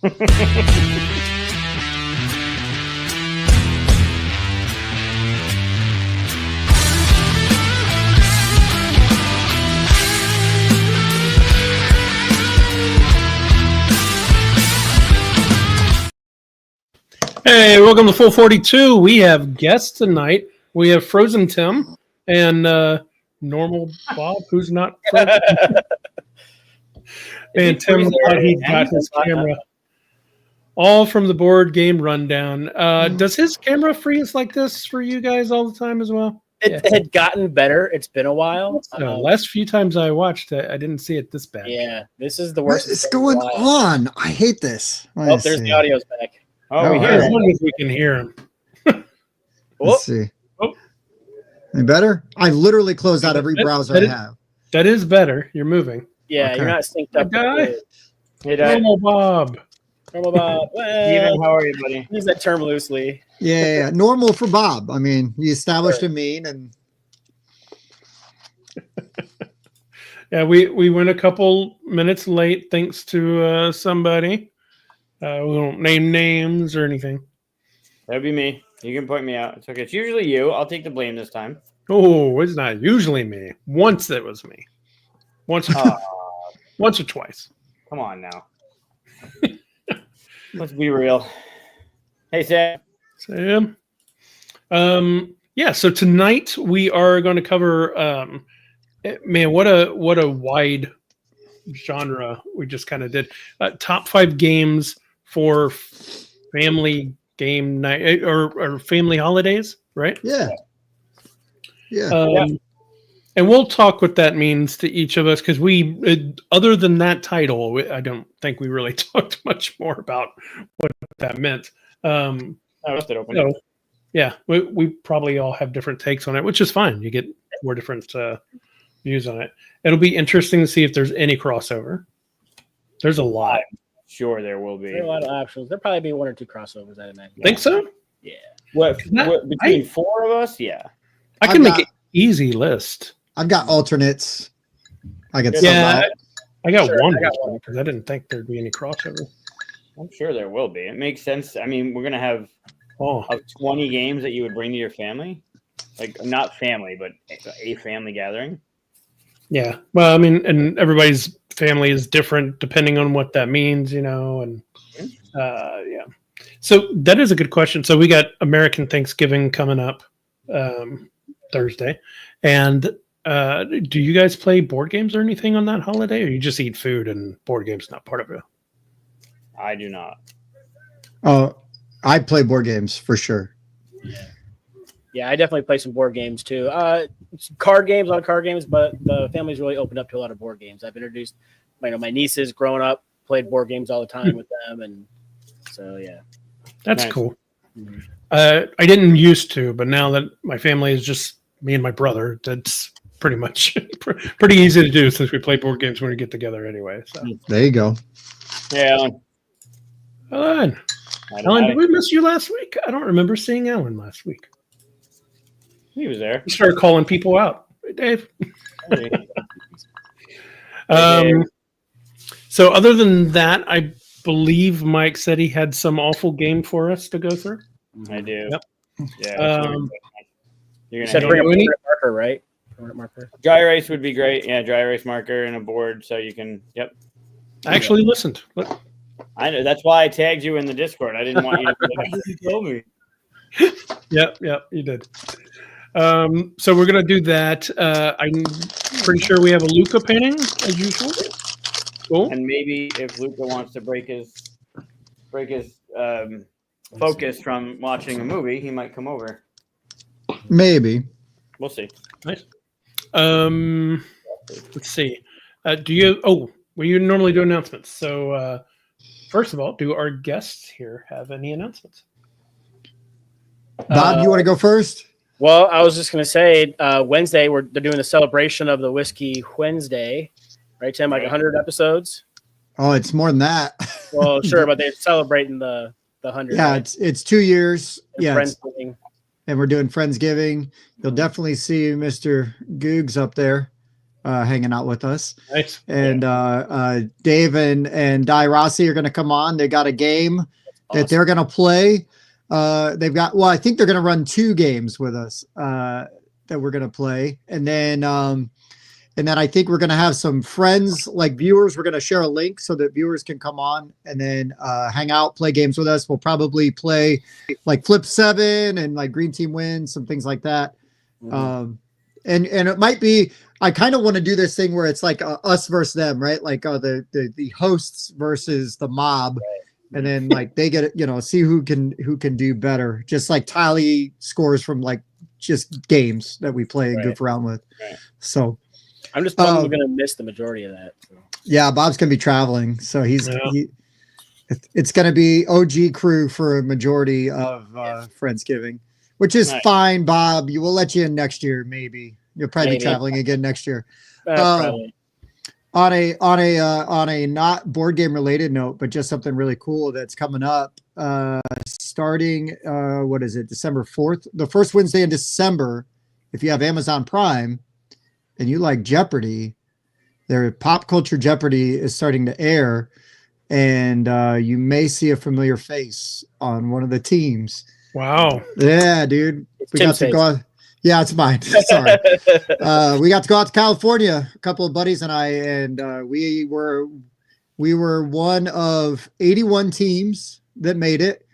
Hey, welcome to Full 42. We have guests tonight. We have Frozen Tim and Normal Bob, who's not frozen. And Tim thought he got his camera. All from the board game rundown. Does his camera freeze like this for you guys all the time as well? It had gotten better. It's been a while. Last few times I watched it, I didn't see it this bad. Yeah, this is the worst. What is going on? I hate this. Oh, there's the audio's back. Oh, we hear as long as we can hear him. Let's see. Any better? I literally closed out every browser I have. That is better. You're moving. Yeah, okay. You're not synced up. Hey, Normal Bob. Normal Bob. Steven, how are you, buddy? Use that term loosely. Yeah, normal for Bob. I mean, you established a mean and. Yeah, we went a couple minutes late thanks to somebody. We won't name names or anything. That'd be me. You can point me out. It's okay. It's usually you. I'll take the blame this time. Oh, it's not usually me. Once it was me. Once or twice. Come on now. Let's be real. Hey, Sam. Sam. Yeah, so tonight we are going to cover man, what a wide genre we just kind of did. Top 5 games for family game night or family holidays, right? Yeah. Yeah. And we'll talk what that means to each of us because other than that title, I don't think we really talked much more about what that meant. I left it open. So, yeah, we probably all have different takes on it, which is fine. You get 4 different views on it. It'll be interesting to see if there's any crossover. There's a lot. Sure, there will be. There are a lot of options. There'll probably be 1 or 2 crossovers, I imagine. Think so? Yeah. What between 4 of us? Yeah. I can make an easy list. I've got alternates. I got I got one because I didn't think there'd be any crossover. I'm sure there will be. It makes sense. I mean, we're gonna have 20 games that you would bring to your family, like not family, but a family gathering. Yeah. Well, I mean, and everybody's family is different depending on what that means, and yeah. So that is a good question. So we got American Thanksgiving coming up Thursday, and do you guys play board games or anything on that holiday, or you just eat food and board games not part of it? I do not. Oh, I play board games for sure. Yeah, I definitely play some board games too. Card games, but the family's really opened up to a lot of board games. I've introduced, my nieces growing up played board games all the time with them, and so yeah, that's cool. Mm-hmm. I didn't used to, but now that my family is just me and my brother, that's pretty much pretty easy to do since we play board games when we get together anyway. So there you go. Yeah, Alan, did we miss you last week? I don't remember seeing Alan last week. He was there. We started calling people out. Hey, Dave. So other than that, I believe Mike said he had some awful game for us to go through. I do. Yep. Yeah. You said bring a permanent marker, right? Permanent marker. Dry erase would be great. Yeah, dry erase marker and a board so you can. Yep. I actually listened. I know. That's why I tagged you in the Discord. I didn't want you to be like, you told me. Yep, you did. So we're gonna do that. I'm pretty sure we have a Luca painting as usual. Cool. And maybe if Luca wants to break his focus from watching a movie, he might come over. Maybe. We'll see. Nice. Let's see. Do you? Oh, well, you normally do announcements. So first of all, do our guests here have any announcements? Bob, you want to go first? Well, I was just going to say Wednesday they're doing the celebration of the Whiskey Wednesday, right, Tim? Like 100 episodes. Oh, it's more than that. Well, sure, but they're celebrating the 100. Yeah, right? it's 2 years. And yeah, Friendsgiving. And we're doing Friendsgiving. You'll definitely see Mr. Googs up there. hanging out with us. Nice. And Dave and Di Rossi are going to come on. They got a game that they're going to play. They've got, well, I think they're going to run 2 games with us that we're going to play. And then I think we're going to have some friends, like viewers. We're going to share a link so that viewers can come on and then hang out, play games with us. We'll probably play like Flip 7 and like Green Team Wins, some things like that. And it might be, I kind of want to do this thing where it's like us versus them, right? Like the hosts versus the mob. And then like they get, see who can do better. Just like tally scores from like just games that we play and goof around with. Right. So I'm just probably going to miss the majority of that. So. Yeah, Bob's going to be traveling. So it's going to be OG crew for a majority of Friendsgiving, which is fine, Bob. We'll let you in next year, maybe. You'll probably be traveling again next year. Probably. On a not board game related note, but just something really cool that's coming up. Starting what is it, December 4th? The first Wednesday in December, if you have Amazon Prime and you like Jeopardy, their Pop Culture Jeopardy is starting to air, and you may see a familiar face on one of the teams. Wow. Yeah, dude. We got to go out. Yeah, it's mine. Sorry. We got to go out to California, a couple of buddies and I, and we were one of 81 teams that made it.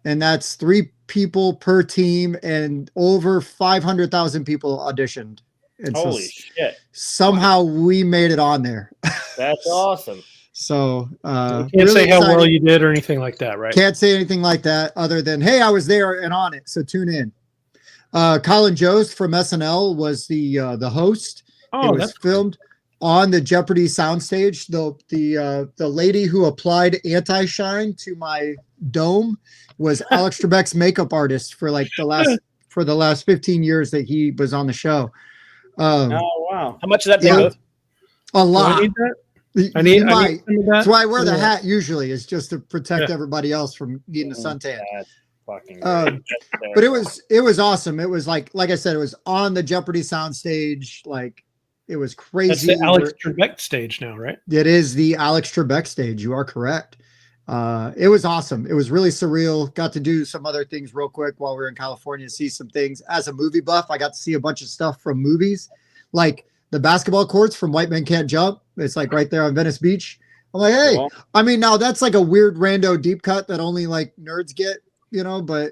And that's 3 people per team, and over 500,000 people auditioned. And holy shit. Somehow we made it on there. That's awesome. So you can't really say how excited. well you did or anything like that, right? Can't say anything like that other than, hey, I was there and on it. So tune in. Colin Jost from SNL was the host. Oh, it was filmed on the Jeopardy soundstage. The lady who applied anti-shine to my dome was Alex Trebek's makeup artist for like the last 15 years that he was on the show. Oh wow! How much does that take? A lot. I need That's why I wear the hat usually, is just to protect everybody else from needing a suntan. That's fucking but it was awesome. It was like I said, it was on the Jeopardy soundstage. Like it was crazy. That's the Alex Trebek stage now, right? It is the Alex Trebek stage. You are correct. It was awesome. It was really surreal. Got to do some other things real quick while we were in California, see some things. As a movie buff, I got to see a bunch of stuff from movies, like the basketball courts from White Men Can't Jump. It's like right there on Venice Beach. I'm like, hey, cool. I mean, now that's like a weird rando deep cut that only like nerds get, but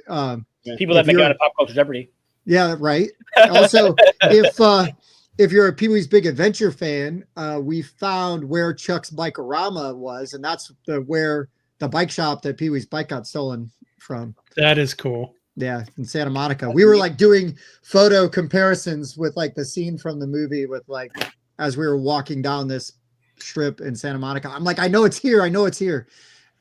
people that make out of Pop Culture Jeopardy. Yeah, right. Also, if you're a Pee-wee's Big Adventure fan, we found where Chuck's Bike-O-Rama was, and that's where the bike shop that Pee-wee's bike got stolen from. That is cool. Yeah, in Santa Monica. We were like doing photo comparisons with like the scene from the movie with like as we were walking down this strip in Santa Monica. I'm like, I know it's here. And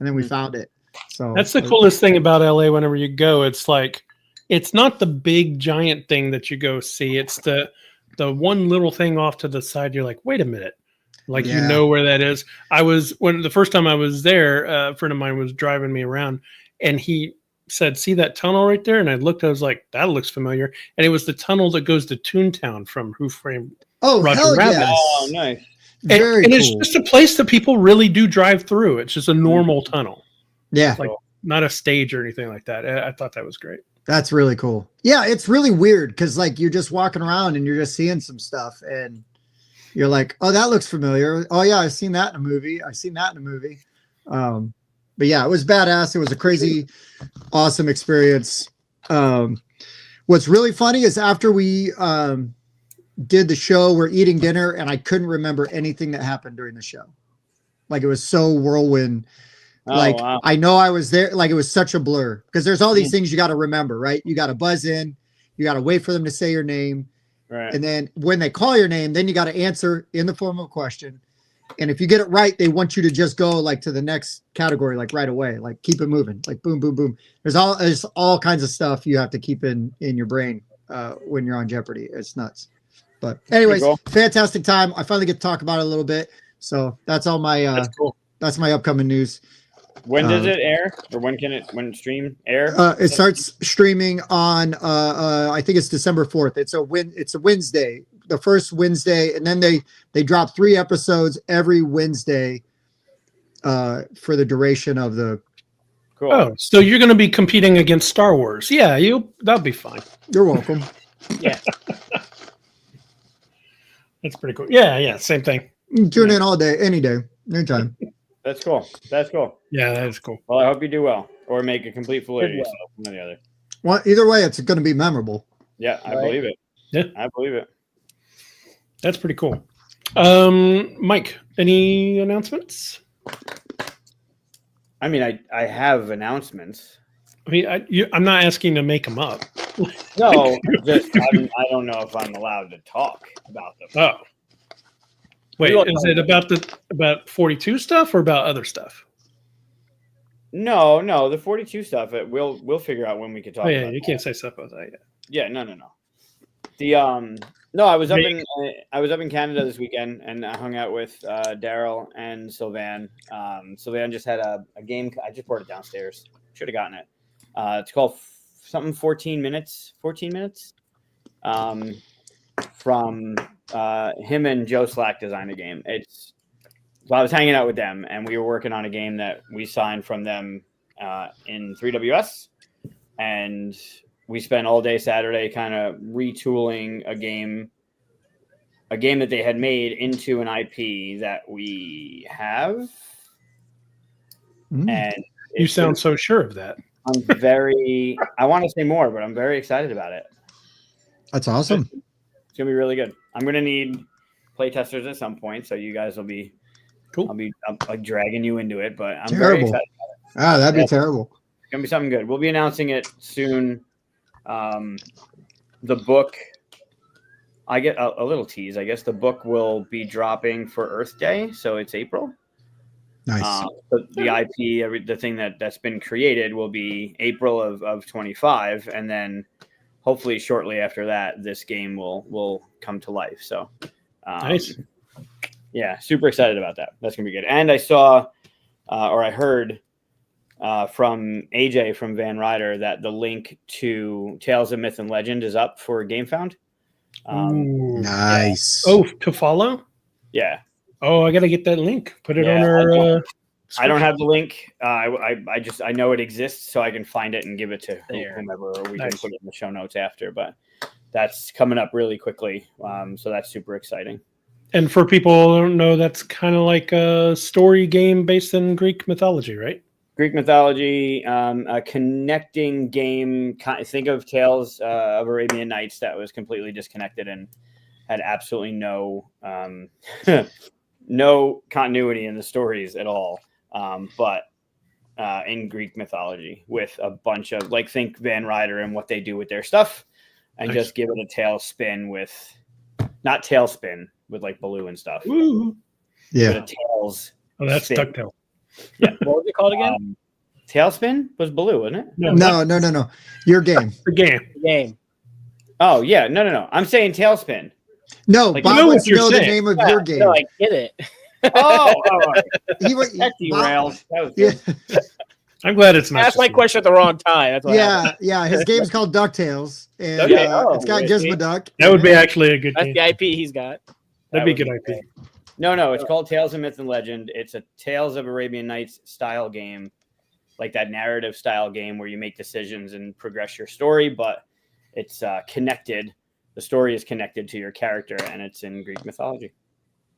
then we found it. So that's the coolest thing about LA whenever you go. It's like, it's not the big giant thing that you go see. It's the one little thing off to the side. You're like, wait a minute. Like, you know where that is. When the first time I was there, a friend of mine was driving me around and he said, see that tunnel right there? And I looked, I was like, that looks familiar. And it was the tunnel that goes to Toontown from Who Framed Roger Rabbit. Yes. Oh, nice. And it's just a place that people really do drive through. It's just a normal tunnel. Yeah. Like not a stage or anything like that. I thought that was great. That's really cool. Yeah, it's really weird because like you're just walking around and you're just seeing some stuff and you're like, oh, that looks familiar. Oh yeah, I've seen that in a movie. But yeah, it was badass. It was a crazy, awesome experience. What's really funny is after we did the show, we're eating dinner and I couldn't remember anything that happened during the show. Like it was so whirlwind. Wow. I know I was there. Like it was such a blur because there's all these things you got to remember, right? You got to buzz in, you got to wait for them to say your name. Right. And then when they call your name, then you got to answer in the form of a question. And if you get it right, they want you to just go like to the next category, like right away, like keep it moving, like boom, boom, boom. There's all kinds of stuff you have to keep in your brain when you're on Jeopardy. It's nuts. But anyways, fantastic time. I finally get to talk about it a little bit. So that's all my, that's my upcoming news. When does it air, or when stream air? It starts streaming on I think it's December 4th. It's a Wednesday. the first Wednesday, and then they drop 3 episodes every Wednesday for the duration of the. Cool. Oh, so you're going to be competing against Star Wars? Yeah, that'll be fine. You're welcome. Yeah. That's pretty cool. Yeah, same thing. Tune in all day, any day, anytime. That's cool. That's cool. Yeah, that is cool. Well, I hope you do well, or make a complete fool of Good yourself, one or the other. Well, either way, it's going to be memorable. Yeah, I Right. believe it. Yeah. I believe it. That's pretty cool. Mike, any announcements? I mean, I have announcements. I mean, I'm not asking to make them up. No, just I don't know if I'm allowed to talk about them. Oh, wait, You want- is it about 42 stuff or about other stuff? No, the 42 stuff. We'll figure out when we can talk. Oh yeah, about you that. can't say stuff about that yet. Yeah, no. The no, I was up in Canada this weekend, and I hung out with Daryl and Sylvan. Sylvan just had a game. I just brought it downstairs. Should have gotten it. It's called something 14 minutes. 14 minutes. From him and Joe Slack designed a game. So I was hanging out with them, and we were working on a game that we signed from them in 3WS, and we spent all day Saturday kind of retooling a game that they had made into an IP that we have. And You sound so sure of that. I want to say more, but I'm very excited about it. That's awesome. It's going to be really good. I'm going to need play testers at some point, so you guys will be Cool. I'll be dragging you into it, but I'm very Terrible. excited. That'd be terrible. It's going to be something good. We'll be announcing it soon. The book, I get a little tease. I guess the book will be dropping for Earth Day, so it's April. Nice. The IP, the thing that's been created will be April of 25, and then hopefully shortly after that, this game will come to life. So, Nice. Yeah, super excited about that. That's gonna be good. And I saw, or I heard from AJ from Van Ryder that the link to Tales of Myth and Legend is up for GameFound. Ooh. Nice. Oh, to follow? Yeah. Oh, I gotta get that link. Put it Yeah, on our. I don't have the link. I know it exists, so I can find it and give it to whomever, or we can Nice. put it in the show notes after. But that's coming up really quickly, so that's super exciting. And for people who don't know, that's kind of like a story game based in Greek mythology, right? Greek mythology, a connecting game. Think of Tales of Arabian Nights that was completely disconnected and had absolutely no no continuity in the stories at all. But in Greek mythology, with a bunch of think Van Ryder and what they do with their stuff, and Nice. just give it a tailspin with not tailspin with Baloo and stuff. Ooh. Yeah. But a tails. Oh, that's Spin. DuckTale. What was it called again? Tailspin was Baloo, wasn't it? No. Your game. The game. The game. Oh yeah, no. I'm saying tailspin. No, Like, Bob you know wants what to you're know the saying. name of Yeah, your game. No, I get it. Oh, That derailed. That was Yeah, good. I'm glad it's not. Asked just my a- question at the wrong time. That's what happened. yeah. His game's called DuckTales, and Okay. it's got Oh, Gizmo really? Duck. That would be actually a good That's game. the IP he's got. That'd be a That good would IP. No, it's called Tales of Myth and Legend. It's a Tales of Arabian Nights style game, like that narrative style game where you make decisions and progress your story, but it's connected. The story is connected to your character, and it's in Greek mythology.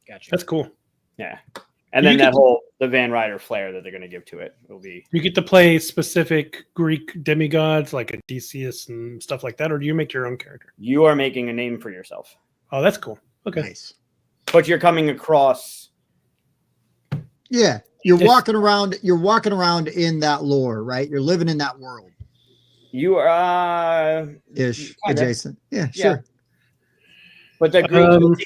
Gotcha. That's cool. Yeah, and You then get the Van Ryder flair that they're going to give to it will be. You get to play specific Greek demigods like Odysseus and stuff like that, or do you make your own character? You are making a name for yourself, Oh, that's cool. Okay. Nice. but you're coming across. Yeah, you're Yes. walking around. You're walking around in that lore, right? You're living in that world, You are ish, Kinda. adjacent. Yeah, Yeah. sure. But the Greek, Um,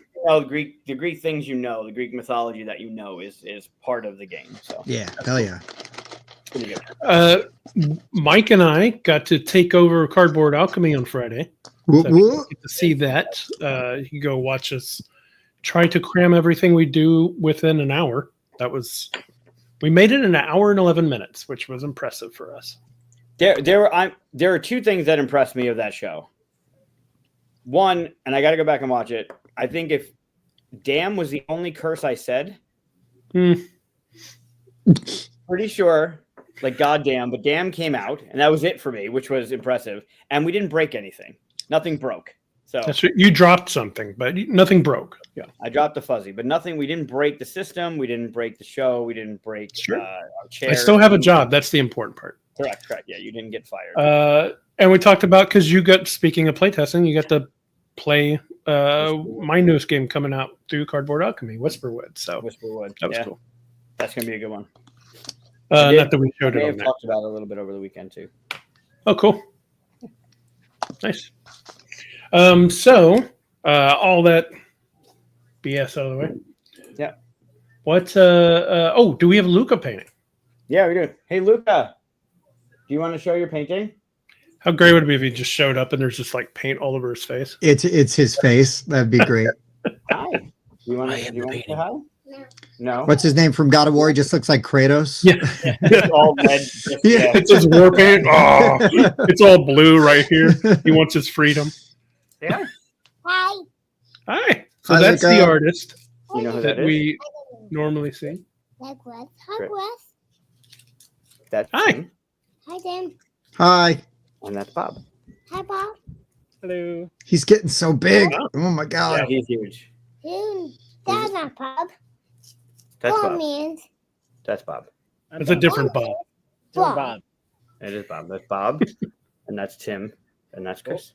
the Greek things the Greek mythology that is part of the game. So Yeah, hell yeah. pretty good. Mike and I got to take over Cardboard Alchemy on Friday. Whoop, So you whoop. get to see that. You can go watch us try to cram everything we do within an hour. We made it in an hour and 11 minutes, which was impressive for us. There are two things that impressed me of that show. One, and I got to go back and watch it. I think if damn was the only curse I said, Hmm. pretty sure, like goddamn, but damn came out, and that was it for me, which was impressive. And we didn't break anything. Nothing broke. So That's right. You dropped something, but nothing broke. Yeah. I dropped a fuzzy, but nothing. We didn't break the system. We didn't break the show. We didn't break Sure. our I chairs. still have a job. That's the important part. Correct. Yeah, you didn't get fired. And we talked about, because you got, speaking of playtesting, you got to play my newest game coming out through Cardboard Alchemy, Whisperwood. So Whisperwood. that was Yeah, cool. that's gonna be a good one. Not that we showed May it on have that. talked about it a little bit over the weekend too. Oh, cool. Nice. So all that BS out of the way. Yeah. What? Do we have a Luca painting? Yeah, we do. Hey, Luca, do you want to show your painting? How great would it be if he just showed up and there's just like paint all over his face? It's his face. That'd be great. Hi. Do you want to say hi? No. What's his name from God of War? He just looks like Kratos. Yeah. It's all red. Yeah. It's his war paint. Oh, it's all blue right here. He wants his freedom. Yeah. Hi. Hi. So Hi, that's Luca. the artist You know who that that is? we normally see. Hi, Wes. Hi, Great. Wes. That's Hi. Tim, Hi, Dan. Hi. and that's Bob. Hi, Bob. Hello. He's getting so big. Wow. Oh my Yeah, god. he's huge. Dude, that's not Bob. That's Bob Bob. means That's Bob. It's a different Bob. Bob. It is Bob. That's Bob, and that's Tim, and that's Chris,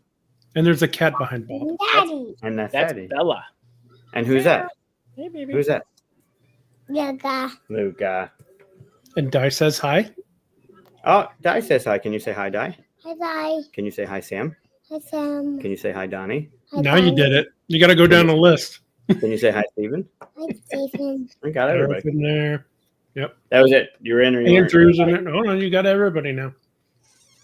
And there's a cat behind Bob. Daddy. and that's That's Daddy. Bella. And who's that? Hey, baby. Who's that? Yaga. Luca. And Di says hi. Oh, Di says hi. Can you say hi, Di? Hi, Di. Can you say hi, Sam? Hi, Sam. Can you say hi, Donnie? Hi, Now you Di. did it. You got to go down the list. Can you say hi, Steven? Hi, Stephen. I got everybody. In there. That was it. You're in or you weren't? Andrew's in it. Oh no, you got everybody now.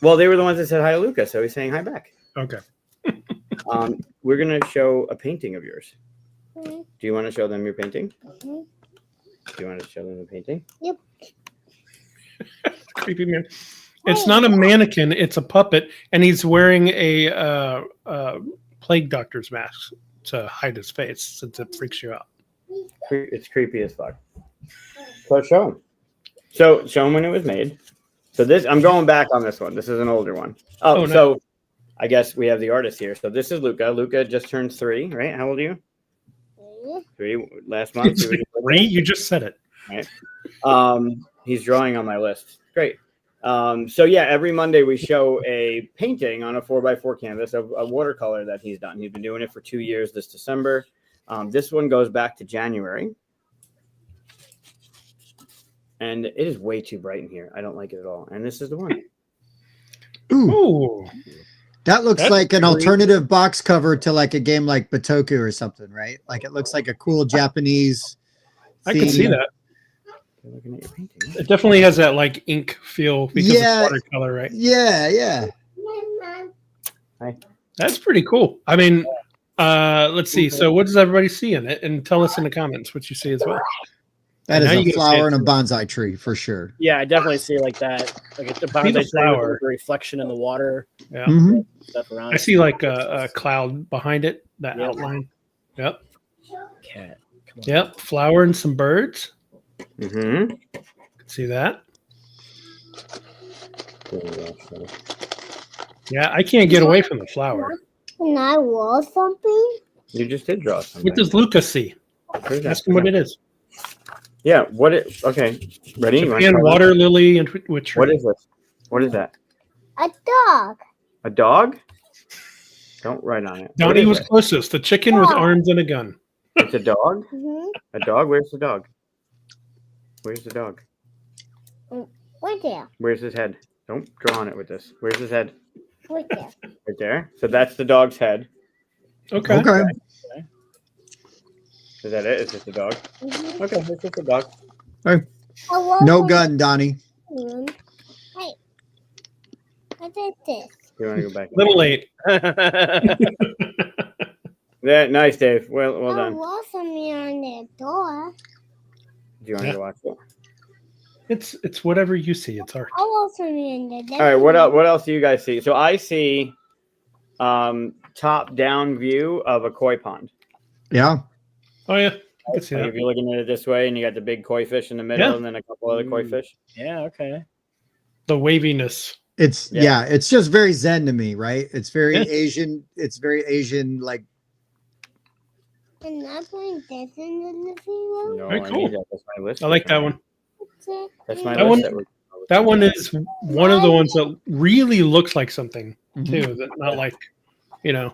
Well, they were the ones that said hi to Luca, so he's saying hi back. Okay. We're going to show a painting of yours. Mhm. Do you want to show them your painting? Mhm. Do you want to show them the painting? Creepy man. It's not a mannequin. It's a puppet, and he's wearing a plague doctor's mask to hide his face, since it freaks you out. It's creepy as fuck. So show him. So show him when it was made. So this, I'm going back on this one. This is an older one. Oh, no. So I guess we have the artist here. So this is Luca. Luca just turned 3, right? How old are you? 3 last month. He was just- Ray, you just said it. He's drawing on my list. Great. So yeah, every Monday we show a painting on a 4x4 canvas of a watercolor that he's done. He's been doing it for 2 years this December. This one goes back to January. And it is way too bright in here. I don't like it at all. And this is the one. Ooh, Ooh. that looks That's like an creepy. alternative box cover to like a game like Batoku or something, right? Like it looks like a cool Japanese. I can see theme. that. You're looking at your painting. It definitely has that like ink feel because Yeah. it's watercolor, right? Yeah, yeah. That's pretty cool. I mean, let's see. So what does everybody see in it? And tell us in the comments what you see as well. That Now is you a get to flower see and it. a bonsai tree for sure. Yeah, I definitely see like that. Like it's the See the bonsai tree flower. with the reflection in the water Yeah. Mhm. stuff around. I see like a cloud behind it, that Yeah. outline. Yep. Cat. Come on. Yep. Flower and some birds. Mm-hmm. See that? Yeah, I can't get away from the flower. Can I roll something? You just did draw something. What does Lucas see? Where's that? Ask him what it is. Yeah, what it okay. Ready? You wanna Japan try this? water lily and which What is this? What is that? A dog. A dog? Don't write on it. What Donnie is was it? closest. The chicken with arms and a gun. It's a dog? Mm-hmm. A dog? Where's the dog? Where's the dog? Right there. Where's his head? Don't draw on it with this. Where's his head? Right there. Right there. So that's the dog's head. Okay. Okay. Is that it? It's just a dog. Mhm. Okay, it's just a dog. I roll No one. gun, Donnie. Hey. What is this? You want to go back? Little late. Yeah, nice, Dave. Well I done. roll something on the door. Do you want to Yeah. go watch it? It's whatever you see. It's art. I roll something on the All right. What else? What else do you guys see? So I see top-down view of a koi pond. Yeah. Oh yeah, I can see Like that. if you're looking at it this way, and you got the big koi fish in the middle, Yeah. and then a couple other koi fish. Yeah. Okay. The waviness. It's Yeah. it's just very Zen to me, right? It's very Yeah. Asian. It's very Asian, like I'm not putting this in the living room. No, Very I cool. need that. That's my list. I like that one. That's my That list. one- That one is one of the ones that really looks like something Mhm. too. That not like, you know,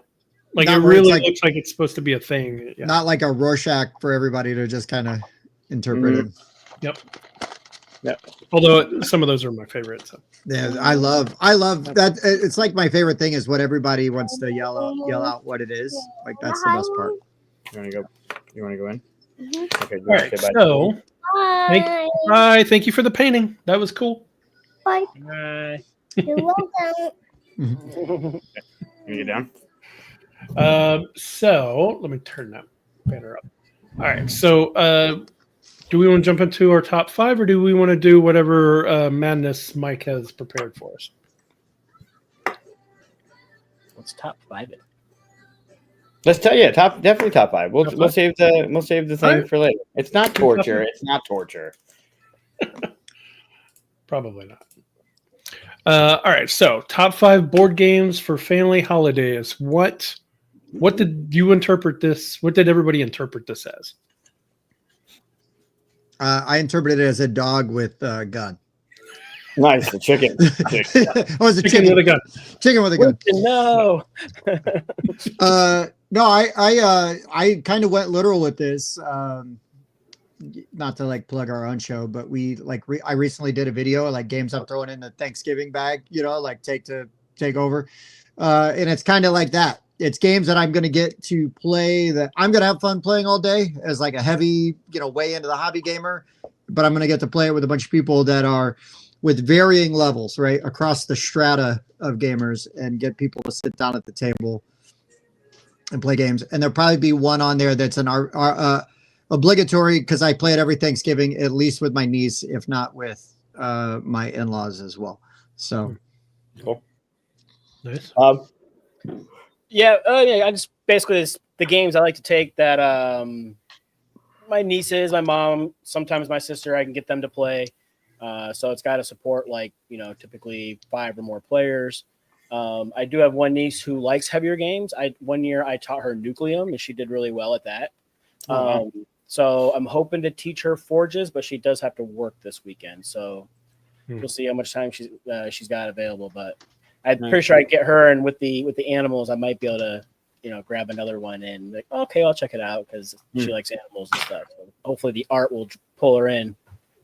like Not it where it's really like- looks like it's supposed to be a thing. Yeah. not like a Rorschach for everybody to just kind of interpret it. Although some of those are my favorites. So. Yeah, I love that. It's like my favorite thing is what everybody wants to yell out what it is. Like that's the best part. You want to go? You want to go in? Mhm. Okay. All right. Okay, bye. So, Bye. hi. Thank you for the painting. That was cool. Bye. Bye. You're welcome. Can you get down? So let me turn that banner up. All right. So, do we want to jump into our top 5, or do we want to do whatever madness Mike has prepared for us? What's top 5? Let's tell you, definitely top 5. We'll save the thing Alright. for later. It's not torture. It's not torture. Probably not. All right. So, top 5 board games for family holidays. What did you interpret this? What did everybody interpret this as? I interpreted it as a dog with a gun. Nice, the chicken. It was a Chicken chicken with a gun. Chicken with a gun. No. No, I kind of went literal with this. Not to like plug our own show, but I recently did a video like games I'm throwing in the Thanksgiving bag, like take over. And it's kind of like that. It's games that I'm going to get to play that I'm going to have fun playing all day as like a heavy, way into the hobby gamer, but I'm going to get to play it with a bunch of people that are with varying levels, right? Across the strata of gamers and get people to sit down at the table and play games. And there'll probably be one on there that's an obligatory because I play it every Thanksgiving, at least with my niece, if not with my in-laws as well. So Cool. Nice. Yeah. I just basically the games I like to take that my nieces, my mom, sometimes my sister, I can get them to play. So it's got to support typically 5 or more players. I do have one niece who likes heavier games. One year I taught her Nucleum and she did really well at that. So I'm hoping to teach her Forges, but she does have to work this weekend. So we'll see how much time she's got available. But I'm pretty sure I get her, and with the animals, I might be able to grab another one and like, okay, I'll check it out because she likes animals and stuff. So hopefully the art will pull her in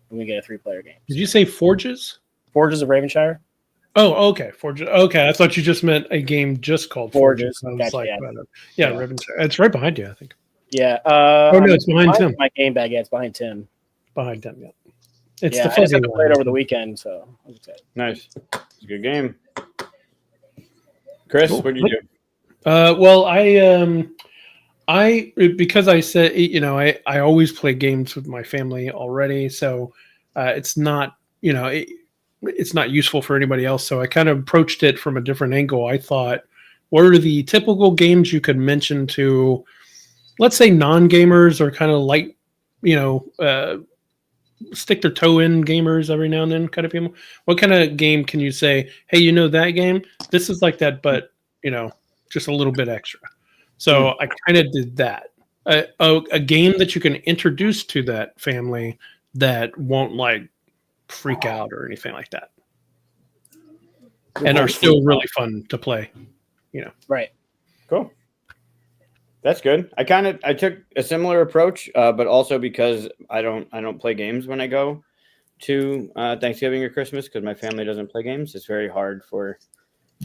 when we get a 3-player game. Did you say Forges? Forges of Ravenshire. Oh, okay. Forges. Okay, I thought you just meant a game just called Forges. Forges. I was Gotcha, like, yeah. Ravenshire. It's right behind you, I think. Yeah. Oh no, it's behind Tim. My game bag. Yeah, it's behind Tim. Behind Tim. Yeah. It's Yeah, the I just fuzzy had to play it one. over the weekend, so I was excited. Nice. It's a good game. Chris, Cool. what do you do? Well, I because I said I always play games with my family already, so it's not it's not useful for anybody else. So I kind of approached it from a different angle. I thought, what are the typical games you could mention to, let's say, non-gamers or kind of light, stick their toe in gamers every now and then kind of people? What kind of game can you say, hey, that game? This is like that, but just a little bit extra. So I kind of did that. A game that you can introduce to that family that won't like freak out or anything like that, and are still really fun to play. Right. Cool. That's good. I took a similar approach, but also because I don't play games when I go to Thanksgiving or Christmas because my family doesn't play games. It's very hard for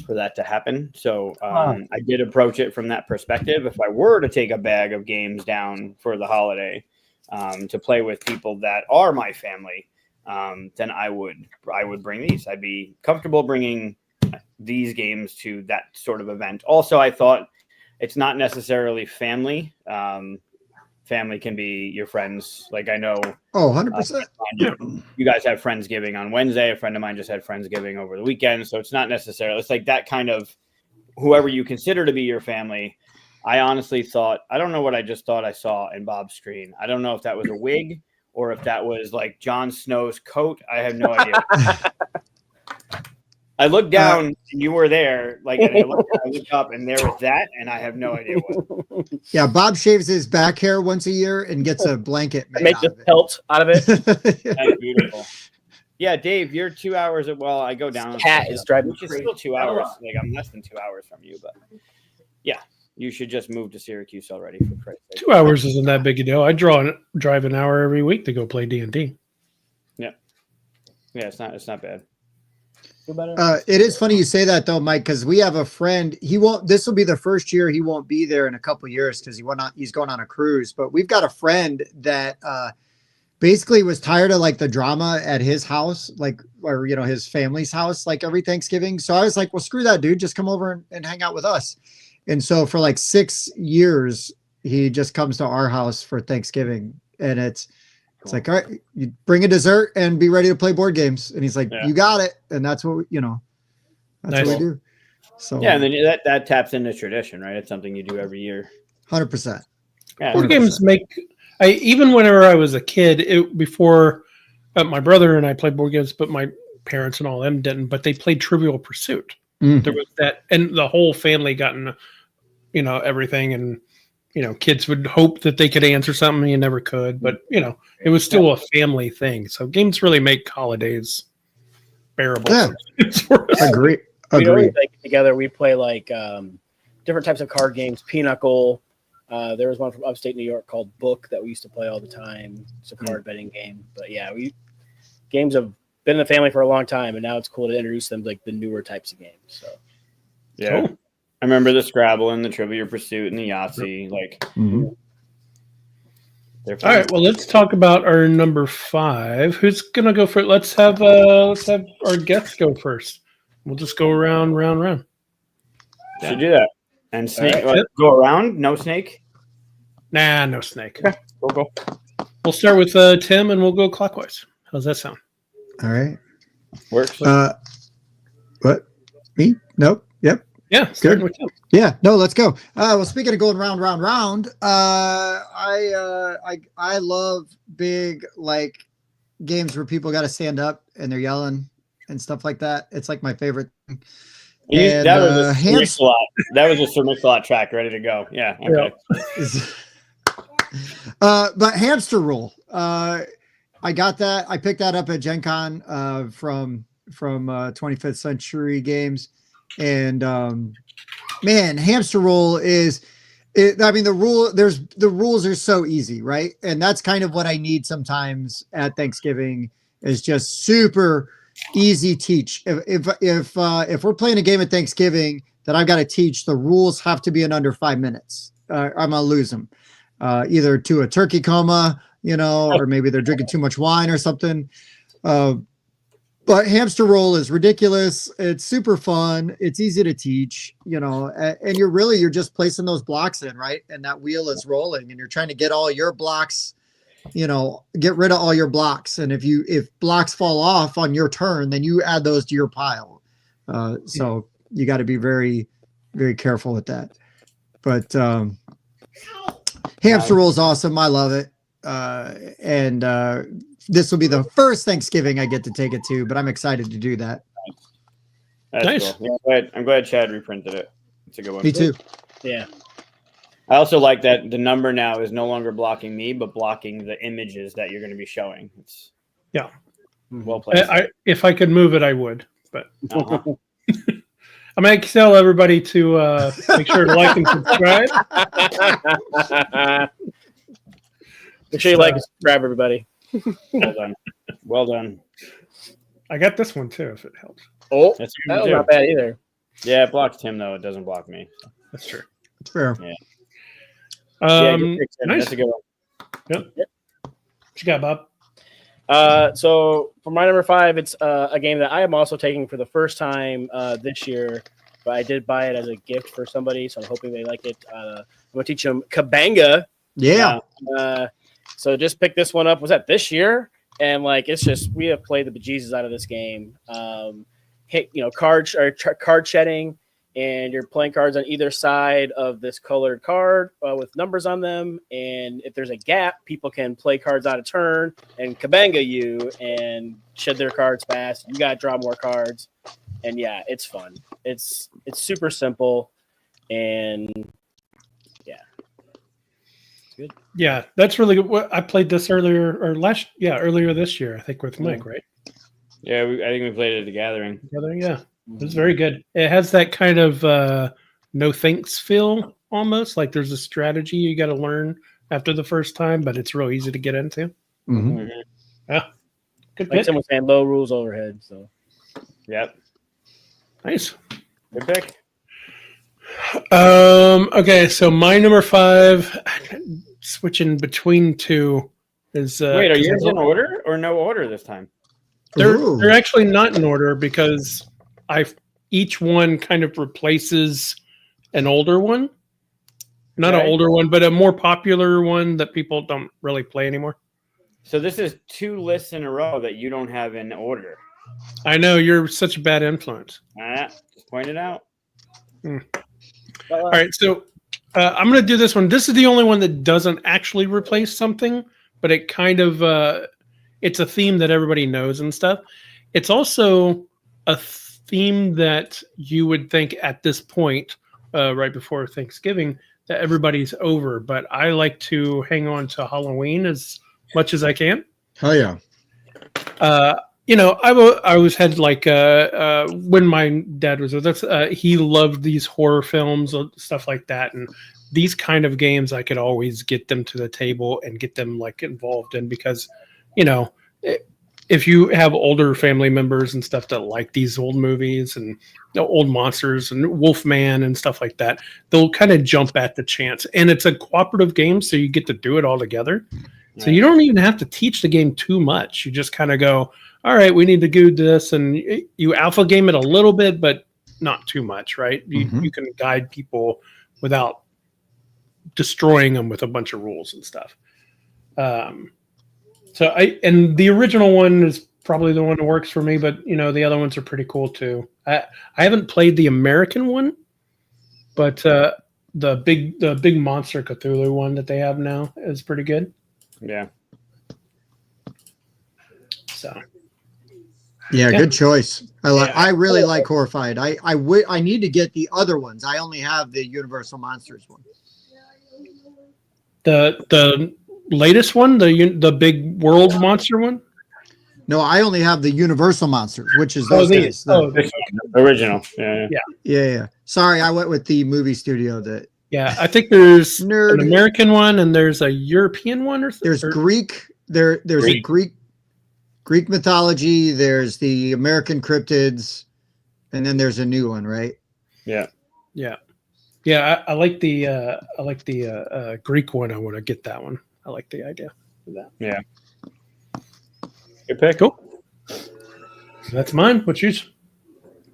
that to happen. So I did approach it from that perspective. If I were to take a bag of games down for the holiday to play with people that are my family, then I would bring these. I'd be comfortable bringing these games to that sort of event. Also, I thought it's not necessarily family. Family can be your friends. Like I know. Oh, 100%. You guys have Friendsgiving on Wednesday. A friend of mine just had Friendsgiving over the weekend. So it's not necessarily, it's like that kind of whoever you consider to be your family I honestly thought, I don't know what I just thought I saw in Bob's screen. I don't know if that was a wig or if that was like Jon Snow's coat. I have no idea. I looked down and you were there, like, and I looked up and there was that, and I have no idea what. Yeah, Bob shaves his back hair once a year and gets a blanket made Make out the of it. pelt out of it. That's beautiful. Yeah, Dave, you're 2 hours. Well, I go down. Cat is driving Which is crazy. still 2 hours. Like I'm less than 2 hours from you, but yeah, you should just move to Syracuse already. For Christ's sake. 2 hours isn't that big a deal. I drive an hour every week to go play D&D. Yeah, it's not bad. It is funny you say that though, Mike, because we have a friend. This will be the first year he won't be there in a couple of years because he's going on a cruise. But we've got a friend that basically was tired of like the drama at his house, or his family's house, like every Thanksgiving. So I was like, well, screw that, dude. Just come over and hang out with us. And so for like 6 years, he just comes to our house for Thanksgiving, and it's like, all right, you bring a dessert and be ready to play board games. And he's like, you got it. And that's what that's Nice. what we do. So Yeah, and then that taps into tradition, right? It's something you do every year. 100%. Yeah, Board games even whenever I was a kid, before my brother and I played board games, but my parents and all them didn't, but they played Trivial Pursuit. Mhm. There was that, and the whole family got in, everything, and kids would hope that they could answer something, you never could, but it was still a family thing. So games really make holidays bearable. Yeah. For us. Agree. We always Agree. like together. We play like different types of card games. Pinochle. There was one from upstate New York called Book that we used to play all the time. It's a card betting game. But yeah, games have been in the family for a long time, and now it's cool to introduce them to like the newer types of games. So Yeah. Cool. I remember the Scrabble and the Trivial Pursuit and the Yahtzee. Like, Mhm. they're All fun. right, well, let's talk about our number 5. Who's gonna go first? Let's have our guests go first. We'll just go round. Should do that. And snake, All right. go around. No snake. Nah, no snake. Go. We'll start with Tim, and we'll go clockwise. How's that sound? All right. Works. What? Me? Nope. Yep. Yeah, starting with Tim. Yeah, no, let's go. Well, speaking of going round, I love big like games where people got to stand up and they're yelling and stuff like that. It's like my favorite thing. And, that was a Sir Mix-a-Lot. That was a Sir Mix-a-Lot track ready to go. Yeah. Okay. But Hamster Roll. I got that. I picked that up at Gen Con from 25th Century Games. And man, Hamster Roll the rules are so easy, right? And that's kind of what I need sometimes at Thanksgiving is just super easy teach. If we're playing a game at Thanksgiving that I've got to teach, the rules have to be in under 5 minutes. I'm gonna lose them, either to a turkey coma, or maybe they're drinking too much wine or something. But Hamster Roll is ridiculous. It's super fun. It's easy to teach, and you're just placing those blocks in, right? And that wheel is rolling and you're trying to get all your blocks, get rid of all your blocks. And if blocks fall off on your turn, then you add those to your pile. So you got to be very, very careful with that. But Hamster Roll is awesome. I love it. And this will be the first Thanksgiving I get to take it to, but I'm excited to do that. That's Nice. Cool. I'm glad Chad reprinted it. It's a good one. Me too. yeah, I also like that the number now is no longer blocking me, but blocking the images that you're going to be showing. It's well played. If I could move it, I would. But Uh-huh. I'm going to tell everybody to make sure to like and subscribe. make sure you like and subscribe, everybody. Well done. Well done. I got this one too, if it helps. Oh, That's that good was too. not bad either. Yeah, it blocks Tim though. It doesn't block me. That's true. It's fair. Yeah, good pick, Tim. Nice. That's a good one. What you got, Bob? So for my number 5, it's a game that I am also taking for the first time this year, but I did buy it as a gift for somebody, so I'm hoping they like it. I'm going to teach them Kabanga. Yeah. So just pick this one up. Was that this year? And it's just we have played the bejesus out of this game. Card shedding. and you're playing cards on either side of this colored card with numbers on them. And if there's a gap, people can play cards out of turn and kabanga you and shed their cards fast. You got to draw more cards. And yeah, it's fun. It's super simple. And yeah, it's good. Yeah, that's really good. I played this earlier this year, I think, with Mike, right? Yeah, I think we played it at the gathering. Together, yeah. It was very good. It has that kind of no thanks feel almost, like there's a strategy you got to learn after the first time, but it's real easy to get into. Mhm. Yeah. Good Like pick. someone saying, low rules overhead. So Yep. Nice. Good pick. Okay, so my number 5, switching between two is Wait, are yours in order or no order this time? Ooh. They're actually not in order because each one kind of replaces an older one. Not an Okay. older one, but a more popular one that people don't really play anymore. So this is 2 lists in a row that you don't have in order. I know you're such a bad influence. Just point it out. All right, so I'm going to do this one. This is the only one that doesn't actually replace something, but it kind of it's a theme that everybody knows and stuff. It's also a theme that you would think at this point, right before Thanksgiving, that everybody's over. But I like to hang on to Halloween as much as I can. Hell yeah. I always had like when my dad was with us, he loved these horror films, stuff like that, and these kind of games I could always get them to the table and get them like involved in because, if you have older family members and stuff that like these old movies and old monsters and Wolfman and stuff like that, they'll kind of jump at the chance. And it's a cooperative game, so you get to do it all together. So you don't even have to teach the game too much. You just kind of go, all right, we need to do this, and you alpha game it a little bit, but not too much, right? You can guide people without destroying them with a bunch of rules and stuff. And the original one is probably the one that works for me, but the other ones are pretty cool too. I haven't played the American one, but the big Monster Cthulhu one that they have now is pretty good. Yeah. So. Yeah, good choice. I really Yeah. like Horrified. I need to get the other ones. I only have the Universal Monsters one. The latest one, the big world monster one. No, I only have the Universal Monsters, which is those guys. This original. Yeah. Yeah. Sorry, I went with the movie studio that. Yeah, I think there's Nerd. an American one and there's a European one or There's or, Greek. There's a Greek mythology. There's the American cryptids, and then there's a new one, right? Yeah. I like the Greek one. I want to get that one. I like the idea of that. Yeah. Good pick. Cool. That's mine. What's yours?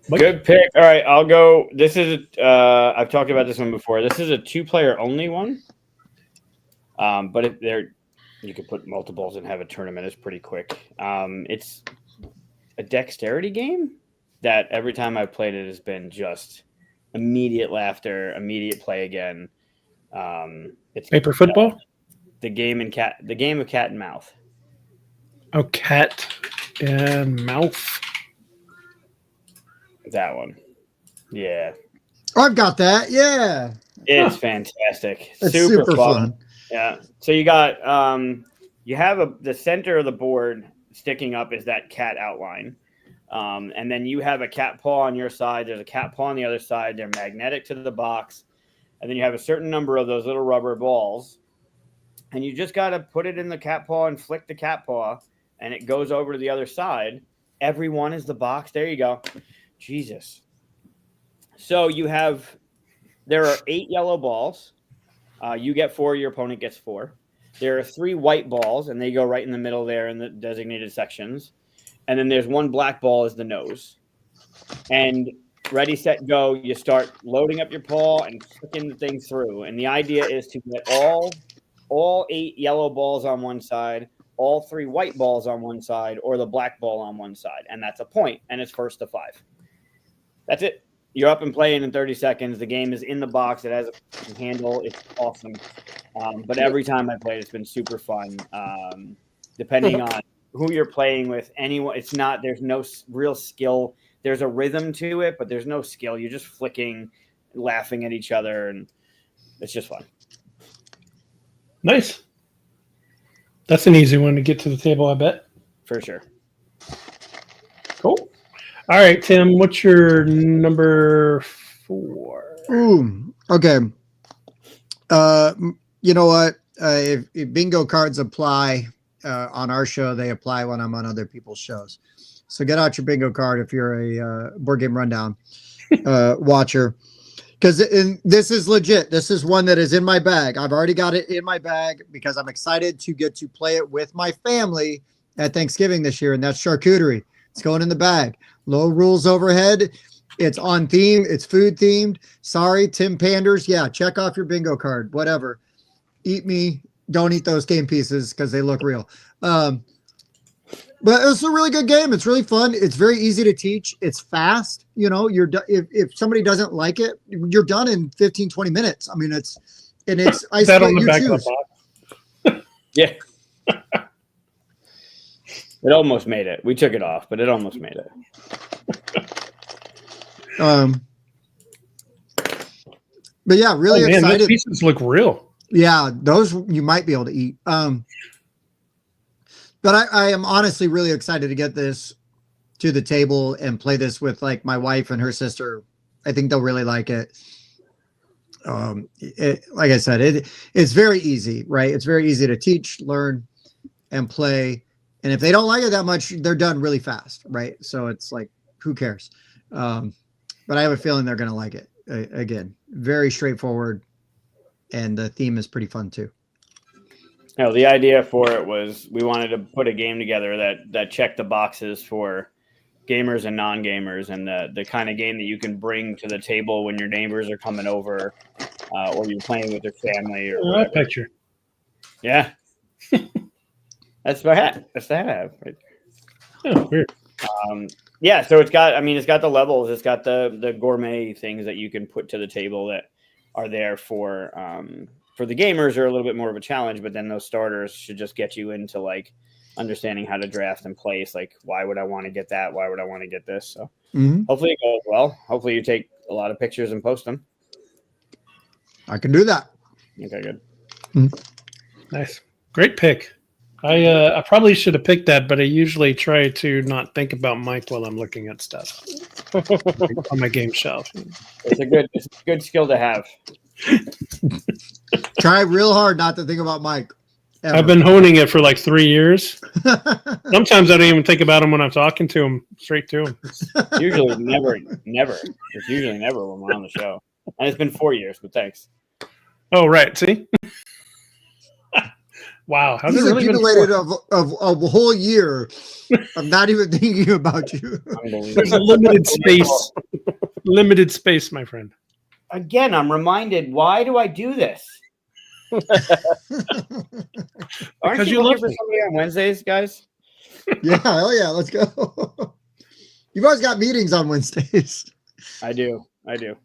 Mike? Good pick. All right, I'll go. This is I've talked about this one before. This is a 2-player only one. But if you could put multiples and have a tournament. It's pretty quick. It's a dexterity game that every time I've played it has been just immediate laughter, immediate play again. It's Paper football. The game of cat and mouse. Oh, cat and mouse. That one. Yeah. Oh, I've got that. Yeah. It's fantastic. It's super fun. Yeah. So you got you have the center of the board sticking up is that cat outline. And then you have a cat paw on your side. There's a cat paw on the other side. They're magnetic to the box. And then you have a certain number of those little rubber balls. And you just got to put it in the cat paw and flick the cat paw. And it goes over to the other side. Every one is the box. There you go. Jesus. So there are 8 yellow balls. You get 4, your opponent gets 4. There are 3 white balls, and they go right in the middle there in the designated sections. And then there's 1 black ball as the nose. And ready, set, go. You start loading up your paw and clicking the thing through. And the idea is to get all 8 yellow balls on one side, all 3 white balls on one side, or the black ball on one side. And that's a point, and it's first to 5. That's it. You're up and playing in 30 seconds. The game is in the box. It has a handle. It's awesome. But every time I play, it's been super fun. Depending on who you're playing with, anyone, it's not. There's no real skill. There's a rhythm to it, but there's no skill. You're just flicking, laughing at each other, and it's just fun. Nice. That's an easy one to get to the table, I bet. For sure. Cool. All right, Tim, what's your number 4? Ooh, okay. You know what? If bingo cards apply on our show, they apply when I'm on other people's shows. So get out your bingo card if you're a Board Game Rundown watcher. Because this is legit. This is one that is in my bag. I've already got it in my bag because I'm excited to get to play it with my family at Thanksgiving this year, and that's charcuterie. It's going in the bag. Low rules overhead. It's on theme. It's food themed. Sorry, Tim Panders. Yeah, check off your bingo card. Whatever. Eat me. Don't eat those game pieces because they look real. But it's a really good game. It's really fun. It's very easy to teach. It's fast. You know, if somebody doesn't like it, you're done in 15, 20 minutes. I mean, it's I Is that on the you back of choose. the box? Yeah. It almost made it. We took it off, but it almost made it. But yeah, really Man, excited. those pieces look real. Yeah, those you might be able to eat. But I am honestly really excited to get this to the table and play this with like my wife and her sister. I think they'll really like it. Like I said, it's very easy, right? It's very easy to teach, learn, and play. And if they don't like it that much, they're done really fast, right? So it's like, who cares? But I have a feeling they're going to like it. Again, very straightforward. And the theme is pretty fun too. No, the idea for it was we wanted to put a game together that checked the boxes for gamers and non-gamers, and the kind of game that you can bring to the table when your neighbors are coming over, or you're playing with your family or whatever. Picture. Yeah. That's the hat. That's the hat I have. Right. Oh, weird. Yeah, so it's got the levels, it's got the gourmet things that you can put to the table that are there for the gamers are a little bit more of a challenge, but then those starters should just get you into like understanding how to draft and place. Like, why would I want to get that? Why would I want to get this? So hopefully it goes well. Hopefully you take a lot of pictures and post them. I can do that. Okay, good. Nice. Great pick. I probably should have picked that, but I usually try to not think about Mike while I'm looking at stuff on my game shelf. It's a good skill to have. Try real hard not to think about Mike. Ever. I've been honing it for like 3 years. Sometimes I don't even think about him when I'm talking to him, straight to him. Usually never. It's usually never when we're on the show. And it's been 4 years, but thanks. Oh, right. See? Wow. How's He's it really accumulated been of a whole year of not even thinking about you. There's a limited space. Limited space, my friend. Again, I'm reminded, why do I do this? Aren't Because you you looking love for me. somebody on Wednesdays, guys? Yeah, hell yeah, let's go. You've always got meetings on Wednesdays. I do. Very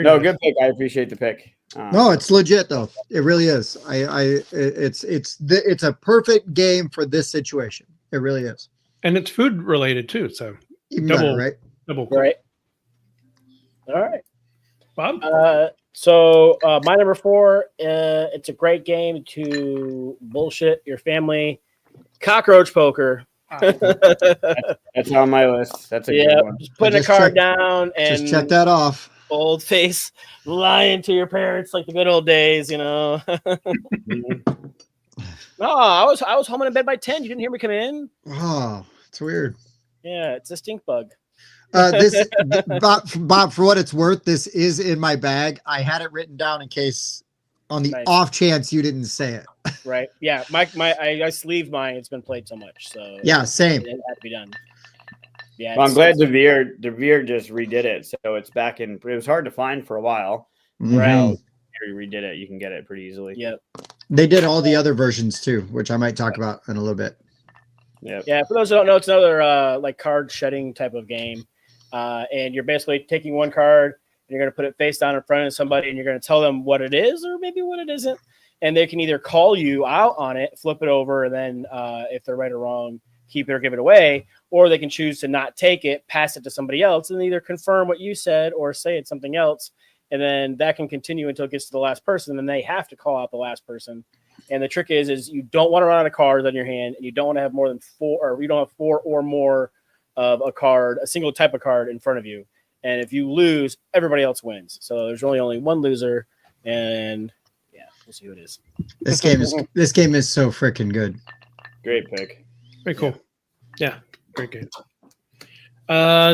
No, nice. good pick. I appreciate the pick. No, it's legit though. It really is. It's a perfect game for this situation. It really is. And it's food related too. So Even Double. better, right? double. Cool. Right. All right. Bob? So my number 4, it's a great game to bullshit your family. Cockroach poker. That's on my list. That's a good one. Just putting a Just card check- down and Just check that off. old face lying to your parents like the good old days, you know. Mhm. No, I was home and in bed by 10. You didn't hear me come in? Oh, it's weird. Yeah, it's a stink bug. Bob, for what it's worth, this is in my bag. I had it written down in case, on the Nice. off chance you didn't say it. Right. Yeah. I sleeved mine. It's been played so much. So Yeah, same. it had to be done. Yeah. Well, I'm it's- glad Devere just redid it. So it's back in. It was hard to find for a while. Mhm. Now he redid it. You can get it pretty easily. Yep. They did all the other versions too, which I might talk about in a little bit. Yep. Yeah. For those who don't know, it's another like card shedding type of game. and you're basically taking one card and you're going to put it face down in front of somebody, and you're going to tell them what it is or maybe what it isn't, and they can either call you out on it, flip it over, and then if they're right or wrong, keep it or give it away, or they can choose to not take it, pass it to somebody else, and either confirm what you said or say it's something else. And then that can continue until it gets to the last person, and they have to call out the last person. And the trick is you don't want to run out of cards on your hand, and you don't want to have more than 4, or you don't have 4 or more of a card, a single type of card in front of you. And if you lose, everybody else wins. So there's only one loser, and yeah, we'll see who it is. This game is so freaking good. Great pick. Very cool. Yeah, great game.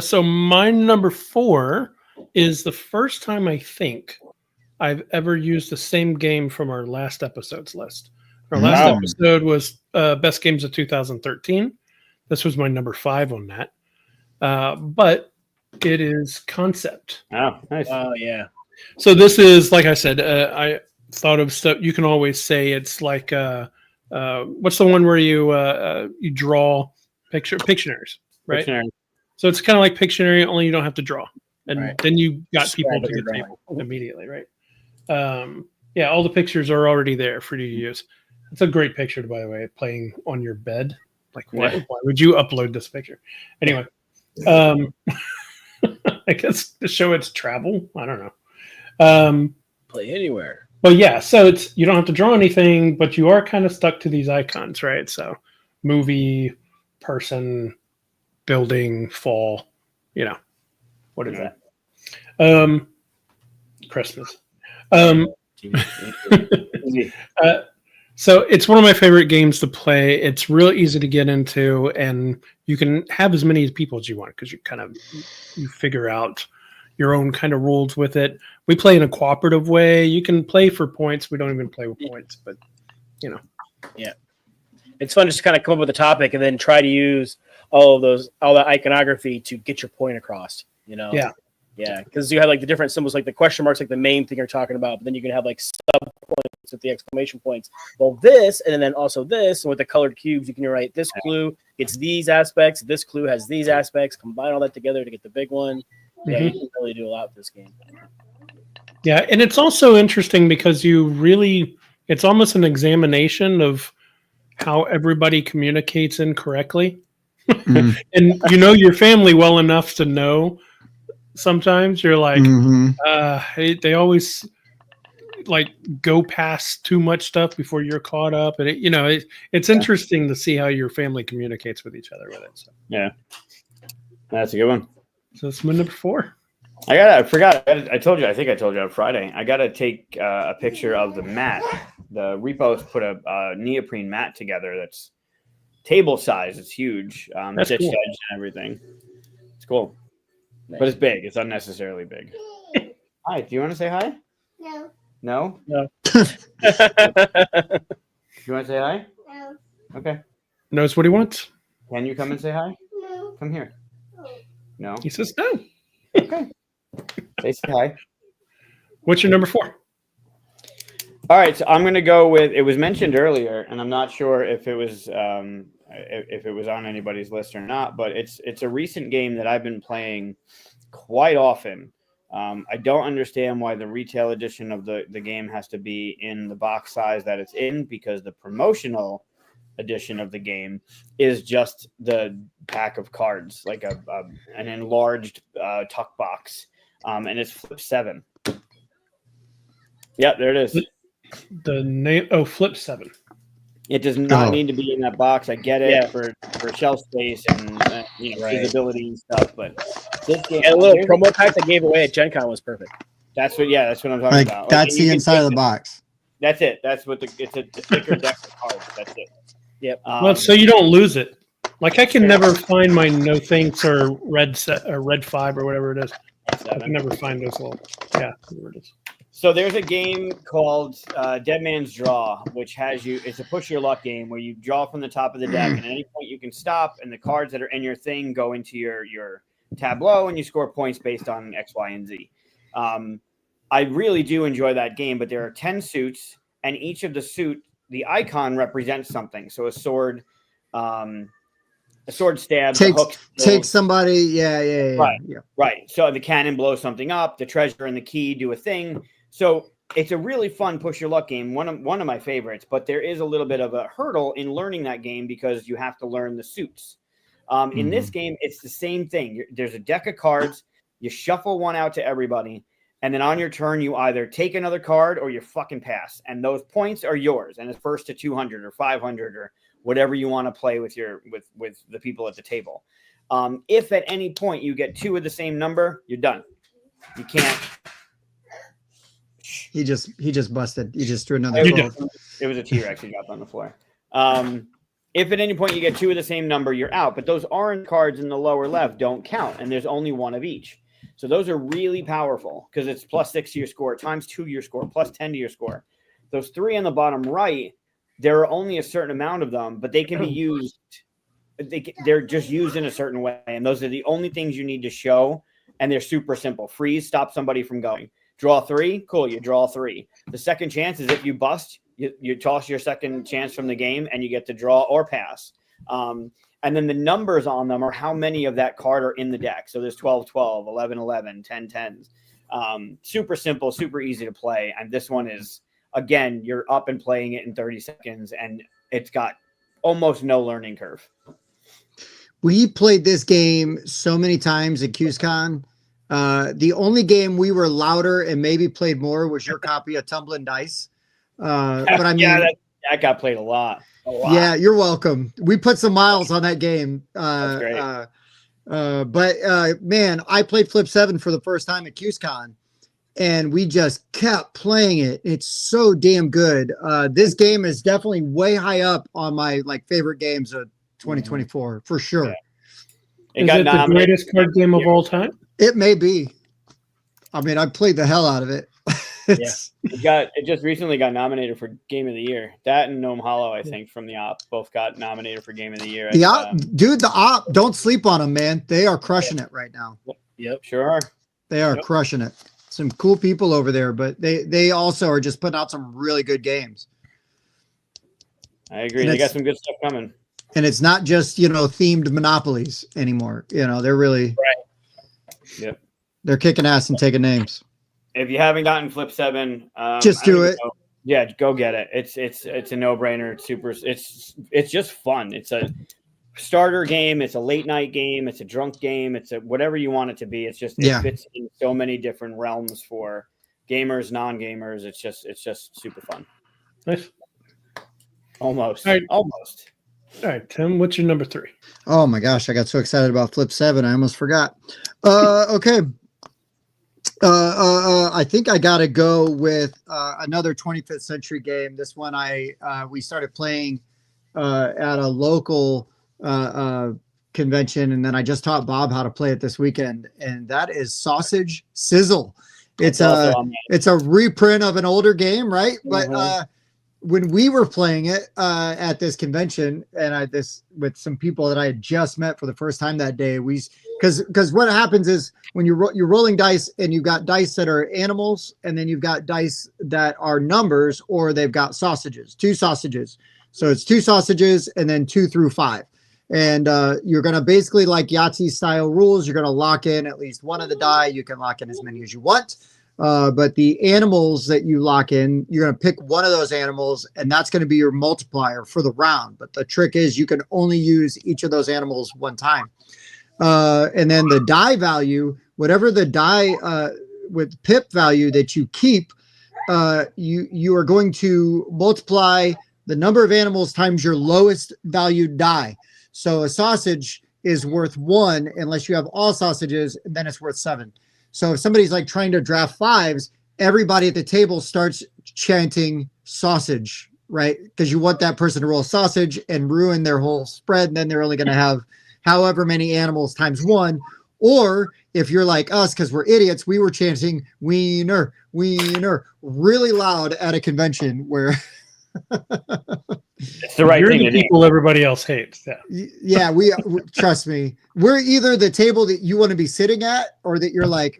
So my number 4 is the first time I think I've ever used the same game from our last episode's list. Our last episode was Best Games of 2013. This was my number 5 on that. But it is Concept. Oh, nice. Oh, yeah. So this is, like I said, I thought of stuff. You can always say it's like, what's the one where you draw Pictionaries, right? Pictionary. So it's kind of like Pictionary, only you don't have to draw. And Right. then you got Just people grab to what you're the table immediately, right? Yeah, all the pictures are already there for you to use. It's a great picture, by the way, playing on your bed. Like, why would you upload this picture? Anyway, I guess to show its travel. I don't know. Play anywhere. But yeah, so it's you don't have to draw anything, but you are kind of stuck to these icons, right? So movie, person, building, fall, what is that? Christmas. So it's one of my favorite games to play. It's real easy to get into, and you can have as many people as you want because you figure out your own kind of rules with it. We play in a cooperative way. You can play for points. We don't even play with points, but Yeah. It's fun just to kind of come up with a topic and then try to use all that iconography to get your point across, Yeah. Yeah, because you have like the different symbols, like the question marks, like the main thing you're talking about, but then you can have like sub points with the exclamation points. Well, this, and then also this, and with the colored cubes, you can write this clue gets these aspects, this clue has these aspects, combine all that together to get the big one. Yeah, you can really do a lot with this game. Yeah, and it's also interesting because it's almost an examination of how everybody communicates incorrectly. And you know your family well enough to know sometimes you're like, they always like go past too much stuff before you're caught up. And it's interesting to see how your family communicates with each other with it. So. Yeah, that's a good one. So it's my number 4. I forgot. I told you on Friday. I got to take a picture of the mat. The repos put a neoprene mat together that's table size. It's huge. That's stitched cool. edge and everything. It's cool. But it's big. It's unnecessarily big. Hi. Do you want to say hi? No. No? No. You want to say hi? No. Okay. Knows what he wants. Can you come and say hi? No. Come here. No? He says no. Okay. Say hi. What's your number 4? All right, so I'm going to go with. It was mentioned earlier, and I'm not sure if it was on anybody's list or not. But it's a recent game that I've been playing quite often. I don't understand why the retail edition of the game has to be in the box size that it's in, because the promotional edition of the game is just the pack of cards, like an enlarged tuck box, and it's flip 7. Yeah, there it is. The name Flip 7. It does not need to be in that box. I get it for shelf space and visibility and stuff, but this game, And a little promo pack they gave away at Gen Con was perfect. That's what I'm talking about. That's the inside of the box. That's it. That's what it's a thicker deck of cards. That's it. Yep. Well, so you don't lose it. Like I can never find my No Thanks or Red 5 or whatever it is. I can never find those little. Yeah, whatever it is. So there's a game called Dead Man's Draw, which has you. It's a push your luck game where you draw from the top of the deck, and at any point you can stop, and the cards that are in your thing go into your tableau, and you score points based on X, Y, and Z. I really do enjoy that game, but there are 10 suits, and each of the suit, the icon represents something. So a sword a sword stabs, Takes a hook take somebody. Yeah. Right. Yeah. Right. So the cannon blows something up, the treasure and the key do a thing. So it's a really fun push your luck game. One of my favorites, but there is a little bit of a hurdle in learning that game because you have to learn the suits. In this game, it's the same thing. There's a deck of cards. You shuffle one out to everybody. And then on your turn, you either take another card or you fucking pass. And those points are yours. And it's first to 200 or 500 or whatever you want to play with with the people at the table. If at any point you get two of the same number, you're done. You can't. He just busted. He just threw another It 12. was a T-Rex he dropped on the floor. If at any point you get two of the same number, you're out. But those orange cards in the lower left don't count, and there's only one of each. So those are really powerful because it's +6 to your score, times 2 your score, +10 to your score. Those three on the bottom right, there are only a certain amount of them, but they can be used. They're just used in a certain way, and those are the only things you need to show. And they're super simple. Freeze, stop somebody from going. Draw 3, cool. You draw 3. The second chance is if you bust, you toss your second chance from the game, and you get to draw or pass. And then the numbers on them are how many of that card are in the deck. So there's 12, 12, 11, 11, 10, 10s. Super simple, super easy to play. And this one is, again, you're up and playing it in 30 seconds, and it's got almost no learning curve. We played this game so many times at QSCon. The only game we were louder and maybe played more was your copy of Tumbling Dice. But I mean, yeah, that got played a lot. Yeah, you're welcome. We put some miles on that game. That's great. But man, I played Flip 7 for the first time at QSCon, and we just kept playing it. It's so damn good. This game is definitely way high up on my favorite games of 2024 for sure. Yeah. Is it the greatest card game of all time? It may be. I mean, I played the hell out of it. It just recently got nominated for Game of the Year. That and Gnome Hollow, I think, from the Op, both got nominated for Game of the Year. The Op, dude, the Op, don't sleep on them, man. They are crushing it right now. Yep, sure are. They are crushing it. Some cool people over there, but they also are just putting out some really good games. I agree. They got some good stuff coming. And it's not just, themed monopolies anymore. They're really right. Yep. They're kicking ass and taking names. If you haven't gotten Flip 7, just do it. Yeah, go get it. It's a no-brainer. It's just fun. It's a starter game. It's a late night game. It's a drunk game. It's a whatever you want it to be. It fits in so many different realms for gamers, non-gamers. It's just super fun. Nice. Almost. All right. Almost. All right, Tim, what's your number 3? Oh my gosh, I got so excited about Flip 7, I almost forgot. Okay. I think I got to go with another 25th century game. This one we started playing at a local convention, and then I just taught Bob how to play it this weekend, and that is Sausage Sizzle. It's a reprint of an older game, right? But when we were playing it at this convention, and with some people that I had just met for the first time that day, because what happens is when you're rolling dice, and you've got dice that are animals, and then you've got dice that are numbers, or they've got sausages, 2 sausages. So it's 2 sausages and then 2 through 5. And you're going to basically, like Yahtzee style rules, you're going to lock in at least one of the die. You can lock in as many as you want. But the animals that you lock in, you're going to pick one of those animals, and that's going to be your multiplier for the round. But the trick is you can only use each of those animals one time. And then the die value, whatever the die with pip value that you keep, you are going to multiply the number of animals times your lowest valued die. So a sausage is worth 1 unless you have all sausages, and then it's worth 7. So if somebody's trying to draft 5s, everybody at the table starts chanting sausage, right? Because you want that person to roll sausage and ruin their whole spread, and then they're only going to have however many animals times 1. Or if you're like us, because we're idiots, we were chanting wiener, wiener really loud at a convention where it's the right You're thing the to do. people everybody else hates. Yeah, we trust me. We're either the table that you want to be sitting at, or that you're like,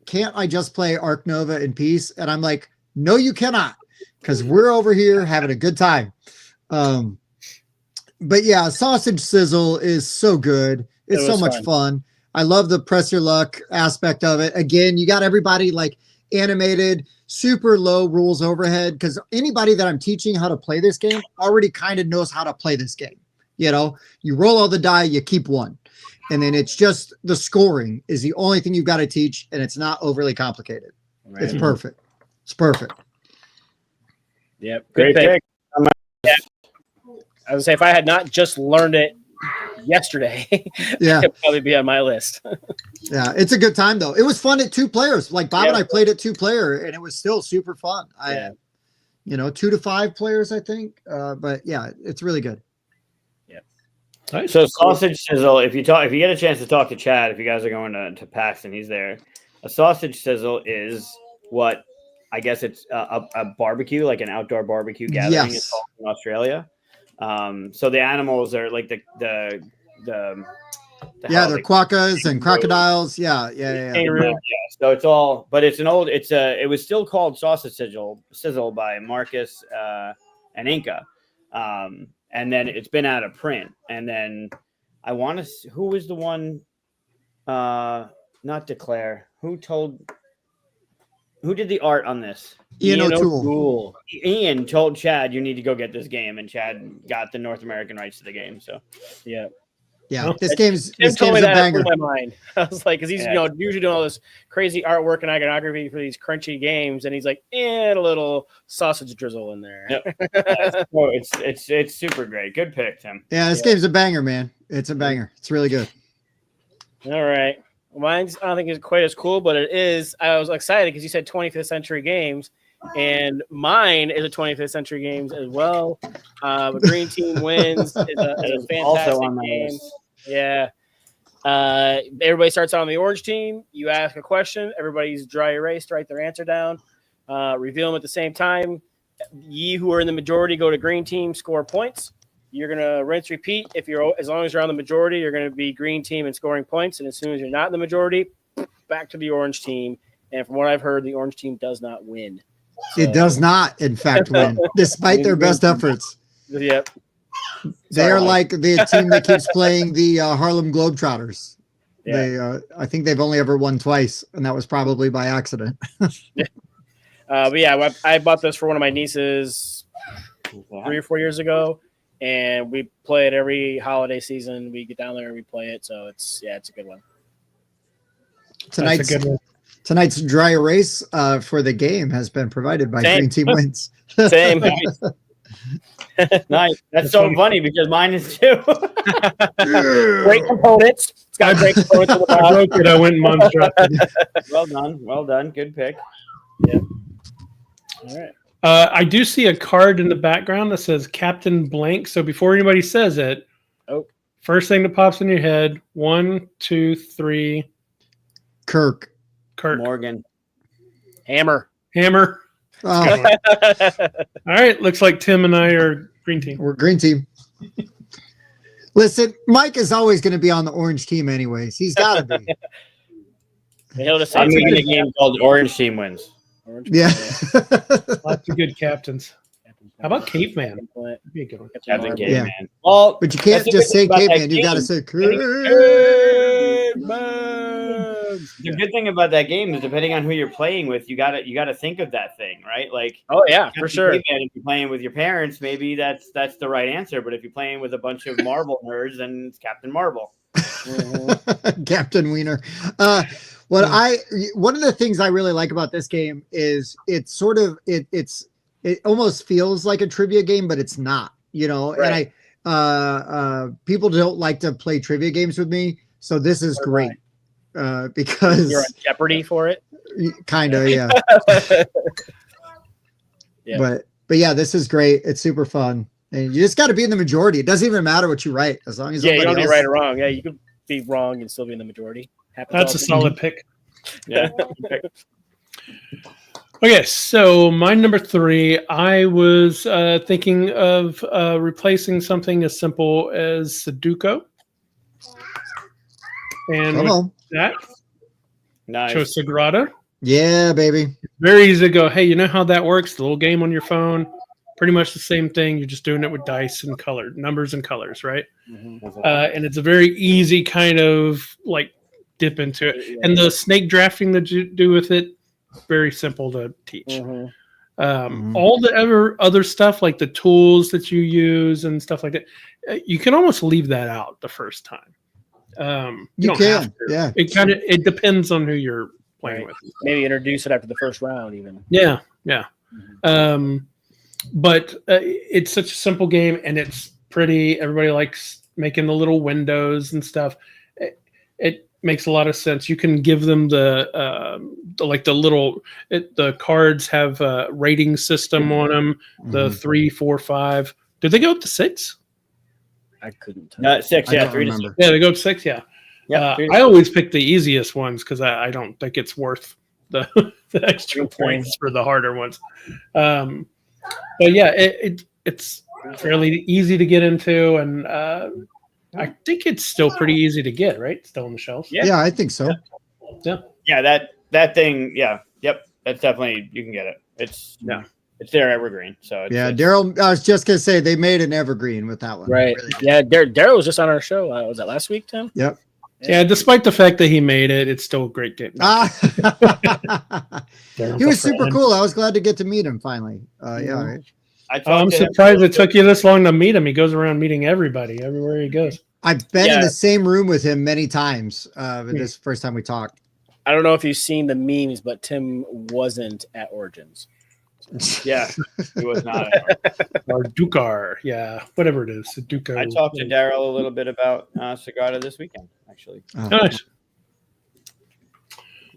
can't I just play Ark Nova in peace? And I'm like, no, you cannot, because we're over here having a good time. But yeah, sausage sizzle is so good. It's It so was much fun. I love the press your luck aspect of it. Again, you got everybody like animated, super low rules overhead, because anybody that I'm teaching how to play this game already kind of knows how to play this game. You know, you roll all the die, you keep one. And then it's just the scoring is the only thing you've got to teach, and it's not overly complicated. Right. It's perfect. It's perfect. Yep. Great Good pick. pick. I would say if I had not just learned it yesterday, Yeah. it'd probably be on my list. Yeah, it's a good time though. It was fun at 2 players. Like Bob and Yeah. I played at 2 player, and it was still super fun. Yeah. 2 to 5 players, I think. But yeah, it's really good. Nice. So sausage sizzle. If you get a chance to talk to Chad, if you guys are going to PAX and he's there, a sausage sizzle is what I guess it's a barbecue, like an outdoor barbecue gathering. Yes. It's called in Australia. So the animals are like the They're quokkas and crocodiles. Yeah. Kangaroo. Yeah, so it's all, but it was still called sausage sizzle by Marcus and Inca. And then it's been out of print. And then I want to, who was the one, not Declare, who did the art on this? Ian O'Toole. Ian told Chad, you need to go get this game. And Chad got the North American rights to the game. So Yeah. Yeah, Oh. this game's Tim told me a that, it banger. blew my mind. I was like, because he's usually doing all this crazy artwork and iconography for these crunchy games, and he's like, a little sausage drizzle in there. Yep. Oh, it's super great. Good pick, Tim. Yeah, this game's a banger, man. It's a banger. It's really good. All right. Mine's, I don't think it's quite as cool, but it is. I was excited because you said 25th century games, and mine is a 25th century games as well. Green Team Wins. It's a fantastic Also on my game. list. Yeah. Everybody starts out on the orange team. You ask a question. Everybody's dry erased, write their answer down, reveal them at the same time. Ye who are in the majority go to green team, score points. You're gonna rinse repeat. As long as you're on the majority, you're gonna be green team and scoring points. And as soon as you're not in the majority, back to the orange team. And from what I've heard, the orange team does not win. It does not, in fact, win, despite their best efforts. Yep. They are like the team that keeps playing the Harlem Globetrotters. Yeah. I think they've only ever won twice, and that was probably by accident. But yeah, I bought this for one of my nieces 3 or 4 years ago, and we play it every holiday season. We get down there and we play it, so it's a good one. Tonight's That's a good one. Tonight's dry erase for the game has been provided by Same. Green Team Wins. Same. Nice. That's so funny because mine is too. Great components. It's got great components on the I bottom. broke it. I went and mom's dropped it. Well done. Good pick. All right. I do see a card in the background that says Captain Blank. So before anybody says it, first thing that pops in your head: 1, 2, 3. Kirk. Morgan. Hammer. Oh, All right. Looks like Tim and I are green team. we're Green Team. Listen, Mike is always going to be on the orange team anyways. He's got to be. He'll just I'm say making a game called Orange Team Wins. Yeah. Lots of good captains. How about Caveman? That'd be a good one. Captain Marvel. Caveman. Yeah. Well, But you can't that's the just say good thing about caveman. that You got to game. say The good thing about that game is depending on who you're playing with, you gotta think of that thing, right? Like, Oh yeah, for Captain sure. Caveman, if you're playing with your parents, maybe that's the right answer. But if you're playing with a bunch of Marvel nerds, then it's Captain Marvel. Captain Wiener. One of the things I really like about this game is it's sort of it almost feels like a trivia game, but it's not, Right. And I people don't like to play trivia games with me, so this is great. Because You're on Jeopardy for it. kind of, yeah. Yeah. But yeah, this is great. It's super fun. And you just got to be in the majority. It doesn't even matter what you write, as long as Yeah, you somebody don't be else- right or wrong. Yeah, you could be wrong and still be in the majority. Happens That's all a the solid pick. Yeah. Okay, so my number 3, I was thinking of replacing something as simple as Sudoku. And Come with on. that, Nice. chose Sagrada. Yeah, baby. Very easy to go, hey, you know how that works? The little game on your phone. pretty much the same thing. You're just doing it with dice and color, numbers and colors, right? And it's a very easy kind of like dip into it. And the snake drafting that you do with it, very simple to teach. All the other stuff like the tools that you use and stuff like that, you can almost leave that out the first time. You don't have to. Yeah. It depends on who you're playing with. Maybe introduce it after the first round, even. Yeah. But it's such a simple game, and it's pretty. Everybody likes making the little windows and stuff. It makes a lot of sense. You can give them the cards have a rating system on them. The 3, 4, 5. Did they go up to 6? I couldn't tell. Not 6, I yeah, don't 3 to remember. 6. Yeah, they go up to 6. Yeah. I always pick the easiest ones because I don't think it's worth the extra points for the harder ones. But yeah, it's fairly easy to get into, and I think it's still pretty easy to get, right? Still on the shelves. Yeah, I think so. Yeah, that thing, yep. That's definitely, you can get it. It's their evergreen. So it's, Daryl, I was just gonna say they made an evergreen with that one. Right. Really Yeah, Daryl was just on our show. Was that last week, Tim? Yep. Yeah, despite the fact that he made it, it's still a great game. He was super cool. I was glad to get to meet him finally. Right. I'm surprised it took you this long to meet him. He goes around meeting everybody everywhere he goes. I've been in the same room with him many times. This first time we talked. I don't know if you've seen the memes, but Tim wasn't at Origins. Yeah, he was not. Or Dukar, whatever it is. Dukar. I talked to Daryl a little bit about Sagrada this weekend, actually. Oh. Nice.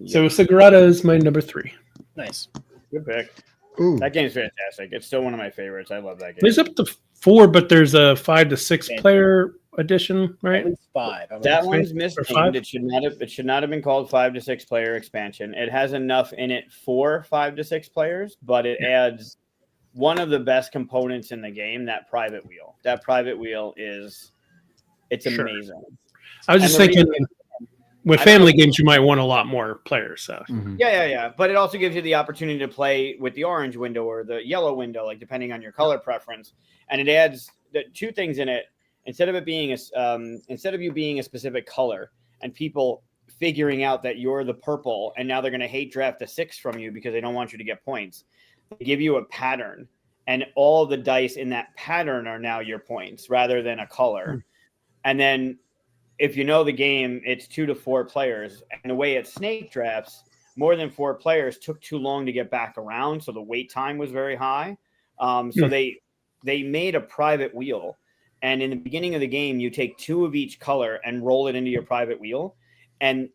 So Sagrada is my number 3. Nice. Good pick. Ooh. That game's fantastic. It's still one of my favorites. I love that game. It's up to 4, but there's a 5 to 6 player edition, right? At least 5. That one's missing. 5? It should not have been called 5 to 6 player expansion. It has enough in it for 5 to 6 players, but it adds one of the best components in the game, that private wheel. That private wheel it's amazing. I was just thinking with family games, you might want a lot more players. So Yeah. But it also gives you the opportunity to play with the orange window or the yellow window, like depending on your color preference. And it adds the 2 things in it. Instead of you being a specific color and people figuring out that you're the purple and now they're going to hate draft a 6 from you because they don't want you to get points, they give you a pattern, and all the dice in that pattern are now your points rather than a color. And then if you know the game, it's 2 to 4 players. And the way it snake drafts, more than 4 players took too long to get back around, so the wait time was very high. So they made a private wheel. And in the beginning of the game, you take 2 of each color and roll it into your private wheel. And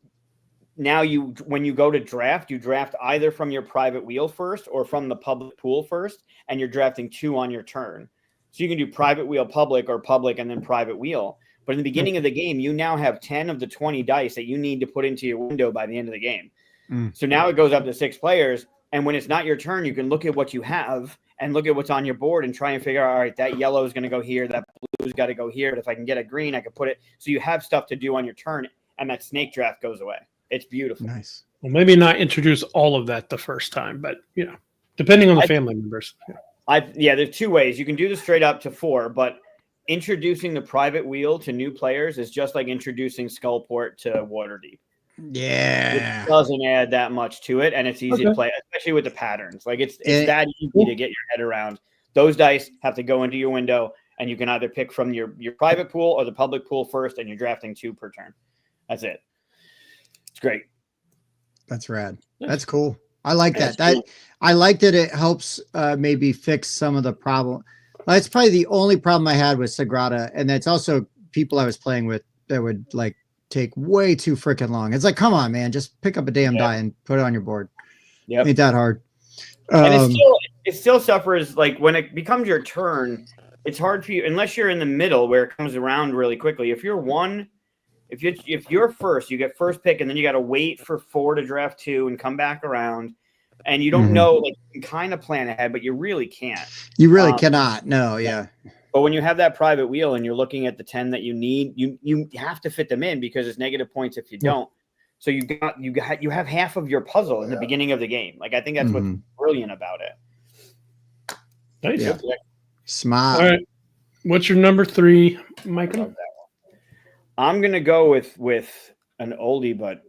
now when you go to draft, you draft either from your private wheel first or from the public pool first, and you're drafting 2 on your turn. So you can do private wheel public or public and then private wheel. But in the beginning of the game, you now have 10 of the 20 dice that you need to put into your window by the end of the game. So now it goes up to 6 players. And when it's not your turn, you can look at what you have and look at what's on your board and try and figure out, all right, that yellow is going to go here. That blue's got to go here. But if I can get a green, I can put it. So you have stuff to do on your turn, and that snake draft goes away. It's beautiful. Nice. Well, maybe not introduce all of that the first time, but depending on the family members. There's 2 ways. You can do this straight up to 4, but introducing the private wheel to new players is just like introducing Skullport to Waterdeep. Yeah. It doesn't add that much to it, and it's easy to play, especially with the patterns. Like it's that easy to get your head around. Those dice have to go into your window, and you can either pick from your private pool or the public pool first, and you're drafting 2 per turn. That's it. It's great. That's rad. That's cool. I like that. I like that it helps maybe fix some of the problem. That's probably the only problem I had with Sagrada, and that's also people I was playing with that would like take way too freaking long. It's like, come on, man, just pick up a damn die and put it on your board. Yeah, ain't that hard. And it still suffers. Like when it becomes your turn, it's hard for you unless you're in the middle where it comes around really quickly. If you're first, you get first pick, and then you got to wait for 4 to draft 2 and come back around. And you don't know, like you can kind of plan ahead, but you really can't. You really cannot. No, yeah. But when you have that private wheel and you're looking at the 10 that you need, you have to fit them in because it's negative points if you don't. So you have half of your puzzle in the beginning of the game. Like I think that's what's brilliant about it. Nice. Yeah. Smart. All right. What's your number 3, Michael? I'm gonna go with an oldie but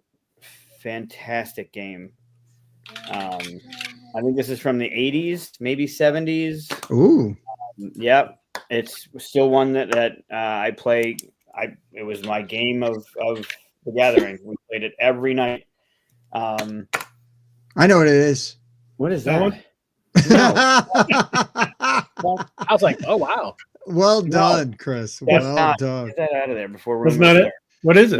fantastic game. I think this is from the 80s, maybe 70s. Ooh. Yep, it's still one that I play. It was my game of the gathering. We played it every night. I know what it is. What is That one? that? I was like, oh wow. Well done, Chris. That's Well not. done. Get that out of there before That's rumors not it? start. What is it?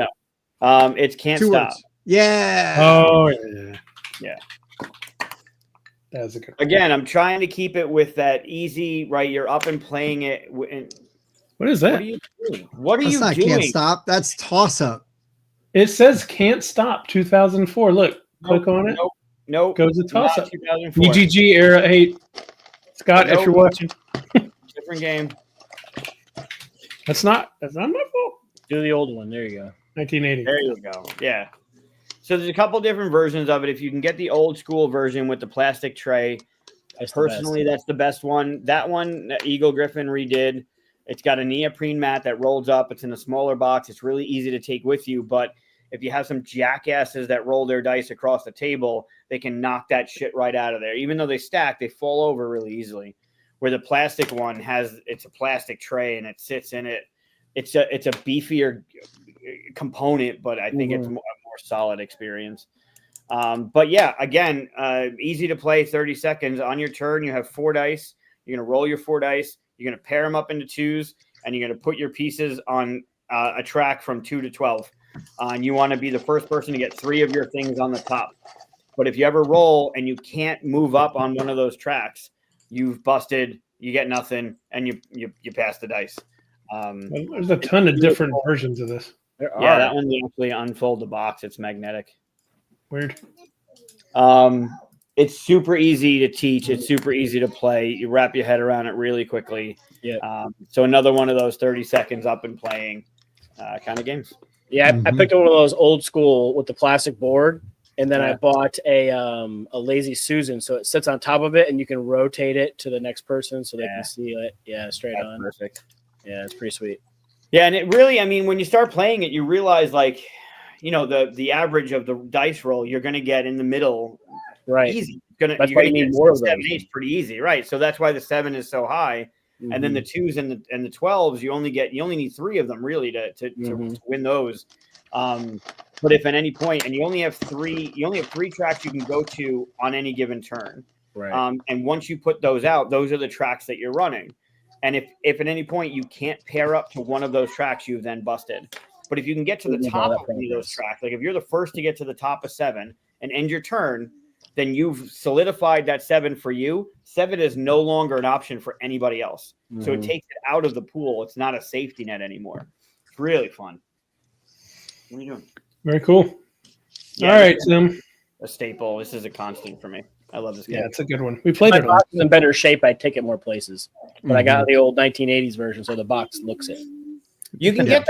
No. It's Can't 2 Stop. words. Yeah. Oh, yeah. Yeah. That's a good one. Again, I'm trying to keep it with that easy, right? You're up and playing it. And What is what that? are you doing? What are That's you not doing? Can't Stop. That's Toss Up. It says Can't Stop 2004. Look, click on it. Nope. Goes to toss Not up. 2004. EGG era. Hey, Scott, if Nope. you're watching, Different game. that's not my fault. Do the old one. There you go. 1980. There you go. Yeah. So there's a couple different versions of it. If you can get the old school version with the plastic tray, That's the personally, that's the best one. That one, Eagle Griffin redid. It's got a neoprene mat that rolls up. It's in a smaller box. It's really easy to take with you. But if you have some jackasses that roll their dice across the table, they can knock that shit right out of there. Even though they stack, they fall over really easily. Where the plastic one it's a plastic tray and it sits in it. It's a beefier component, but I think it's a more solid experience. But yeah, again, easy to play. 30 seconds on your turn. You have 4 dice. You're gonna roll your 4 dice. You're gonna pair them up into 2s, and you're gonna put your pieces on a track from 2 to 12. And you want to be the first person to get 3 of your things on the top. But if you ever roll and you can't move up on one of those tracks, you've busted. You get nothing, and you pass the dice. There's a ton of different versions of this. Yeah, that one you actually unfold the box. It's magnetic. Weird. It's super easy to teach. It's super easy to play. You wrap your head around it really quickly. Yeah. So another one of those 30 seconds up and playing kind of games. Yeah, I picked up one of those old school with the plastic board, and then I bought a Lazy Susan, so it sits on top of it, and you can rotate it to the next person so they can see it. Yeah, straight That's on. perfect. Yeah, it's pretty sweet. Yeah, and it really, I mean, when you start playing it, you realize like, you know, the average of the dice roll you're going to get in the middle, Right. easy. That's you're why gonna you need get more of 7, those. 8 pretty easy, right? So that's why the 7 is so high. And then the 2s and the 12s, you only need 3 of them really to win those. But if at any point, and you only have 3 tracks you can go to on any given turn. Right. And once you put those out, those are the tracks that you're running. And if at any point you can't pair up to one of those tracks, you've then busted. But if you can get to the top of any of those tracks, like if you're the first to get to the top of 7 and end your turn, then you've solidified that 7 for you. 7 is no longer an option for anybody else. So it takes it out of the pool. It's not a safety net anymore. It's really fun. What are you doing? Very cool. Yeah, All right, Tim. A staple. This is a constant for me. I love this game. Yeah, it's a good one. We played My it on. box is in better shape. I'd take it more places. But I got the old 1980s version, so the box looks it. You can get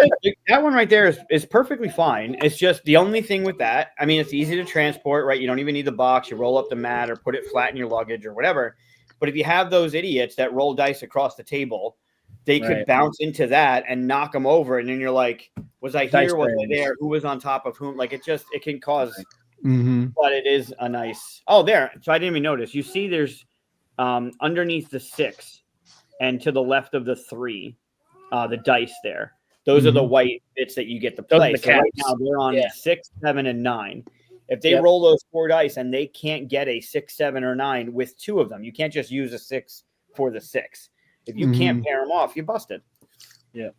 that one right there is perfectly fine. It's just the only thing with that. I mean, it's easy to transport, right? You don't even need the box. You roll up the mat or put it flat in your luggage or whatever. But if you have those idiots that roll dice across the table, they could bounce into that and knock them over. And then you're like, was I here? Was I there? Who was on top of whom? Like it can cause, but it is a nice, there. So I didn't even notice. You see there's underneath the 6 and to the left of the 3, the dice there. Those are the white bits that you get to play. So right now they're on 6, 7, and 9. If they roll those 4 dice and they can't get a 6, 7, or 9 with 2 of them, you can't just use a 6 for the 6. If you can't pair them off, you busted. Yeah.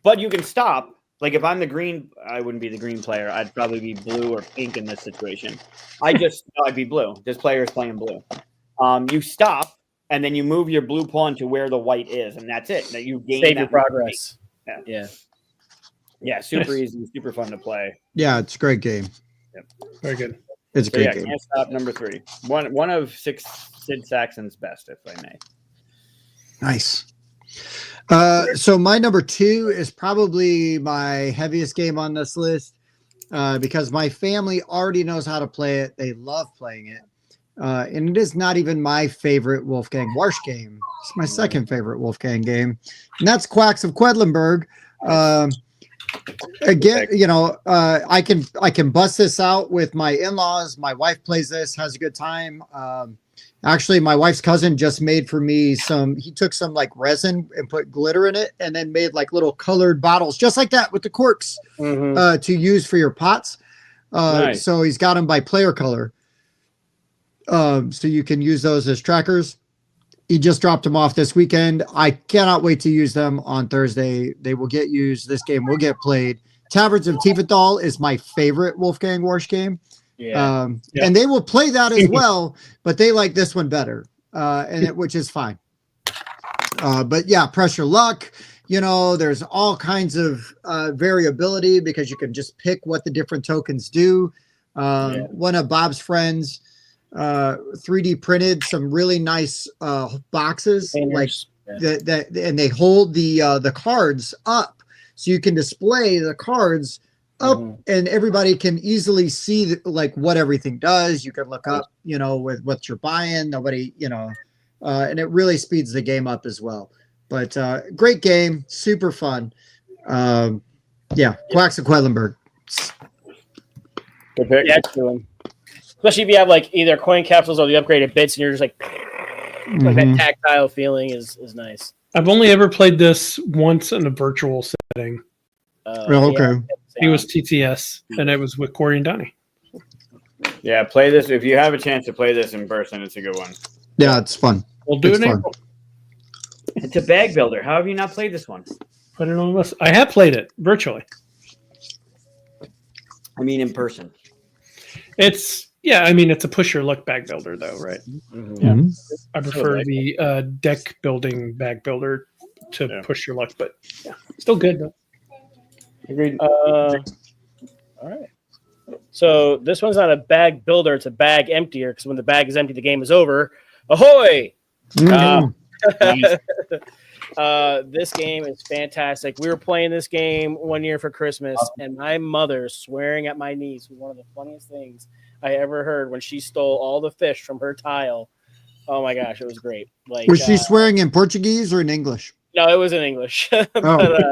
But you can stop. Like if I'm the green, I wouldn't be the green player. I'd probably be blue or pink in this situation. I'd be blue. This player is playing blue. You stop and then you move your blue pawn to where the white is, and that's it. That you gain Save your progress. Yeah, super easy, super fun to play. Yeah, it's a great game. Yep. Very good. It's a great game. Can't Stop number 3. One of Sid Saxon's best, if I may. Nice. So my number 2 is probably my heaviest game on this list because my family already knows how to play it. They love playing it. And it is not even my favorite Wolfgang Warsch game. It's my second favorite Wolfgang game, and that's Quacks of Quedlinburg. Again, I can bust this out with my in-laws. My wife plays this, has a good time. Actually, my wife's cousin just made for me he took some like resin and put glitter in it and then made like little colored bottles just like that with the corks to use for your pots. Nice. So he's got them by player color. So you can use those as trackers. He just dropped them off this weekend. I cannot wait to use them on Thursday. They will get used. This game will get played. Taverns of Tiefenthal is my favorite Wolfgang Warsch game. Yeah. And they will play that as well, but they like this one better, which is fine. But yeah, Pressure Luck. There's all kinds of variability because you can just pick what the different tokens do. One of Bob's friends 3D printed some really nice boxes like that, and they hold the cards up so you can display the cards up and everybody can easily see like what everything does. You can look up, with what you're buying. Nobody, and it really speeds the game up as well. But great game, super fun. Quacks of Quedlinburg. Good pick. Yeah, it's doing. Especially if you have like either coin capsules or the upgraded bits, and you're just like that tactile feeling is nice. I've only ever played this once in a virtual setting. Okay. It was TTS, and it was with Corey and Donnie. Yeah, play this. If you have a chance to play this in person, it's a good one. Yeah, it's fun. We'll do It's it in fun. April. It's a bag builder. How have you not played this one? Put it on the list. I have played it virtually. I mean, in person. It's a push your luck bag builder though, right? Yeah. I prefer the deck building bag builder to push your luck, but yeah, still good though. Agreed. All right. So this one's not a bag builder; it's a bag emptier. Because when the bag is empty, the game is over. Ahoy! This game is fantastic. We were playing this game one year for Christmas, and my mother swearing at my niece was one of the funniest things I ever heard when she stole all the fish from her tile. Oh my gosh, it was great. Like, was she swearing in Portuguese or in English? No, it was in English. But,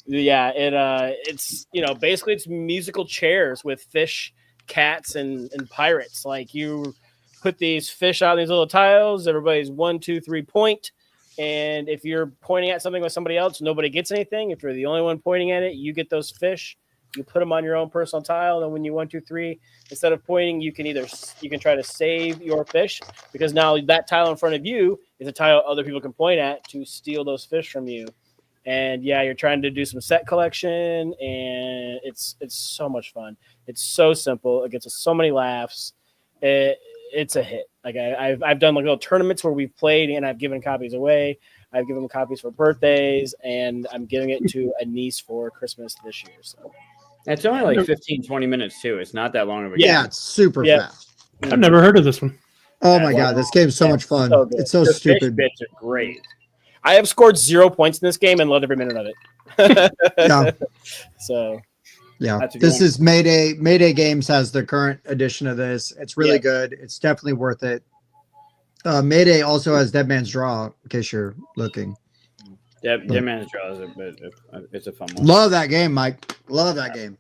yeah, it's basically it's musical chairs with fish, cats, and pirates. Like you put these fish out in these little tiles. Everybody's 1, 2, 3 point. And if you're pointing at something with somebody else, nobody gets anything. If you're the only one pointing at it, you get those fish. You put them on your own personal tile. And when you 1, 2, 3, instead of pointing, you can try to save your fish because now that tile in front of you is a tile other people can point at to steal those fish from you. And yeah, you're trying to do some set collection, and it's so much fun. It's so simple. It gets us so many laughs. It's a hit. Like I've done like little tournaments where we've played, and I've given copies away. I've given them copies for birthdays, and I'm giving it to a niece for Christmas this year. So it's only like 15, 20 minutes too. It's not that long of a game. Yeah, it's super fast. I've never heard of this one. Oh my god, this game's so much fun. So It's so The stupid. fish bits are great. I have scored 0 points in this game and loved every minute of it. Yeah. So Yeah, That's a good this one. is Mayday. Mayday Games has the current edition of this. It's really good. It's definitely worth it. Mayday also has Dead Man's Draw, in case you're looking. Dead Man's Draw it's a fun one. Love that game, Mike. Love that game.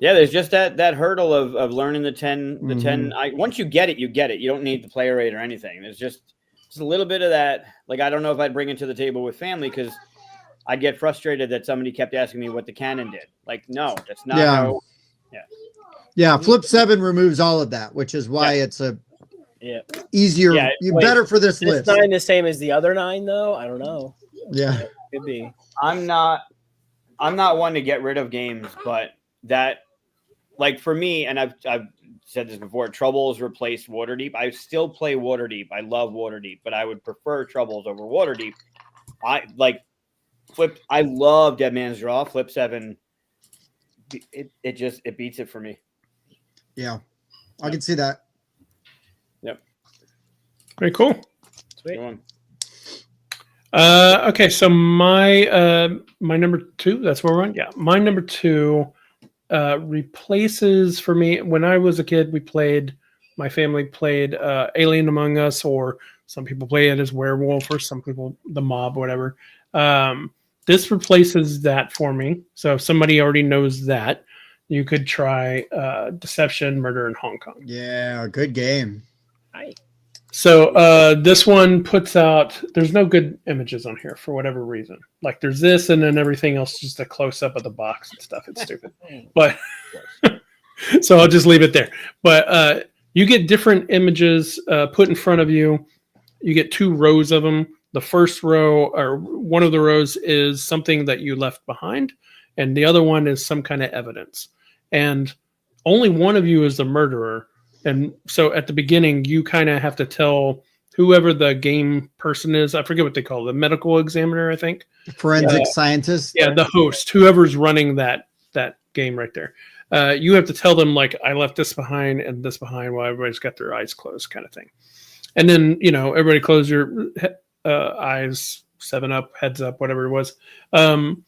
Yeah, there's just that hurdle of learning the 10. Once you get it, you get it. You don't need the player rate or anything. There's just a little bit of that. Like, I don't know if I'd bring it to the table with family because I'd get frustrated that somebody kept asking me what the cannon did. Like, no, that's not how. Yeah, Flip 7 removes all of that, which is why it's a easier. Yeah, better for this Is list. 9 the same as the other 9 though? I don't know. Yeah. Could be. I'm not one to get rid of games, but that, like, for me, and I've said this before, Troubles replaced Waterdeep. I still play Waterdeep. I love Waterdeep, but I would prefer Troubles over Waterdeep. I love Dead Man's Draw. Flip 7, it beats it for me. Yeah, I can see that. Yep. Very cool. Sweet. Good one. Okay, so my number 2, that's where we're on. Yeah, my number 2 replaces for me. When I was a kid, we played my family played Alien Among Us, or some people play it as Werewolf, or some people the Mob, whatever. This replaces that for me. So if somebody already knows that, you could try Deception, Murder in Hong Kong. Yeah, good game. Hi. So this one puts out, there's no good images on here for whatever reason. Like there's this and then everything else just a close up of the box and stuff. It's stupid. But so I'll just leave it there. But you get different images put in front of you. You get 2 rows of them. The first row, or one of the rows, is something that you left behind, and the other one is some kind of evidence. And only one of you is the murderer. And so at the beginning, you kind of have to tell whoever the game person is. I forget what they call it, the medical examiner, I think. Forensic scientist. Yeah, the host, whoever's running that game right there. You have to tell them, like, I left this behind and this behind while everybody's got their eyes closed, kind of thing. And then, everybody close your eyes, 7 up, heads up, whatever it was. And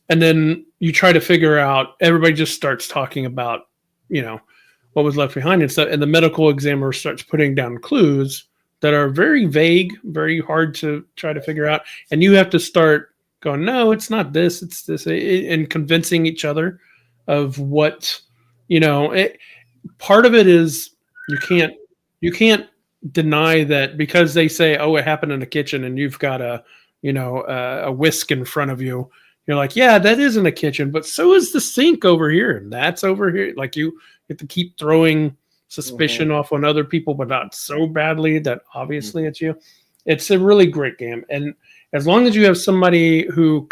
then you try to figure out, everybody just starts talking about, what was left behind and stuff. And the medical examiner starts putting down clues that are very vague, very hard to try to figure out. And you have to start going, no, it's not this, it's this, and convincing each other of what, part of it is you can't deny that because they say, oh, it happened in the kitchen and you've got a whisk in front of you. You're like, yeah, that is in the kitchen, but so is the sink over here. And that's over here. Like you have to keep throwing suspicion off on other people, but not so badly that obviously it's you. It's a really great game. And as long as you have somebody who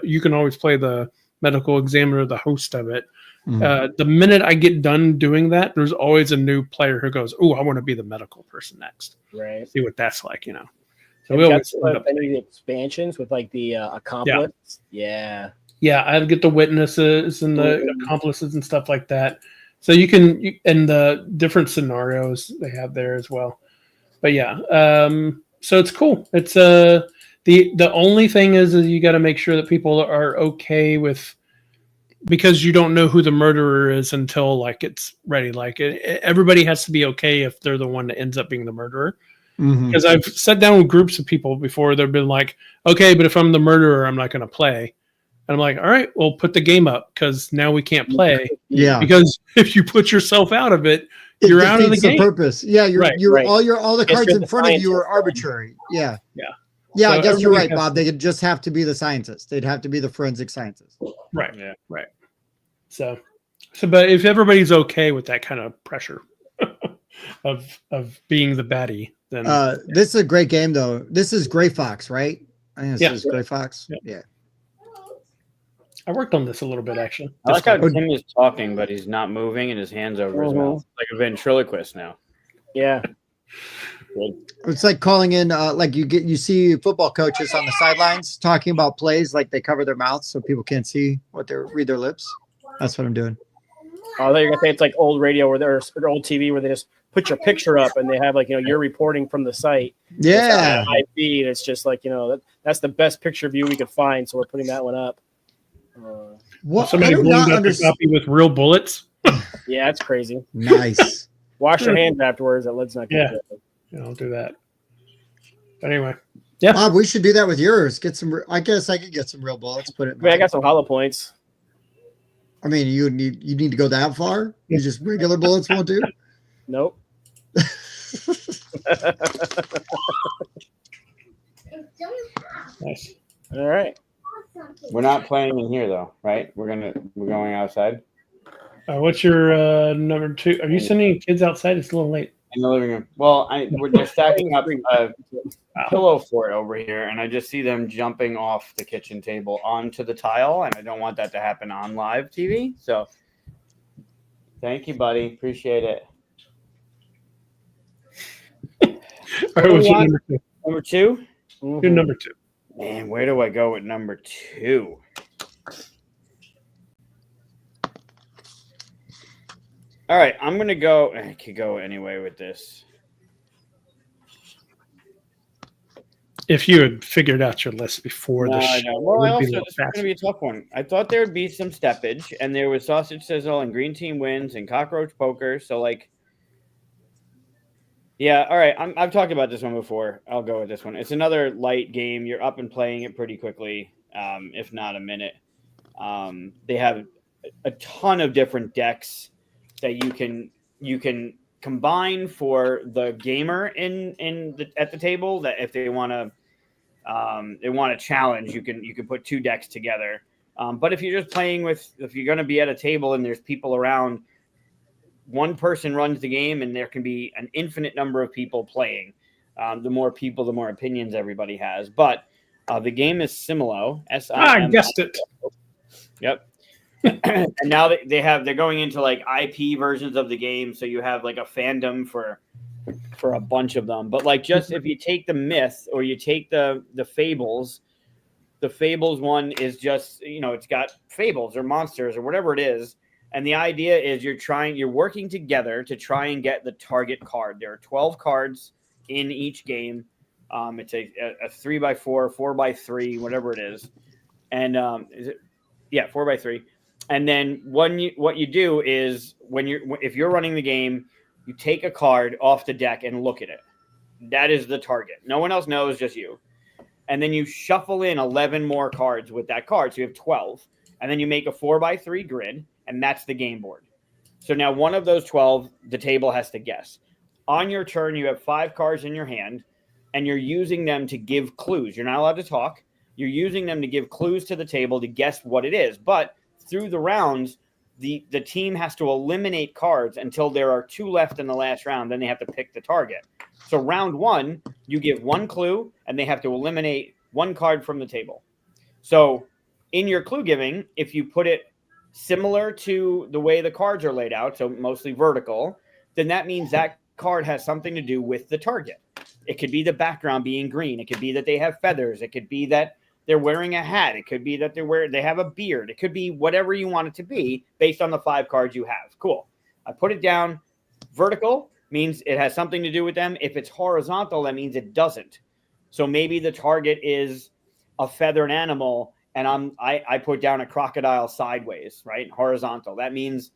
you can always play the medical examiner, the host of it. The minute I get done doing that, there's always a new player who goes, oh, I want to be the medical person next. Right. See what that's like, So we always any of the expansions with like the accomplice. Yeah. Yeah, I get the witnesses and the accomplices and stuff like that. So and the different scenarios they have there as well. But yeah, so it's cool. It's the only thing is you got to make sure that people are okay with, because you don't know who the murderer is until like it's ready. Like everybody has to be okay if they're the one that ends up being the murderer. Because I've sat down with groups of people before. They've been like, okay, but if I'm the murderer, I'm not going to play. And I'm like, all right, well, put the game up because now we can't play. Yeah. Because if you put yourself out of it, you're out of the game. Purpose. Yeah. You're right. all the cards in front of you are arbitrary. Yeah. Yeah. Yeah. So I guess you're right, Bob. They could just have to be the scientist. They'd have to be the forensic scientist. Right. Yeah. Right. So, but if everybody's okay with that kind of pressure of being the baddie, then this is a great game though. This is Gray Fox, right? I think this is Gray Fox. Yeah. I worked on this a little bit actually. I like how Tim is talking, but he's not moving, and his hands over his mouth, like a ventriloquist now. Yeah. It's like calling in, like you see football coaches on the sidelines talking about plays, like they cover their mouths so people can't see read their lips. That's what I'm doing. Oh, I thought you were gonna say it's like old radio or old TV where they just put your picture up and they have like you're reporting from the site. Yeah. High feed. It's just like that's the best picture view we could find, so we're putting that one up. What? Somebody blew up the copy with real bullets. Yeah, that's crazy. Nice. Wash your hands afterwards. That lid's not good. Yeah, I'll do that. But anyway, yeah. Bob, we should do that with yours. Get some. I guess I could get some real bullets. Put it. I got some hollow points. I mean, you need to go that far? You just regular bullets won't do? Nope. Nice. All right. We're not playing in here though, right? We're going outside. What's your number 2? Are you sending kids outside? It's a little late. In the living room. Well, we're just stacking up a pillow fort over here, and I just see them jumping off the kitchen table onto the tile, and I don't want that to happen on live TV. So, thank you, buddy. Appreciate it. All right, what's your number 2? Number 2? Your number 2. Man, where do I go with number 2? All right, I'm going to go. I could go anyway with this. If you had figured out your list before the show. No. Well, this is going to be a tough one. I thought there would be some steppage, and there was sausage sizzle and green team wins and cockroach poker. So, like, Yeah, all right. I've talked about this one before. I'll go with this one. It's another light game. You're up and playing it pretty quickly, if not a minute. They have a ton of different decks that you can combine for the gamer at the table. That if they want to challenge, you can put two decks together. But if you're just playing if you're going to be at a table and there's people around, one person runs the game and there can be an infinite number of people playing. The more people, the more opinions everybody has. But the game is Similo. I guessed it. Yep. And now they're going into like IP versions of the game, so you have like a fandom for a bunch of them. But like, just if you take the Myth or you take the Fables, the Fables one is just, it's got fables or monsters or whatever it is. And the idea is you're working together to try and get the target card. There are 12 cards in each game. It's a 3x4, 4x3, whatever it is. And 4x3. And then what you do is if you're running the game, you take a card off the deck and look at it. That is the target. No one else knows, just you. And then you shuffle in 11 more cards with that card. So you have 12. And then you make a 4x3 grid, and that's the game board. So now one of those 12, the table has to guess. On your turn, you have 5 cards in your hand, and you're using them to give clues. You're not allowed to talk. You're using them to give clues to the table to guess what it is. But through the rounds, the team has to eliminate cards until there are 2 left in the last round. Then they have to pick the target. So round 1, you give 1 clue, and they have to eliminate 1 card from the table. So in your clue giving, if you put it similar to the way the cards are laid out, so mostly vertical, then that means that card has something to do with the target. It could be the background being green. It could be that they have feathers. It could be that they're wearing a hat. It could be that they have a beard. It could be whatever you want it to be based on the 5 cards you have. Cool. I put it down. Vertical means it has something to do with them. If it's horizontal, that means it doesn't. So maybe the target is a feathered animal, and I put down a crocodile sideways, right? Horizontal. That means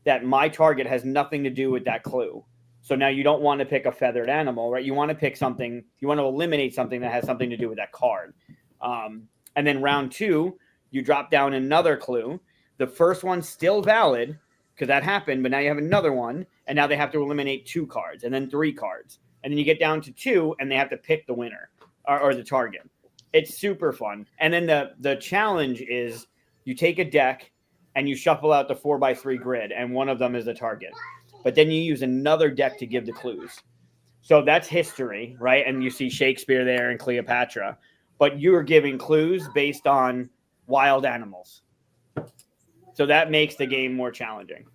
that my target has nothing to do with that clue. So now you don't want to pick a feathered animal, right? You want to pick something. You want to eliminate something that has something to do with that card. And then round 2, you drop down another clue. The first one's still valid because that happened, but now you have another one, and now they have to eliminate 2 cards and then 3 cards. And then you get down to 2, and they have to pick the winner or the target. It's super fun. And then the challenge is you take a deck and you shuffle out the 4x3 grid, and one of them is the target. But then you use another deck to give the clues. So that's history, right? And you see Shakespeare there and Cleopatra. But you're giving clues based on wild animals. So that makes the game more challenging.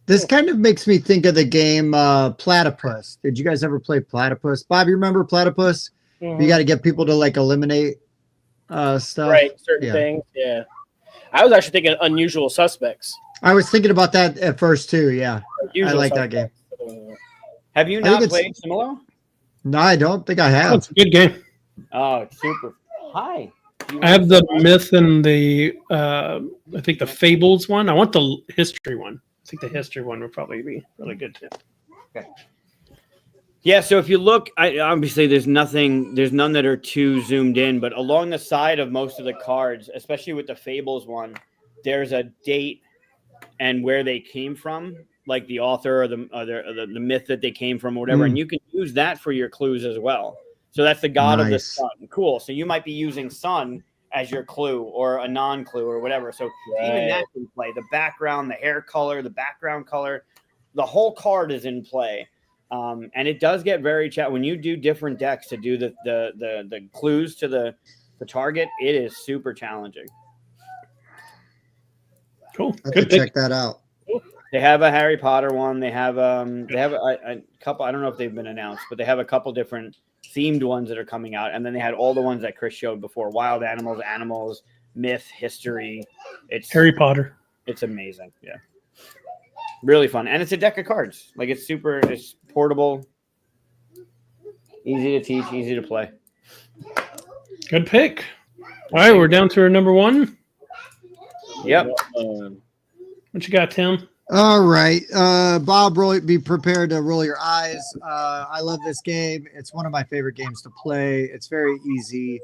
This kind of makes me think of the game Platypus. Did you guys ever play Platypus? Bob, you remember Platypus? Mm-hmm. You got to get people to like eliminate stuff. Right, certain things. Yeah. I was actually thinking Unusual Suspects. I was thinking about that at first too. Yeah. I like that game. Have you not played Similo? No, I don't think I have. It's a good game. Oh, it's super. Hi. I have the Myth and the I think the Fables one. I want the history one. I think the history one would probably be really good too. Okay. Yeah, so if you look, obviously there's none that are too zoomed in, but along the side of most of the cards, especially with the Fables one, there's a date and where they came from, like the author or the myth that they came from or whatever, and you can use that for your clues as well. So that's the god of the sun. Cool. So you might be using sun as your clue or a non-clue or whatever. So even that can play. The background, the hair color, the background color, the whole card is in play. And it does get very when you do different decks to do the clues to the target, it is super challenging. Cool. I have to check that out. They have a Harry Potter one. They have a couple. I don't know if they've been announced, but they have a couple different themed ones that are coming out. And then they had all the ones that Chris showed before: wild animals, myth, history. It's Harry Potter. It's amazing. Yeah. Really fun. And it's a deck of cards. Like it's portable, easy to teach, easy to play. Good pick. All right, we're down to our number 1. Yep. What you got, Tim? All right. Bob, be prepared to roll your eyes. I love this game. It's one of my favorite games to play. It's very easy.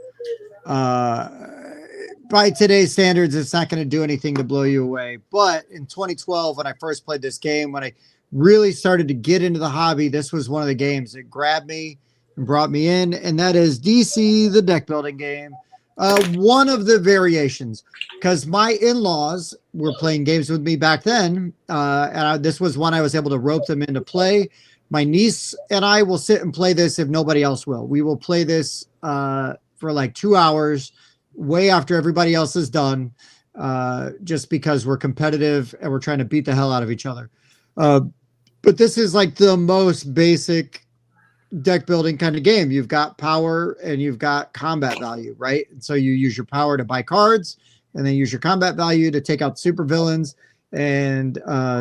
By today's standards, it's not going to do anything to blow you away. But in 2012, when I first played this game, when I really started to get into the hobby, this was one of the games that grabbed me and brought me in, and that is DC, the deck building game. One of the variations, because my in-laws were playing games with me back then, this was one I was able to rope them into play. My niece and I will sit and play this if nobody else will. We will play this for like 2 hours, way after everybody else is done, just because we're competitive and we're trying to beat the hell out of each other. But this is like the most basic deck building kind of game. You've got power and you've got combat value, right? And so you use your power to buy cards and then use your combat value to take out super villains, and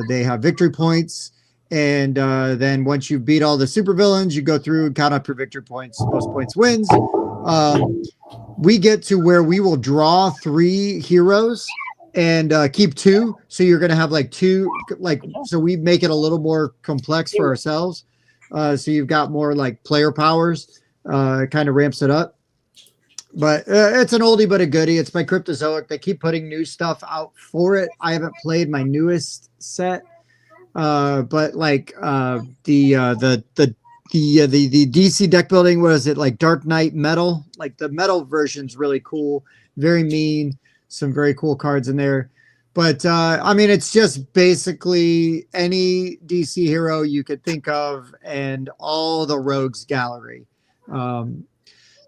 they have victory points. And then once you beat all the super villains, you go through and count up your victory points. Most points wins. We get to where we will draw 3 heroes and keep 2. So you're going to have like 2, so we make it a little more complex for ourselves. So you've got more like player powers, kind of ramps it up. But it's an oldie but a goodie. It's by Cryptozoic. They keep putting new stuff out for it. I haven't played my newest set, but like the DC deck building, was it like Dark Knight Metal? Like the metal version's really cool, very mean, some very cool cards in there. But I mean, it's just basically any DC hero you could think of and all the rogues gallery.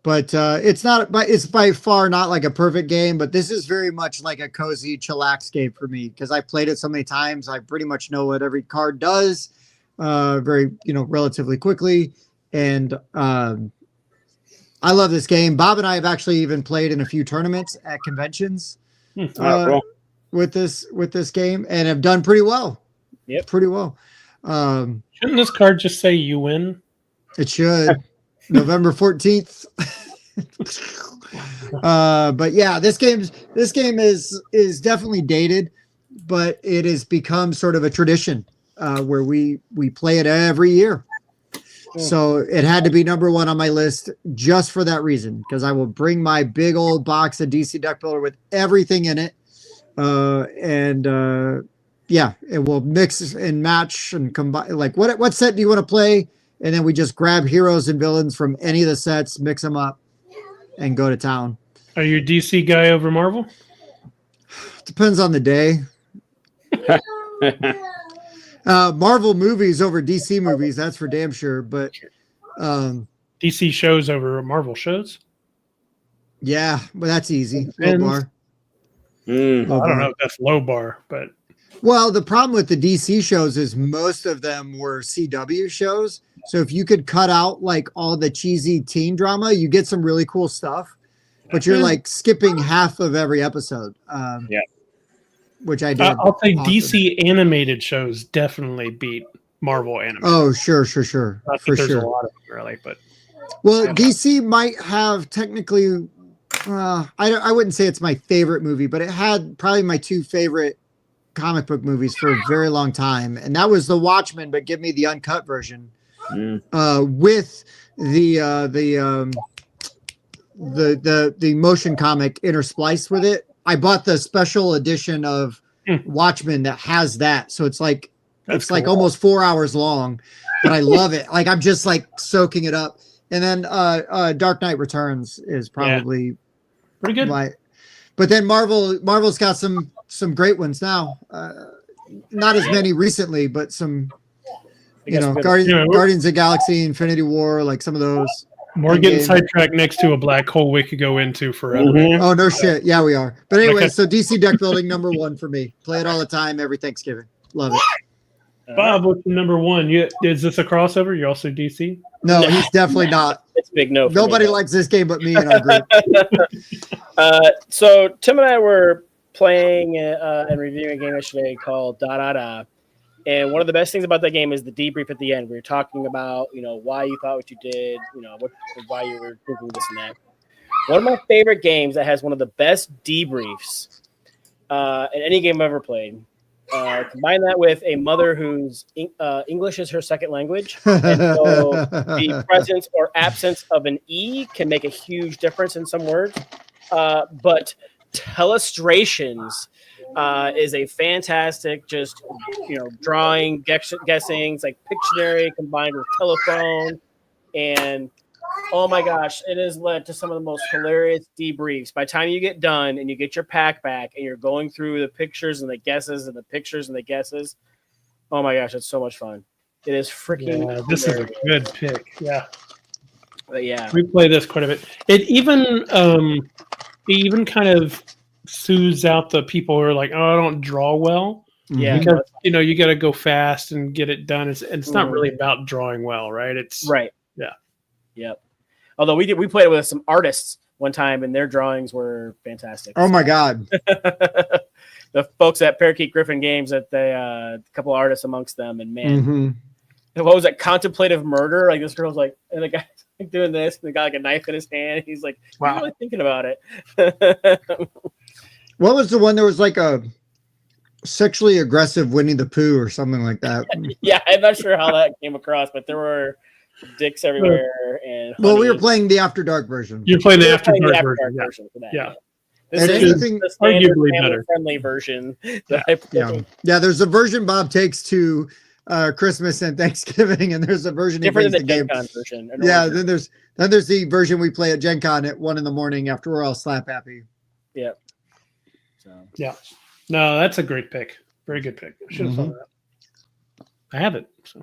But it's by far not like a perfect game, but this is very much like a cozy chillax game for me because I played it so many times. I pretty much know what every card does, relatively quickly. And I love this game. Bob and I have actually even played in a few tournaments at conventions with this game and have done pretty well. Yep. Pretty well. Shouldn't this card just say you win? It should. November 14th. But yeah, this game is definitely dated, but it has become sort of a tradition where we play it every year. So it had to be number 1 on my list just for that reason, because I will bring my big old box of DC Deck Builder with everything in it. It will mix and match and combine. Like what set do you want to play? And then we just grab heroes and villains from any of the sets, mix them up, and go to town. Are you a DC guy over Marvel? Depends on the day. Marvel movies over DC movies, that's for damn sure. But DC shows over Marvel shows? Yeah, but that's easy. Low bar. I don't know if that's low bar, but... Well, the problem with the DC shows is most of them were CW shows. So if you could cut out like all the cheesy teen drama, you get some really cool stuff. But you're like skipping half of every episode. Which I did. I'll say often. DC animated shows definitely beat Marvel animated. Oh, sure. Not for there's sure. a lot of them, really, but... Well, DC might have technically... I wouldn't say it's my favorite movie, but it had probably my 2 favorite comic book movies for a very long time, and that was The Watchmen, but give me the uncut version with the motion comic interspliced with it. I bought the special edition of Watchmen that has that, so it's like like almost 4 hours long, but I love it. Like I'm just like soaking it up. And then Dark Knight Returns is probably pretty good. But then Marvel's got some great ones now. Not as many recently, but some, Guardians of the Galaxy, Infinity War, like some of those. More getting sidetracked next to a black hole we could go into forever. Mm-hmm. Oh, no shit. Yeah, we are. But anyway, so DC deck building, number 1 for me. Play it all the time, every Thanksgiving. Love it. Bob, what's number 1? Is this a crossover? You're also DC? No, he's definitely not. It's a big no. Nobody likes this game but me in our group. So Tim and I were playing and reviewing a game yesterday called Da Da Da. And one of the best things about that game is the debrief at the end. We were talking about, why you thought what you did, why you were thinking this and that. One of my favorite games that has one of the best debriefs in any game I've ever played Combine that with a mother whose English is her second language, and so the presence or absence of an E can make a huge difference in some words. But Telestrations is a fantastic, just drawing, guessing. It's like Pictionary combined with telephone, and oh my gosh, it has led to some of the most hilarious debriefs. By the time you get done and you get your pack back and you're going through the pictures and the guesses and the pictures and the guesses, oh my gosh, it's so much fun. It is freaking. Yeah, this is a good pick. Yeah, but yeah, we play this quite a bit. It even kind of soothes out the people who are like, "Oh, I don't draw well." yeah, Because you got to go fast and get it done. It's not really about drawing well, right? It's right. Yeah. Yep. Although we played with some artists one time and their drawings were fantastic. Oh my God. The folks at Parakeet Griffin Games, that they a couple of artists amongst them, and man, Mm-hmm. what was it? Contemplative murder. Like this girl's like, and the guy's like doing this, and the guy like a knife in his hand. He's like, Wow. I'm really thinking about it. What was the one that was like a sexually aggressive Winnie the Pooh or something like that? Yeah, I'm not sure how that came across, but there were dicks everywhere. And Well, we were honey. playing the After Dark version. You're playing the We were After playing the Dark After version. Dark Yeah. version for that. Yeah. This And is anything- the standard Arguably better. family-friendly version that I played. Yeah. Yeah, there's a version Bob takes to Christmas and Thanksgiving, and there's a version he Different brings than to the game. Gen Con version. an Yeah, origin. then there's the version we play at Gen Con at 1 a.m. after we're all slap happy. Yep. So No, that's a great pick. Very good pick. I should have thought of that. I have it. So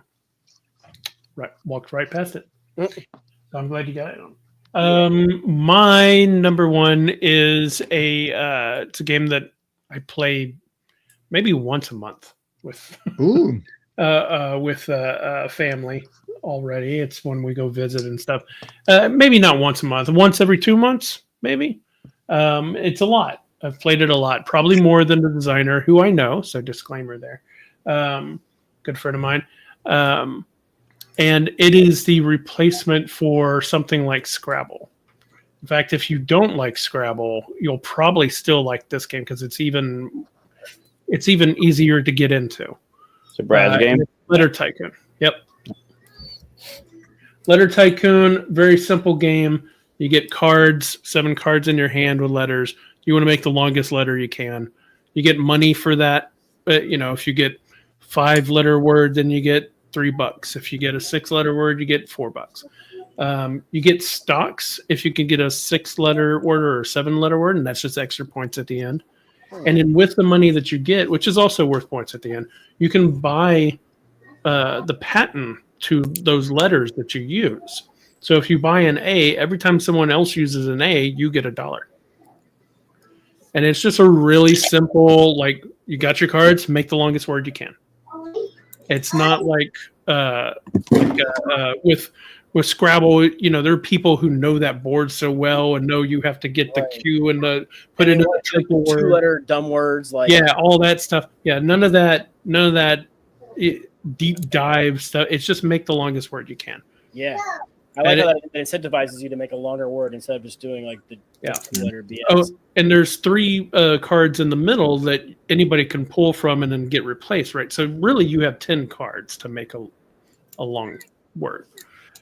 walked right past it. So I'm glad you got it on. My number one is it's a game that I play maybe once a month with Ooh. family already. It's when we go visit and stuff. Maybe not once a month, once every 2 months, maybe. It's a lot. I've played it a lot, probably more than the designer who I know. So disclaimer there. Good friend of mine. And it is the replacement for something like Scrabble. In fact, if you don't like Scrabble, you'll probably still like this game because it's even easier to get into. So Brad's game. Letter Tycoon. Yep. Letter Tycoon, very simple game. You get cards, 7 cards in your hand with letters. You want to make the longest letter you can. You get money for that. If you get 5-letter word, then you get $3. If you get a 6-letter word, you get $4. You get stocks if you can get a 6-letter word or a 7-letter word, and that's just extra points at the end. And then with the money that you get, which is also worth points at the end, you can buy the patent to those letters that you use. So if you buy an A, every time someone else uses an A, you get $1. And it's just a really simple, like, you got your cards, make the longest word you can. It's not like with Scrabble, there are people who know that board so well and know you have to get the Q and put it in the triple word. 2-letter dumb words, like All that stuff. Yeah, none of that deep dive stuff. It's just make the longest word you can. Yeah. I like how that incentivizes you to make a longer word instead of just doing like the 2-letter BS. Oh, and there's 3 cards in the middle that anybody can pull from and then get replaced, right? So really, you have 10 cards to make a long word.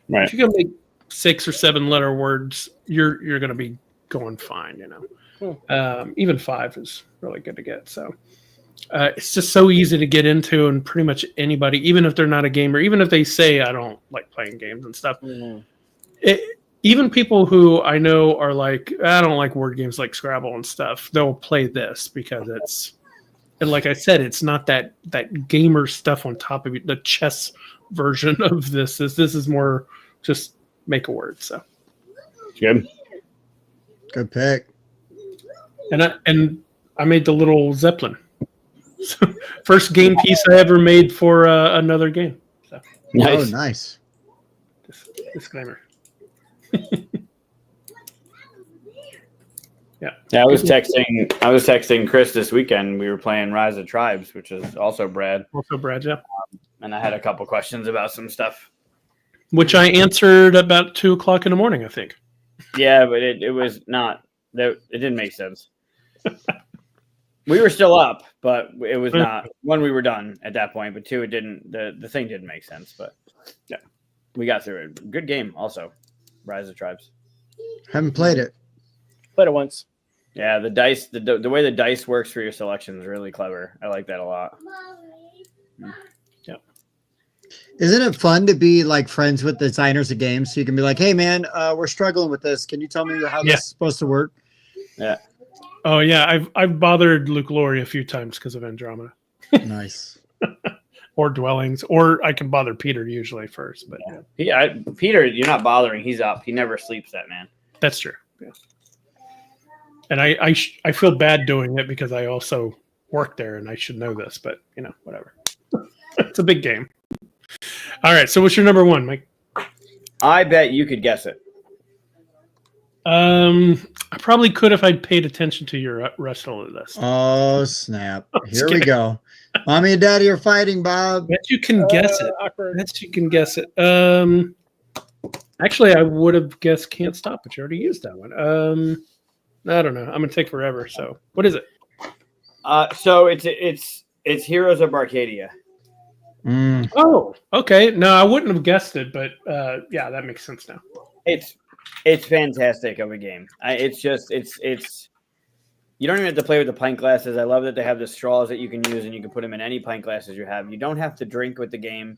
Right. If you can make 6 or 7-letter words, you're going to be going fine. Even 5 is really good to get. So it's just so easy to get into, and pretty much anybody, even if they're not a gamer, even if they say I don't like playing games and stuff, even people who I know are like, I don't like word games like Scrabble and stuff, they'll play this because it's, and like I said, it's not that gamer stuff on top of it, the chess version of this. This is more just make a word. So Good. Good pick. and I made the little Zeppelin. First game piece I ever made for another game. So, Nice. Oh, nice. disclaimer. Yeah, I was texting Chris this weekend. We were playing Rise of Tribes, which is also Brad, Also, Brad, yeah. and I had a couple questions about some stuff. Which I answered about 2:00 in the morning, I think. Yeah, but it was not that. It didn't make sense. We were still up, but it was not. One, we were done at that point, but two, it didn't. The thing didn't make sense, but yeah, we got through it. Good game, also. Rise of Tribes. Haven't played it. Played it once. Yeah, the dice, the way the dice works for your selection is really clever. I like that a lot. Yeah. Isn't it fun to be like friends with designers of games? So you can be like, hey man, we're struggling with this. Can you tell me how this is supposed to work? Yeah. Oh yeah, I've bothered Luke Laurie a few times because of Andromeda. Nice. Or Dwellings, or I can bother Peter usually first, but Peter, you're not bothering. He's up. He never sleeps, that man. that's true. Yeah. And I feel bad doing it because I also work there and I should know this, but whatever. It's a big game. All right, so what's your number one, Mike? I bet you could guess it. I probably could if I'd paid attention to your rest of the list. Oh snap! Here we kidding. go. Mommy and Daddy are fighting, Bob. Bet you can guess it. Awkward. Bet you can guess it. Actually, I would have guessed Can't Stop, but you already used that one. I don't know. I'm gonna take forever. So, what is it? So it's Heroes of Arcadia. Oh, okay. No, I wouldn't have guessed it, but yeah, that makes sense now. It's fantastic of a game. It's you don't even have to play with the pint glasses. I love that they have the straws that you can use, and you can put them in any pint glasses you have. You don't have to drink with the game.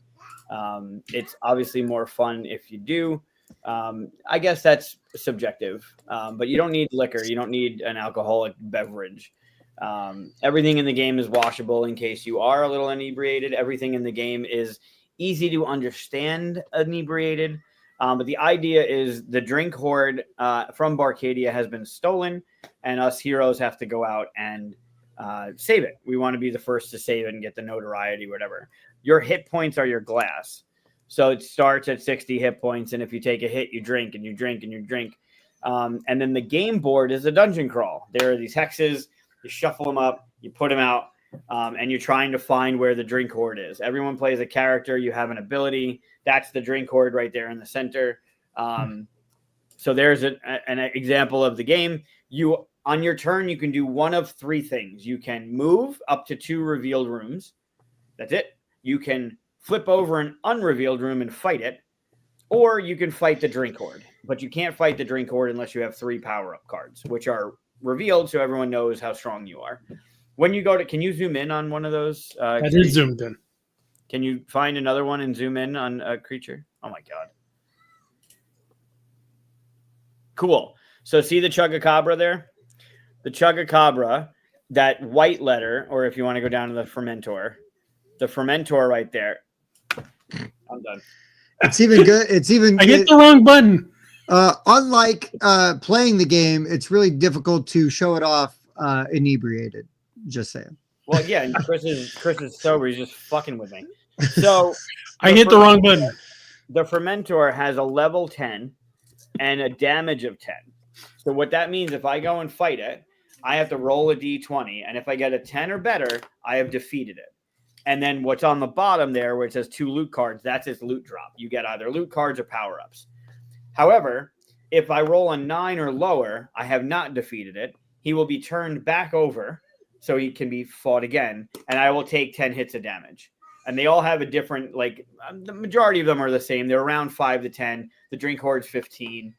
It's obviously more fun if you do. I guess that's subjective, but you don't need liquor. You don't need an alcoholic beverage. Everything in the game is washable in case you are a little inebriated. Everything in the game is easy to understand inebriated. But the idea is the drink hoard from Barcadia has been stolen, and us heroes have to go out and save it. We want to be the first to save it and get the notoriety, whatever. Your hit points are your glass. So it starts at 60 hit points, and if you take a hit, you drink, and you drink, and you drink. And then the game board is a dungeon crawl. There are these hexes. You shuffle them up, you put them out, and you're trying to find where the drink hoard is. Everyone plays a character. You have an ability. That's the drink hoard right there in the center. So there's an example of the game. On your turn, you can do one of three things. You can move up to 2 revealed rooms. That's it. You can flip over an unrevealed room and fight it, or you can fight the drink hoard. But you can't fight the drink hoard unless you have 3 power-up cards, which are revealed so everyone knows how strong you are. When you go can you zoom in on one of those? That is zoomed in. Can you find another one and zoom in on a creature? Oh my God. Cool. So see the Chugacabra there? The Chugacabra, that white letter, or if you want to go down to the Fermentor right there. I'm done. It's even good. It's even I hit the wrong button. Unlike playing the game, it's really difficult to show it off inebriated. Just saying. Well, yeah, and Chris is sober. He's just fucking with me. So I hit the wrong button. The Fermentor has a level 10 and a damage of 10. So what that means, if I go and fight it, I have to roll a d20, and if I get a 10 or better, I have defeated it. And then what's on the bottom there, where it says 2 loot cards, that's its loot drop. You get either loot cards or power-ups. However, if I roll a 9 or lower, I have not defeated it. He will be turned back over so he can be fought again, and I will take 10 hits of damage. And they all have a different, the majority of them are the same. They're around 5 to 10. The drink hoard's 15.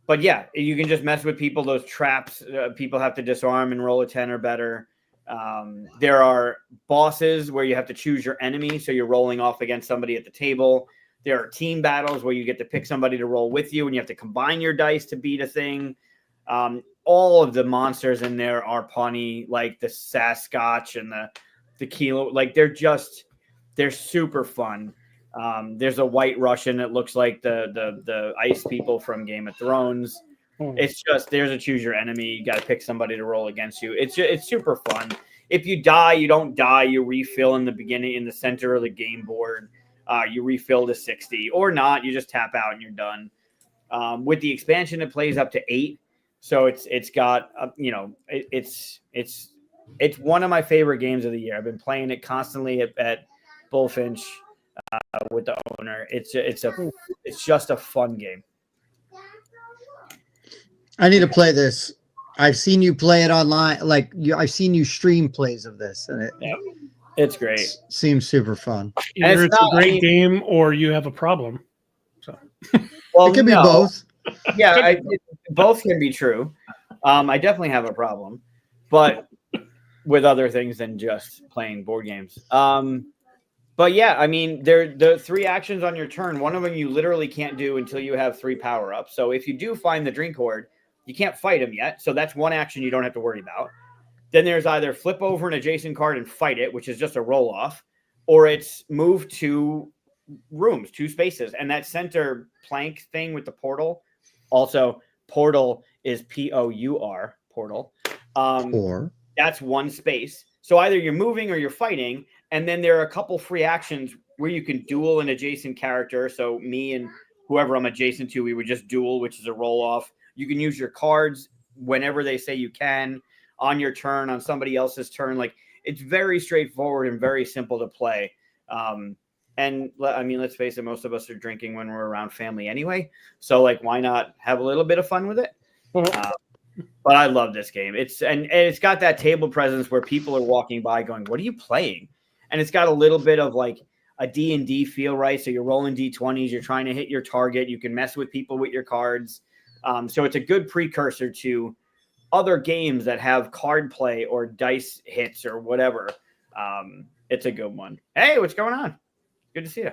But yeah, you can just mess with people. Those traps, people have to disarm and roll a 10 or better. There are bosses where you have to choose your enemy, so you're rolling off against somebody at the table. There are team battles where you get to pick somebody to roll with you, and you have to combine your dice to beat a thing. All of the monsters in there are punny, like the Sasquatch and the Kilo. Like they're super fun. There's a white Russian that looks like the ice people from Game of Thrones. It's just, there's a choose your enemy. You got to pick somebody to roll against you. It's super fun. If you die, you don't die. You refill in the beginning, in the center of the game board. You refill to 60 or not. You just tap out and you're done. With the expansion, it plays up to 8. So it's got, it's one of my favorite games of the year. I've been playing it constantly at Bullfinch with the owner. It's just a fun game. I need to play this. I've seen you play it online. Like I've seen you stream plays of this, and it It's great. seems super fun. Either it's it's a not- great game or you have a problem. Well, It could be no. both. Yeah, both can be true. I definitely have a problem, but with other things than just playing board games. But yeah, I mean, the 3 actions on your turn. One of them you literally can't do until you have 3 power-ups. So if you do find the drink hoard, you can't fight him yet. So that's one action you don't have to worry about. Then there's either flip over an adjacent card and fight it, which is just a roll-off, or it's move 2 rooms, 2 spaces. And that center plank thing with the portal, also portal is P-O-U-R, portal. Or That's 1 space. So either you're moving or you're fighting. And then there are a couple free actions where you can duel an adjacent character. So me and whoever I'm adjacent to, we would just duel, which is a roll-off. You can use your cards whenever they say you can, on your turn, on somebody else's turn. Like, it's very straightforward and very simple to play. And I mean, let's face it, most of us are drinking when we're around family anyway. So like, why not have a little bit of fun with it? But I love this game. It's got that table presence where people are walking by going, "What are you playing?" And it's got a little bit of like a D&D feel, right? So you're rolling D20s, you're trying to hit your target. You can mess with people with your cards. So it's a good precursor to other games that have card play or dice hits or whatever. It's a good one. Hey, what's going on? Good to see you.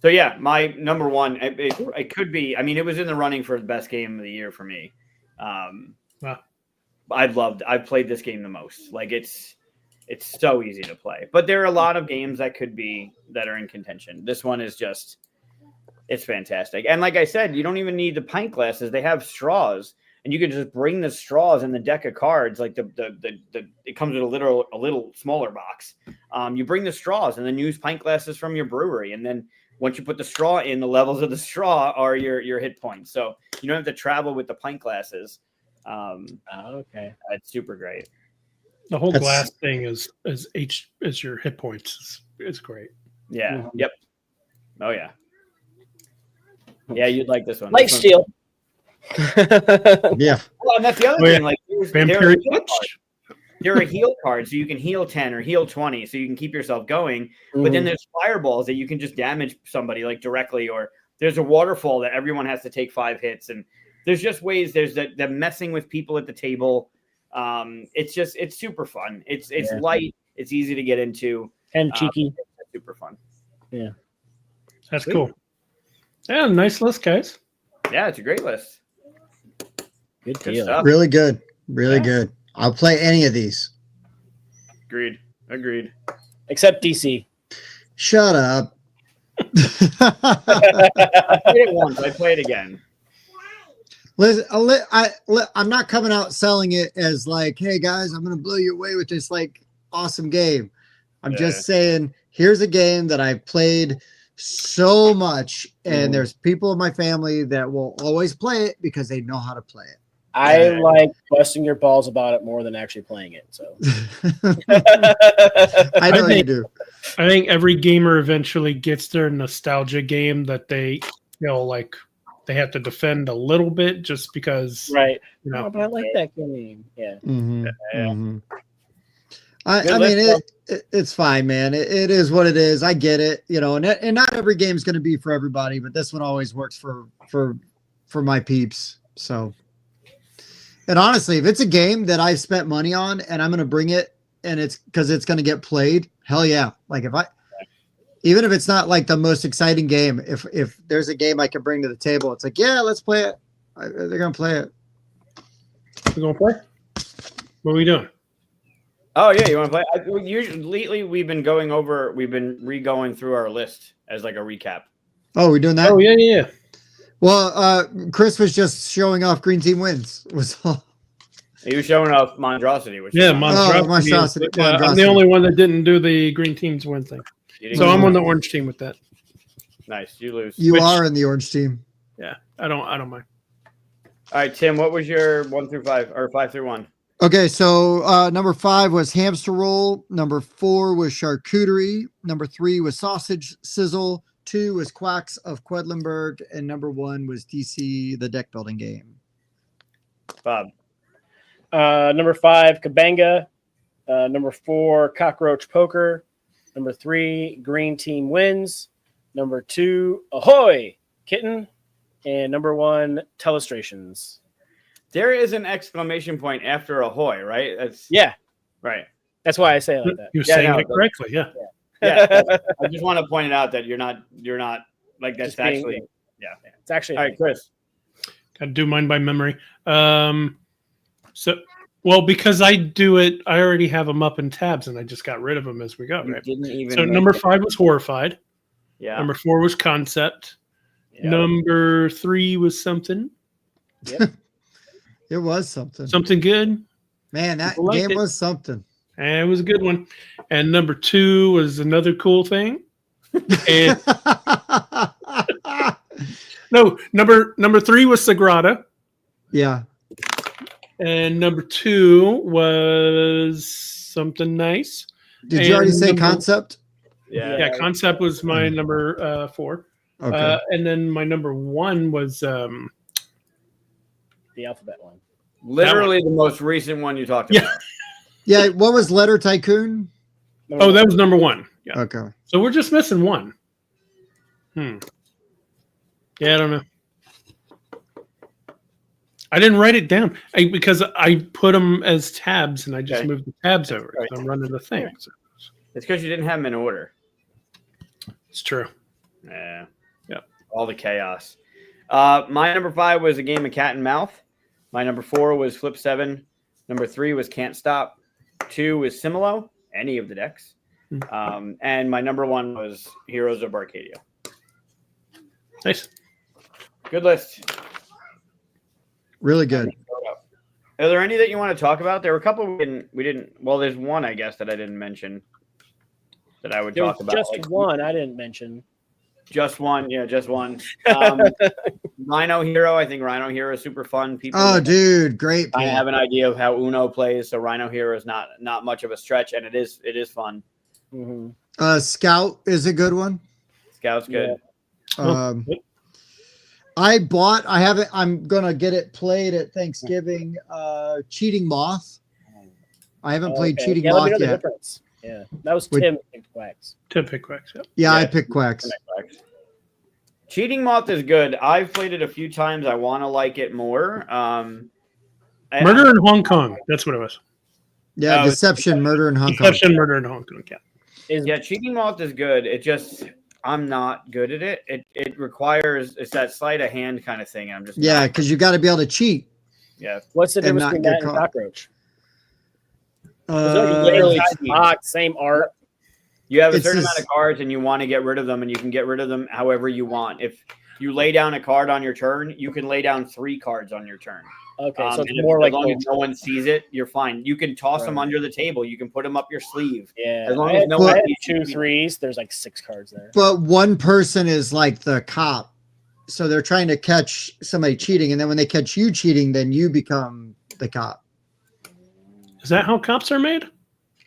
So yeah, my number one, it could be, I mean, it was in the running for the best game of the year for me. Wow. I've played this game the most. Like it's so easy to play, but there are a lot of games that are in contention. This one is just, it's fantastic. And like I said, you don't even need the pint glasses. They have straws, and you can just bring the straws in the deck of cards. Like it comes with a little smaller box. You bring the straws and then use pint glasses from your brewery. And then once you put the straw in, the levels of the straw are your hit points. So you don't have to travel with the pint glasses. Okay. It's super great. The whole glass thing is your hit points. It's great. Yeah. Mhm. Yep. Oh yeah. Yeah, you'd like this one. Life steal. yeah. Well, and that's the other Oh, yeah. thing. Like, Vampire touch. there are heal cards, so you can heal 10 or heal 20, so you can keep yourself going. But then there's fireballs that you can just damage somebody like directly, or there's a waterfall that everyone has to take 5 hits, and there's just ways. There's the messing with people at the table. It's super fun. It's light. It's easy to get into. And cheeky. It's super fun. Yeah. That's Sweet. cool. Yeah, nice list, guys. Yeah, it's a great list. Good Good deal. stuff. Really good. Really Yeah. good. I'll play any of these. Agreed. Except DC. Shut up. I played it once. I play it again. Listen, I'm not coming out selling it as like, hey guys, I'm going to blow you away with this like awesome game. I'm just saying, here's a game that I've played so much, and there's people in my family that will always play it because they know how to play it. I like busting your balls about it more than actually playing it. So I know you do. I think every gamer eventually gets their nostalgia game that they feel like they have to defend a little bit just because, right. you know. Oh, but I like that game. Yeah. Mhm, Yeah. mhm. I Good mean, list, it's fine, man. It is what it is. I get it, you know, and not every game's going to be for everybody, but this one always works for my peeps. So, and honestly, if it's a game that I've spent money on and I'm going to bring it and it's because it's going to get played, hell yeah. Like even if it's not like the most exciting game, if there's a game I can bring to the table, it's like, yeah, let's play it. They're going to play it. We're going to play? What are we doing? Oh yeah, you want to play? Usually, lately we've been re-going through our list as like a recap. Oh, we're doing that? Oh, yeah. Well, Chris was just showing off green team wins. Was all. He was showing off Monstrosity, which Yeah, is Monstrosity. Monstrosity. I'm the only one that didn't do the green teams win thing. So I'm on the orange team with that. Nice. You lose. You Which- are in the orange team. Yeah, I don't mind. All right, Tim. What was your 1 through 5 or 5 through 1? Okay, so number 5 was hamster roll. Number 4 was charcuterie. Number 3 was sausage sizzle. 2 was Quacks of Quedlinburg, and number 1 was DC, the deck building game. Bob. Number 5, Kabanga. Number 4, Cockroach Poker. Number 3, Green Team Wins. Number 2, Ahoy, Kitten. And number 1, Telestrations. There is an exclamation point after ahoy, right? That's Yeah, right. that's why I say it like that. You're Yeah, saying no, it correctly. Yeah. Yeah. I just want to point it out that you're not like that's Just being- actually It's actually all right, Chris. Got to do mine by memory. Because I do it, I already have them up in tabs, and I just got rid of them as we go. You Right. didn't even So make number it. 5 was horrified. Yeah. Number 4 was concept. Yeah. Number 3 was something It was something. something good. Man, that People liked game it. was something. And it was a good one. And number 2 was another cool thing. And no, number 3 was Sagrada. Yeah. And number 2 was something nice. Did you already And say number- concept? Yeah. Yeah, concept was my number 4. Okay. And then my number 1 was the alphabet one. Literally the most recent one you talked Yeah. about. Yeah. What was Letter Tycoon? Number oh, one. that was number 1. Yeah. Okay. So we're just missing 1. Yeah, I don't know. I didn't write it down because I put them as tabs, and I just Okay. moved the tabs over. Right. So I'm running the thing. So It's because you didn't have them in order. it's true. Yeah. Yep. All the chaos. My number 5 was a game of cat and mouth. My number 4 was Flip 7. Number 3 was Can't Stop. 2 was Similo, any of the decks. And my number 1 was Heroes of Arcadia. Nice. Good list. Really good. Are there any that you want to talk about? There were a couple we didn't. Well, there's one I guess that I didn't mention that I would There talk was about. just like, one I didn't mention. Just one, yeah, just one. Rhino Hero, I think Rhino Hero is super fun. People Oh, dude, great. I pick. have an idea of how Uno plays, so Rhino Hero is not much of a stretch, and it is fun. Mm-hmm. Scout is a good one. Scout's good. Um, I haven't, I'm going to get it played at Thanksgiving. Cheating Moth. I haven't played Okay. Cheating Yeah, let me Moth know the yet. difference. Yeah, that was Would- Tim Quacks. Tip pick quacks. Yep. Yeah, I Yeah. picked Quacks. Cheating Moth is good. I've played it a few times. I want to like it more. Murder in Hong Kong. That's what it was. Yeah, Oh, Deception, Murder in Hong Kong. Deception, Murder in Hong Kong. Yeah. Yeah, Cheating Moth is good. It just I'm not good at it. It requires it's that sleight of hand kind of thing. I'm just Yeah, not- because you got to be able to cheat. yeah. What's the And difference not between get that and caught. Cockroach? Literally box, same art. You have a It's certain just- amount of cards and you want to get rid of them, and you can get rid of them however you want. If you lay down a card on your turn, you can lay down 3 cards on your turn. Okay, so it's and more as like long as no one sees it, you're fine. You can toss them Right. under the table. You can put them up your sleeve. yeah. As long I as had, no one I had sees it. 2 threes. There's like 6 cards there. But one person is like the cop. So they're trying to catch somebody cheating. And then when they catch you cheating, then you become the cop. Is that how cops are made?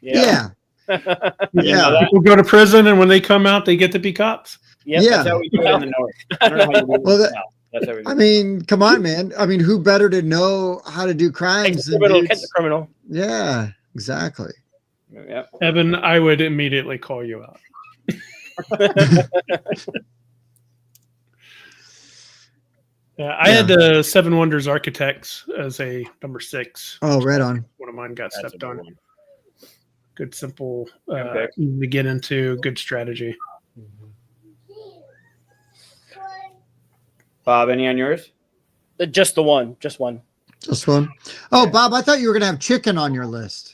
Yeah. You know Yeah. that? People go to prison, and when they come out, they get to be cops. Yep. Yeah. That's how we do it in the north. I don't know how you do it Well, in the that- south. That's how we do I it. mean, come on, man. I mean, who better to know how to do Take crimes the than criminal, dudes? catch the criminal. Yeah, exactly. Yep. Evan, I would immediately call you out. Yeah, I had 7 Wonders Architects as a number 6. Oh, right on. One of mine got That's a stepped good on. one. Good, simple, Good pick. easy to get into, good strategy. Bob, any on yours? Just the one. Just one. Just one. Oh, Bob, I thought you were going to have chicken on your list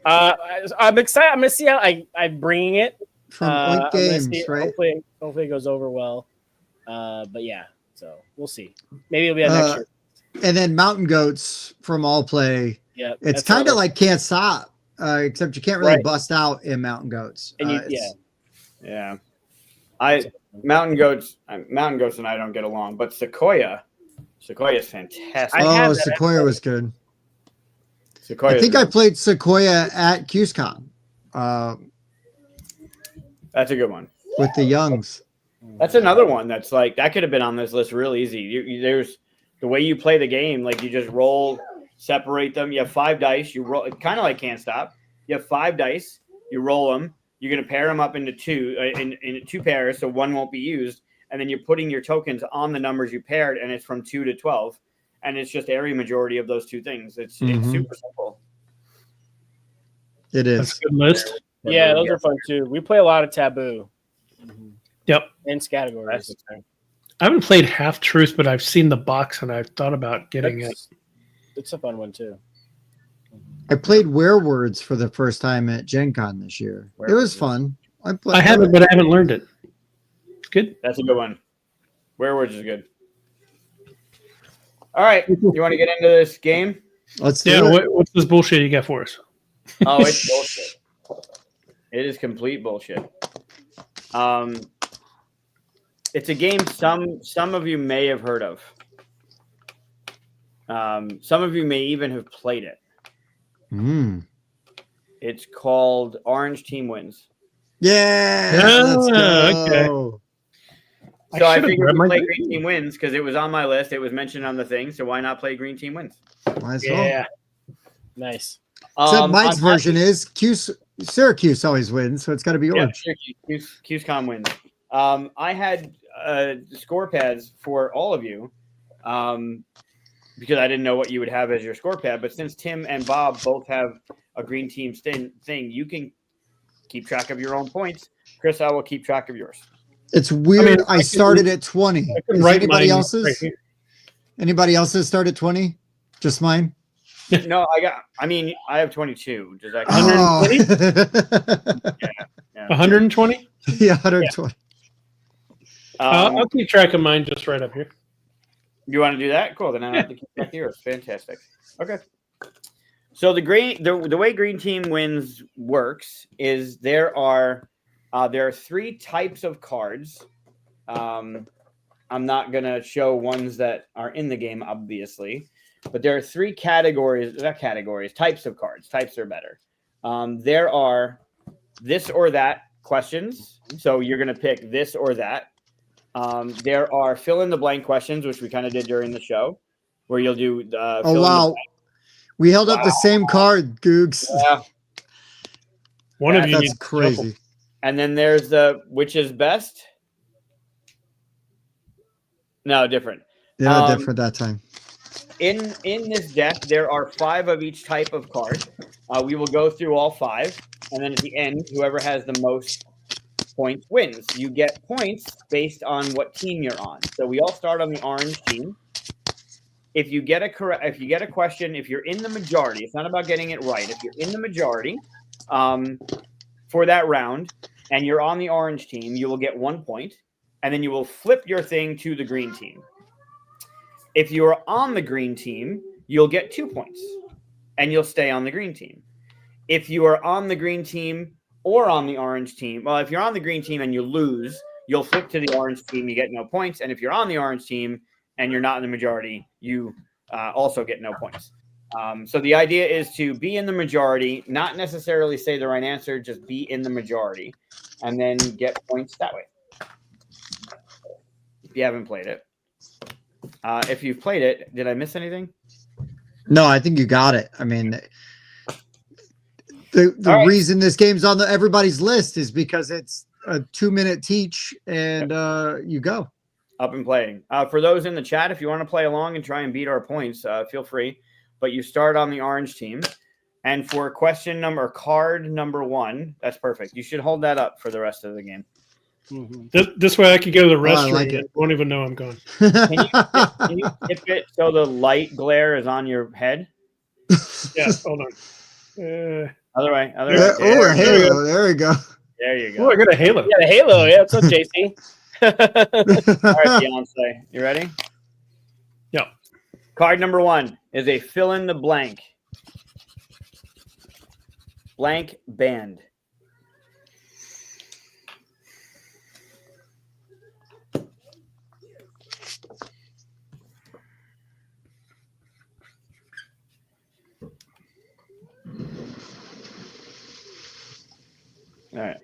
I'm excited. I'm gonna see how I'm bringing it. from Oink I'm gonna Games, see it. right? Hopefully it goes over well. But yeah, so we'll see. Maybe it'll be on next year. And then Mountain Goats from All Play. Yeah, It's that's kind of another- like Can't Stop, except you can't really Right. bust out in Mountain Goats. And you- It's- Yeah. Mountain Goats and I don't get along, but Sequoia is fantastic. I have Oh, that. Sequoia was good. Sequoia I think I played Sequoia at QSCon that's a good one. with the Youngs. That's another one that's like that could have been on this list real easy. There's the way you play the game, like you just roll, separate them. You have 5 dice. You roll, kind of like Can't Stop. You have 5 dice. You roll them. You're going to pair them up into two in 2 pairs, so one won't be used. And then you're putting your tokens on the numbers you paired, and it's from 2 to 12. And it's just area majority of those 2 things. It's super simple. It is. That's a good list. Yeah, those are fun too. We play a lot of Taboo. Yep. And categories. I haven't played Half Truth, but I've seen the box and I've thought about getting it. It's a fun one too. I played Werewords for the first time at Gen Con this year. It was fun. I haven't, but I haven't learned it. It's good. That's a good one. Werewords is good. All right. You want to get into this game? Let's do it. What's this bullshit you got for us? Oh, it's bullshit. It is complete bullshit. It's a game some of you may have heard of. Some of you may even have played it. It's called Orange Team Wins. Yeah. Let's go. Okay. So I figured we'd play Green Team Wins because it was on my list. It was mentioned on the thing. So why not play Green Team Wins? Might as well. Yeah. Nice. Except Mike's version is Syracuse always wins, so it's got to be orange. Yeah, QSCOM wins. I had score pads for all of you because I didn't know what you would have as your score pad. But since Tim and Bob both have a Green Team thing, you can keep track of your own points. Chris, I will keep track of yours. It's weird. I started at 20. Anybody else's? Right, Anybody else's start at 20? Just mine? No, I have 22. Does that 120? Yeah. 120? Yeah, 120. I'll keep track of mine just right up here. You want to do that? Cool. Then I have to keep track of yours. Fantastic. Okay. So the way Green Team Wins works is there are 3 types of cards. I'm not gonna show ones that are in the game, obviously, but there are 3 types of cards. Types are better. There are this or that questions. So you're gonna pick this or that. There are fill in the blank questions, which we kind of did during the show, where you'll do. Oh wow, we held up the same card, Googs. Yeah. One of you. That's crazy. And then there's the which is best. No, different. Yeah, different that time. In this deck, there are 5 of each type of card. We will go through all 5, and then at the end, whoever has the most points wins. You get points based on what team you're on. So we all start on the orange team. If you get a question, if you're in the majority, it's not about getting it right. If you're in the majority for that round, and you're on the orange team, you will get 1 point, and then you will flip your thing to the green team. If you are on the green team, you'll get 2 points, and you'll stay on the green team. If you are on the green team or on the orange team, well, if you're on the green team and you lose, you'll flip to the orange team, you get no points. And if you're on the orange team and you're not in the majority, you also get no points. So the idea is to be in the majority, not necessarily say the right answer, just be in the majority, and then get points that way. If you haven't played it. If you've played it, did I miss anything? No, I think you got it. I mean, the reason this game's on everybody's list is because it's a 2-minute teach and you go. Up and playing. For those in the chat, if you want to play along and try and beat our points, feel free. But you start on the orange team. And for card number 1, that's perfect. You should hold that up for the rest of the game. Mm-hmm. This way I could go to the restroom. I like it. And won't even know I'm gone. Can you tip it so the light glare is on your head? Yeah, hold on. Other way. Oh, a halo. There we go. There you go. Oh, I got a halo. Yeah, the Halo. Yeah, what's up, JC? All right, Beyonce. You ready? Yeah. Card number 1 is a fill in the blank. Blank band. All right.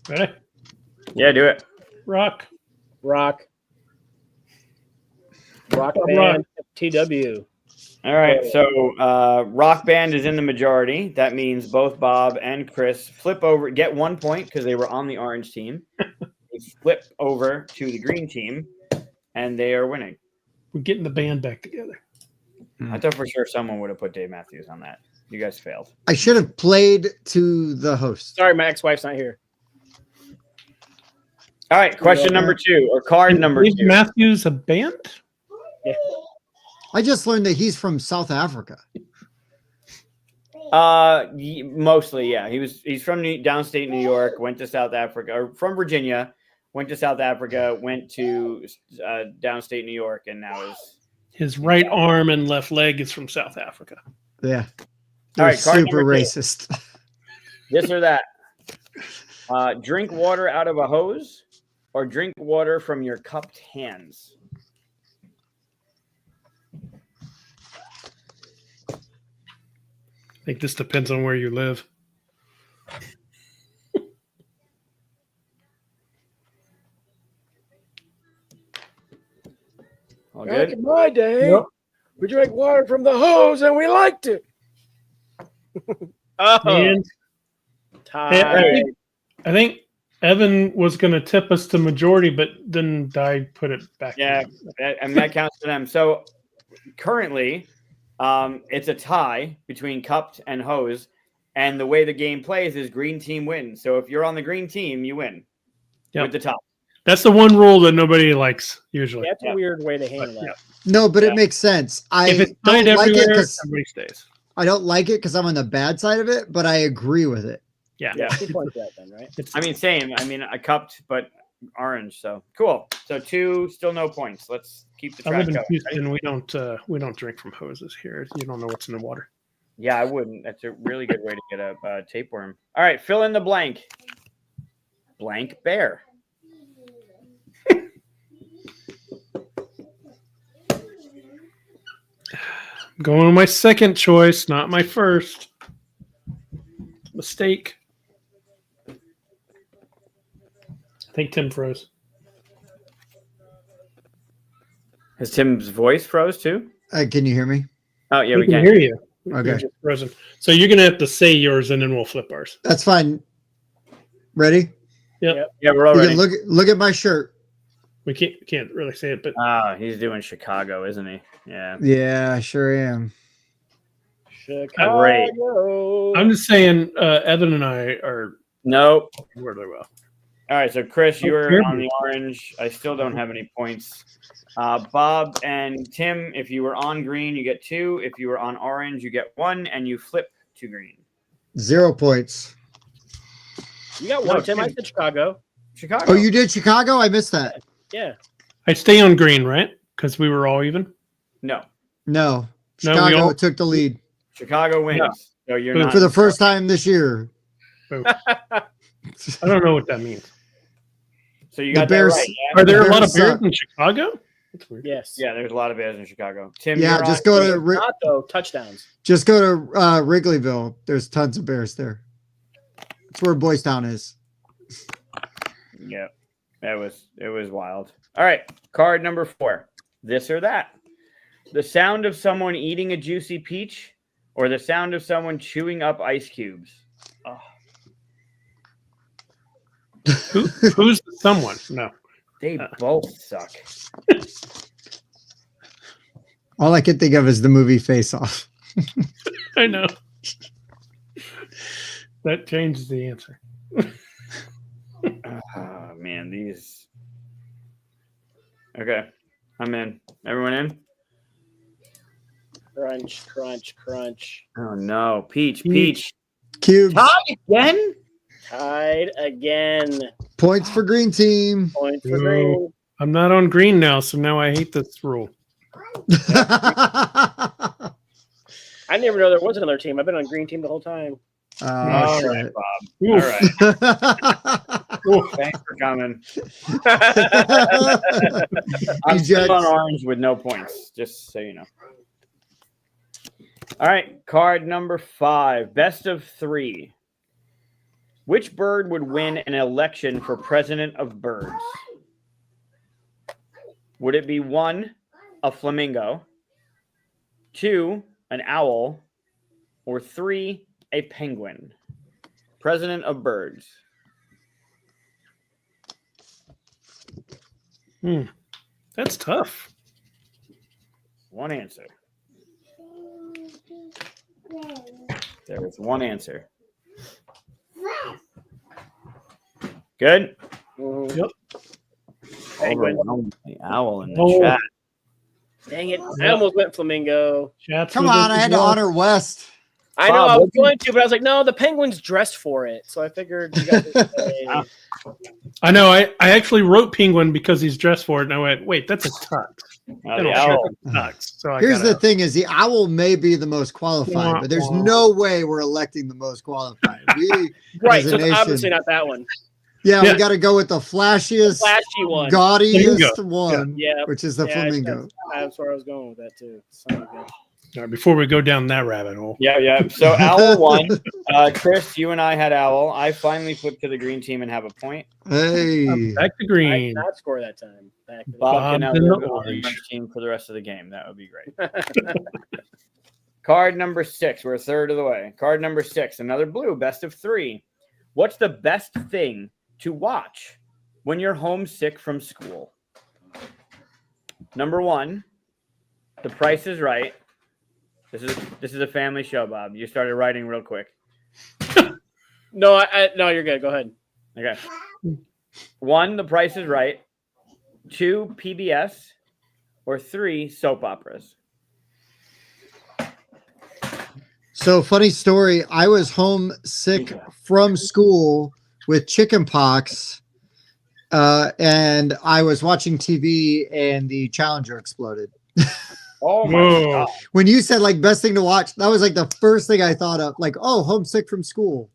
Ready? Yeah, do it. Rock. Rock. Rock Rock. Band TW. All right, so Rock Band is in the majority. That means both Bob and Chris flip over, get 1 point because they were on the orange team. They flip over to the green team, and they are winning. We're getting the band back together. I thought for sure someone would have put Dave Matthews on that. You guys failed. I should have played to the host. Sorry, my ex-wife's not here. All right, question number 2, or card number Dave 2. Matthews a band? I just learned that he's from South Africa. Mostly, yeah. He's from downstate New York, went to South Africa, or from Virginia, went to South Africa, went to downstate New York, and now is His right arm and left leg is from South Africa. Yeah. All They're right, card super number 2. racist. This or that. Drink water out of a hose or drink water from your cupped hands. I think this depends on where you live. All Back good? in my day, Yep. we drank water from the hose and we liked it. Oh, And tied. I think Evan was going to tip us to majority, but then I put it back. Yeah, that counts for them. So currently, it's a tie between cupped and hose. And the way the game plays is green team wins. So if you're on the green team, you win Yep. with the top. That's the one rule that nobody likes usually. That's a weird way to handle that. No, but Yeah. it makes sense. I If it's don't tied like it everywhere, because everybody stays. I don't like it because I'm on the bad side of it, but I agree with it. Yeah. Yeah, 2 points for that then, right? It's, I mean, same. I mean, I cupped, but orange. So cool. So 2, still no points. Let's keep the I track live in going. Houston. We don't drink from hoses here. You don't know what's in the water. Yeah, I wouldn't. That's a really good way to get a tapeworm. All right, fill in the blank. Blank bear. Going with my second choice, not my first. Mistake. I think Tim froze. Has Tim's voice froze too? Can you hear me? Oh yeah, We we can can. hear you. Okay. You're just frozen. So you're gonna have to say yours, and then we'll flip ours. That's fine. Ready? Yeah, we're all You ready. can look at my shirt. We can't really say it, but Ah, he's doing Chicago, isn't he? Yeah. Yeah, I sure am. Chicago. I'm just saying Evan and I are Nope. really well. All right, so Chris, you were Terrible. on the orange. I still don't have any points. Bob and Tim, if you were on green, you get 2. If you were on orange, you get 1, and you flip to green. 0 points. You got one, No, Tim. I said Chicago. Chicago. Oh, you did Chicago? I missed that. Yeah. I stay on green, right? Because we were all even. No. No. No, we Chicago all- took the lead Chicago wins. No. So you're But not for the first time this year. I don't know what that means. So you The got Bears- that right. Yeah? Are there a lot Bears of bears suck. in Chicago? That's weird. Yes. Yeah, there's a lot of bears in Chicago. Tim, Yeah, you're just on- go to Not though touchdowns. Wrigleyville. There's tons of bears there. That's where Boys Town is. Yeah, it was wild. All right, card number 4. This or that. The sound of someone eating a juicy peach, or the sound of someone chewing up ice cubes. Oh, Who's the someone? No. they both suck. All I can think of is the movie Face Off. I know. That changes the answer. Oh man, these. Okay, I'm in. Everyone in? Crunch, crunch, crunch. Oh no, peach. Cubes. Tie again? Tied again. Points for green team. Point for No. green. I'm not on green now, so now I hate this rule. I never know there was another team. I've been on green team the whole time. Oh, All shit. right, Bob. Oof. All right, thanks for coming. I'm still Eject. on orange with no points, just so you know. All right, card number 5, best of 3. Which bird would win an election for president of birds? Would it be 1, a flamingo, 2, an owl, or 3, a penguin? President of birds. That's tough. One answer. There is one answer. Good. Yep. Penguin. The owl in the Oh. chat. Dang it. I almost went flamingo. Chats Come with on, us I had as to well. honor West. I know Bob, I was what do you- going to, but I was like, no, the penguin's dressed for it. So I figured you guys would say, I know. I actually wrote penguin because he's dressed for it, and I went, wait, that's a tux. The That'll owl. show tux. So I Here's the gotta- thing: is the owl may be the most qualified, but there's no way we're electing the most qualified. right. As a So it's nation. obviously not that one. Yeah, Yeah. we got to go with the flashiest, Flashy one. gaudiest Flamingo. one, Yeah. which is the Yeah, flamingo. That's where I was going with that too. Son of a bitch. All right, before we go down that rabbit hole. Yeah. So owl won. Chris, you and I had owl. I finally flipped to the green team and have a point. Hey, Back to I did green. not score that time. Back to the Bob Bob can in the have the orange. orange team for the rest of the game. That would be great. Card number 6. We're a third of the way. Card number 6. Another blue. Best of 3. What's the best thing to watch when you're homesick from school? Number 1, The Price is Right. This is a family show, Bob. You started writing real quick. No, no, you're good. Go ahead. Okay. 1, The Price is Right. 2, PBS. Or 3, soap operas. so funny story. I was homesick from school with chickenpox, and I was watching TV, and the Challenger exploded. Oh my Whoa. god. When you said like best thing to watch, that was like the first thing I thought of. Like, oh, homesick from school.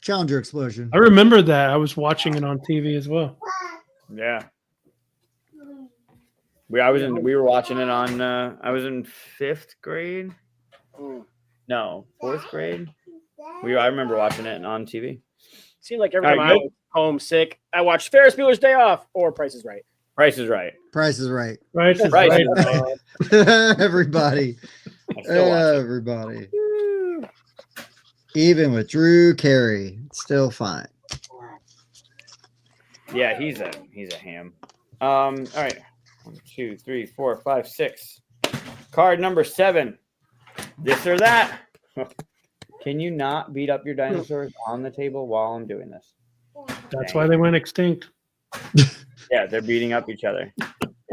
Challenger explosion. I remember that. I was watching it on TV as well. Yeah. We were watching it on I was in 5th grade. No, 4th grade. I remember watching it on TV. Seemed like every All time right, I was homesick, I watched Ferris Bueller's Day Off or Price is Right. Price is Right. Price is right. Right? It's Price right. is Right. Everybody. I still watch it. Everybody. Even with Drew Carey, it's still fine. Yeah, he's a ham. All right. 1, 2, 3, 4, 5, 6. Card number 7. This or that. Can you not beat up your dinosaurs on the table while I'm doing this? That's why they went extinct. Yeah, they're beating up each other.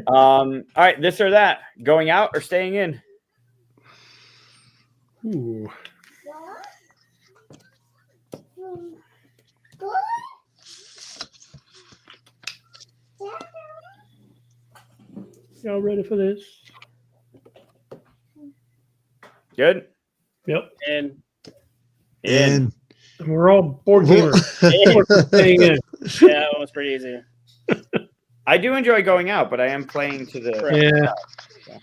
All right, this or that. Going out or staying in? Ooh. Y'all ready for this? Good. Yep. And In. And We're all board gamers. Staying in. yeah, that was pretty easy. I do enjoy going out, but I am playing to the. Yeah.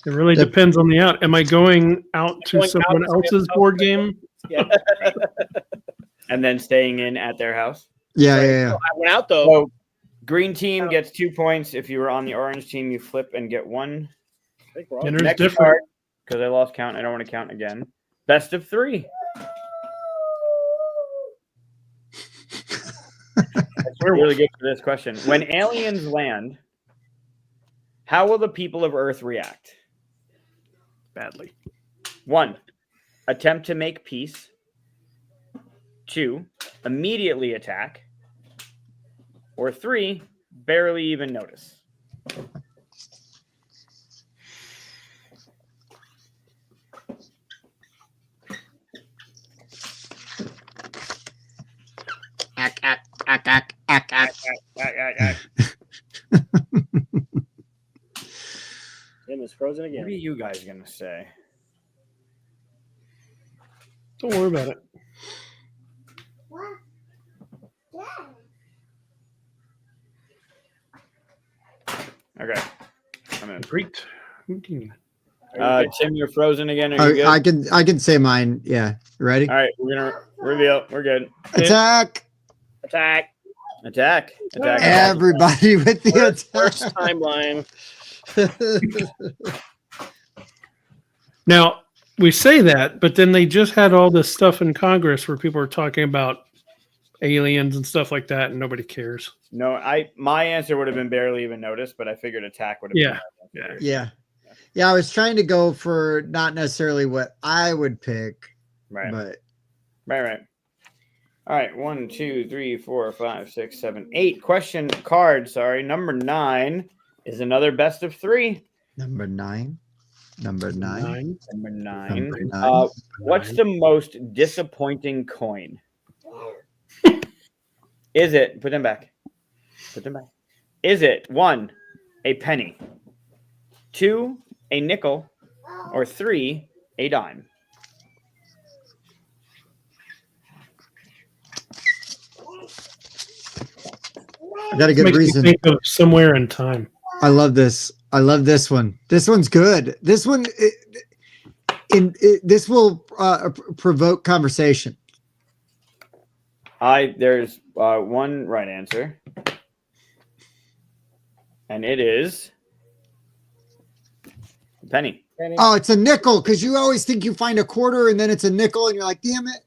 It really depends on the out. Am I going out to Going out someone to somebody else's else? board game? Yeah. And then staying in at their house. yeah. I went out though. So, green team gets 2 points. If you were on the orange team, you flip and get 1. I think we're all- Dinner's Next different. card, because I lost count. I don't want to count again. Best of 3. That's really good for this question. When aliens land, how will the people of Earth react? Badly. 1, attempt to make peace. 2, immediately attack. Or 3, barely even notice. Tim is frozen What are again. you guys going to say? Don't worry about it. Okay. I'm in. Great. Houdini. Tim, you're frozen again. Are you good? I can say mine. Yeah. You ready? All right, we're gonna reveal. We're good. Attack. Attack. Attack. Attack. Everybody with the Worst attack. timeline. Now, we say that, but then they just had all this stuff in Congress where people are talking about aliens and stuff like that, and nobody cares. No, my answer would have been barely even noticed, but I figured attack would have Yeah. been my answer. Yeah. I was trying to go for not necessarily what I would pick, Right. but Right. All right. 1, 2, 3, 4, 5, 6, 7, 8. Question card. Sorry. Number 9 is another best of 3. number 9. Number 9. Number 9. Number 9. What's the most disappointing coin? Is it? Put them back. Put them back. Is it 1, a penny, 2, a nickel, or 3, a dime? I got a good Makes me reason. think of Somewhere in Time. I love this. I love this one. This one's good. This one, this will provoke conversation. There's one right answer, and it is a penny. Oh, it's a nickel because you always think you find a quarter and then it's a nickel and you're like, damn it.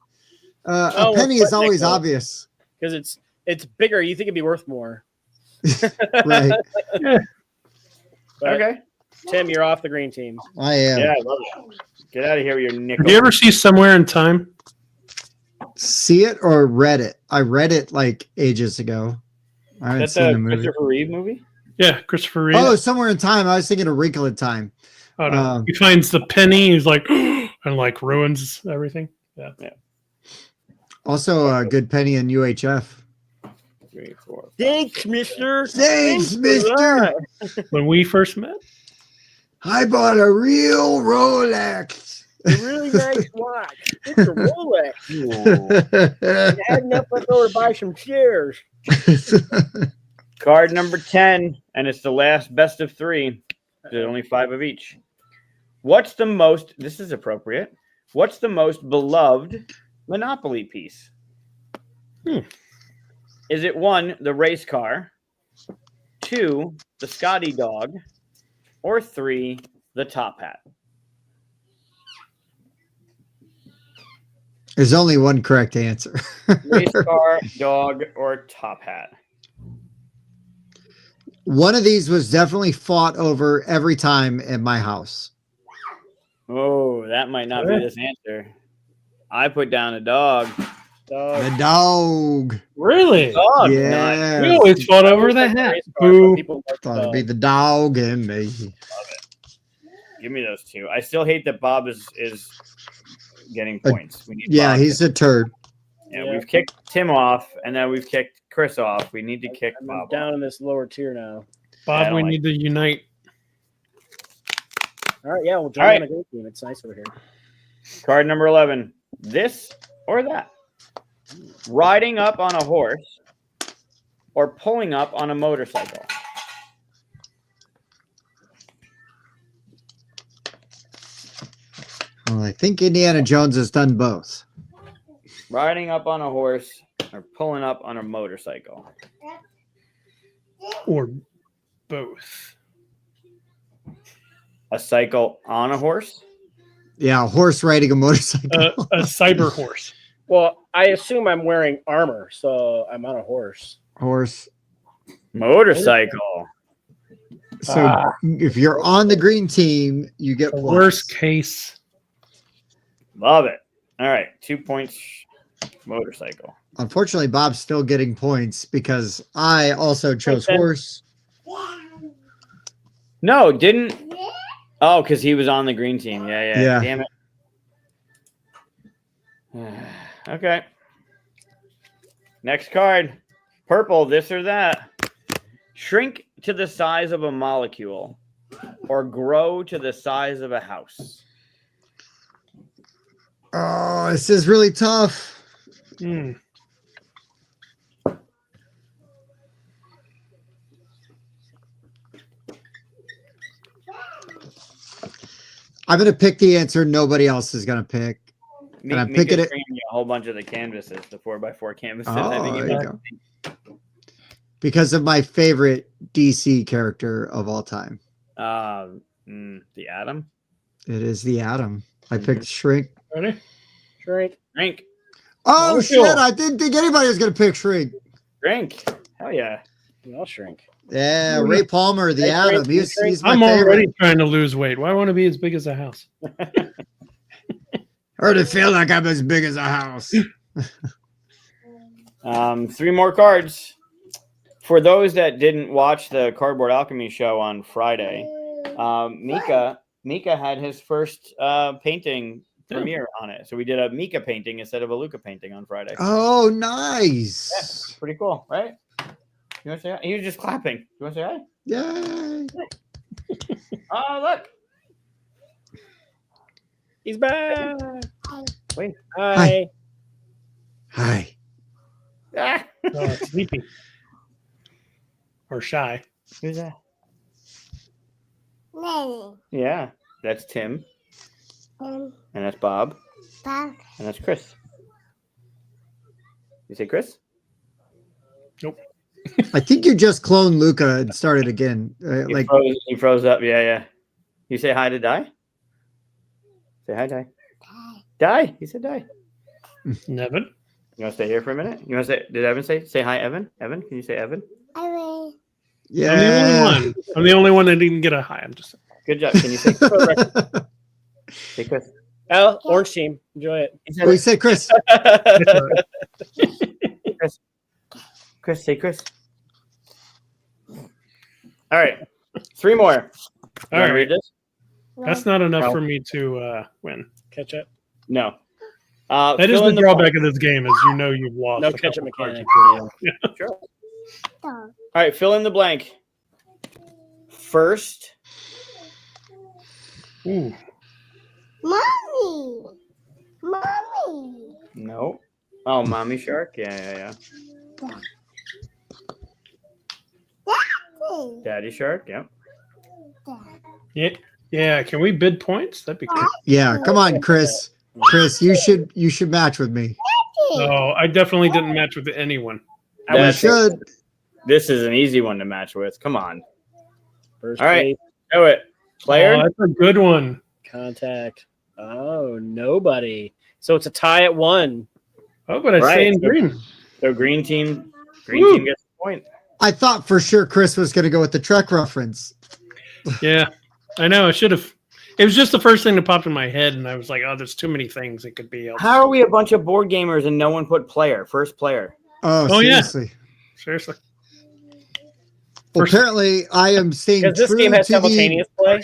A penny is always nickel. obvious. Because it's bigger. You think it'd be worth more. Right. But, Okay. Tim, you're off the green team. I am. Yeah, I love it. Get out of here with your nickel. Did you ever see Somewhere in Time? See it or read it? I read it like ages ago. I haven't That's seen a the movie. Christopher Reeve movie? Yeah, Christopher Reeve. Oh, Somewhere in Time. I was thinking A Wrinkle in Time. Oh, no. He finds the penny. He's like, and like ruins everything. Yeah. Also a good penny in UHF. 3, 4. Thanks, mister. Thanks, mister. When we first met. I bought a real Rolex. A really nice watch. It's a Rolex. I had enough left over to buy some shares. Card number 10, and it's the last best of 3. There's only 5 of each. What's the most, this is appropriate, what's the most beloved Monopoly piece? Is it 1, the race car, 2, the Scotty dog, or 3, the top hat? There's only one correct answer. Race car, dog, or top hat? One of these was definitely fought over every time in my house. Oh, that might not be this answer. I put down a dog. The dog. Really? Dog, Yeah. We always fought over the hat. Boo. Thought it'd be the dog and me. Give me those 2. I still hate that Bob is getting points. We need Yeah, Bob. he's a turd. Yeah, we've kicked Tim off, and then we've kicked Chris off. We need to kick I'm Bob down off. in this lower tier now. Bob, we need to unite. All right, yeah, we'll join All right. on the green team. It's nice over here. Card number 11. This or that? Riding up on a horse or pulling up on a motorcycle? Well, I think Indiana Jones has done both. Riding up on a horse or pulling up on a motorcycle? Or both. A cycle on a horse? Yeah, a horse riding a motorcycle. A cyber horse. Well, I assume I'm wearing armor, so I'm on a horse. Horse. Motorcycle. So if you're on the green team, you get points. Worst case. Love it. All right, 2 points. Motorcycle. Unfortunately, Bob's still getting points because I also chose horse. No, didn't. Oh, because he was on the green team. Yeah. Damn it. Okay. Next card. Purple, this or that. Shrink to the size of a molecule or grow to the size of a house. Oh, this is really tough. I'm going to pick the answer nobody else is going to pick. And I'm picking it. A whole bunch of the canvases, the 4x4 canvases. Oh, I think there you go. because of my favorite DC character of all time. The Atom. It is the Atom. I picked Shrink. Ready? Shrink. Drink. Oh Oh, shit! cool. I didn't think anybody was gonna pick Shrink. Drink. Hell yeah. I'll shrink. Yeah, Oh, Ray Palmer, the Hey, Atom. Shrink, He's my I'm favorite. already trying to lose weight. Why want to be as big as a house? Or to feel like I'm as big as a house. 3 more cards. For those that didn't watch the Cardboard Alchemy show on Friday, Mika had his first painting premiere on it. So we did a Mika painting instead of a Luca painting on Friday. Oh, nice. Yeah, pretty cool, right? You want to say hi? He was just clapping. You want to say hi? Yay. Oh, look. He's back. Wait. Hi. Hi. Ah. Oh, sleepy or shy. Who's that? Nanny. Yeah, that's Tim, Um, and that's Bob, Bob. and that's Chris. You say Chris? I think you just cloned Luca and started again. He froze up. Yeah. You say hi to Di? Say hi, Di. Di. He said Di. Nevin. You want to stay here for a minute? You want to say? Did Evan say hi, Evan? Evan, can you say Evan? Away. yeah. I'm the only one. I'm the only one that didn't get a hi. I'm just. Good job. Can you say say Chris? Oh, orange team. Enjoy it. He said We it. say Chris. Chris, say Chris. All right, 3 more. All Wanna right. read this? That's not enough No. for me to win. Catch up. No. That is fill the in drawback of this game, is you've lost. No a catch-up couple cards mechanic. you could have. Sure. Dog. All right, fill in the blank. First, Ooh. Mommy. Mommy. no. Oh, mommy shark. Yeah. Daddy. Daddy shark. Yeah. Yeah. Yeah. Can we bid points? That'd be cool. Yeah, come on, Chris. Chris, you should match with me. No, I definitely didn't match with anyone. We That's- should. This is an easy one to match with. Come on. First All right. base, Do it. Player. Oh, that's a good one. contact. Oh, nobody. So it's a tie at 1. Oh, but I Right. stay in green. So green team Woo. gets the point. I thought for sure Chris was going to go with the Trek reference. Yeah, I know. I should have. It was just the first thing that popped in my head, and I was like, "Oh, there's too many things it could be." How are we a bunch of board gamers and no one put player? First player. Oh, yeah. seriously. Seriously. Well, First- apparently, I am staying Because this true game has to the simultaneous play.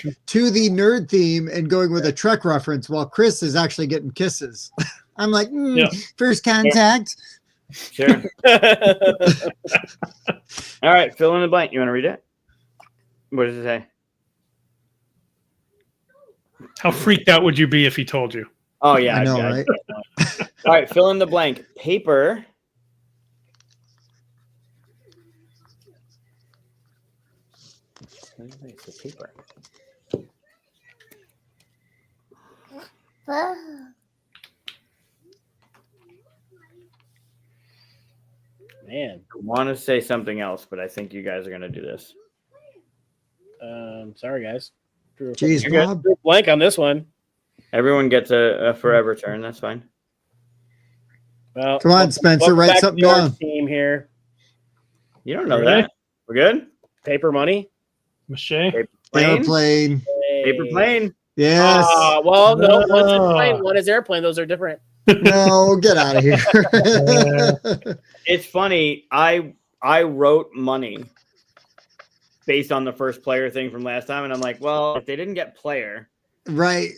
nerd theme and going with a Trek reference, while Chris is actually getting kisses. I'm like, Yeah. first contact. Sure. All right. Fill in the blank. You want to read it? What does it say? How freaked out would you be if he told you? Oh yeah. I know, right? All right. Fill in the blank. Paper. What did I say? Paper. Bob. Man. I want to say something else, but I think you guys are going to do this. Sorry, guys. Drew a Jeez, You're good. Bob. drew a blank on this one. Everyone gets a forever turn. That's fine. Well, Come on, Spencer, welcome write back to something the orange down. Team here. You don't know Ready? that. We're good? Paper money. Mache? Plane? Airplane. Paper plane. Yes. Well, no, one's Ah. plane, one is airplane. Those are different. No, get out of here. It's funny. I wrote money based on the first player thing from last time, and I'm like, well, if they didn't get player, Right.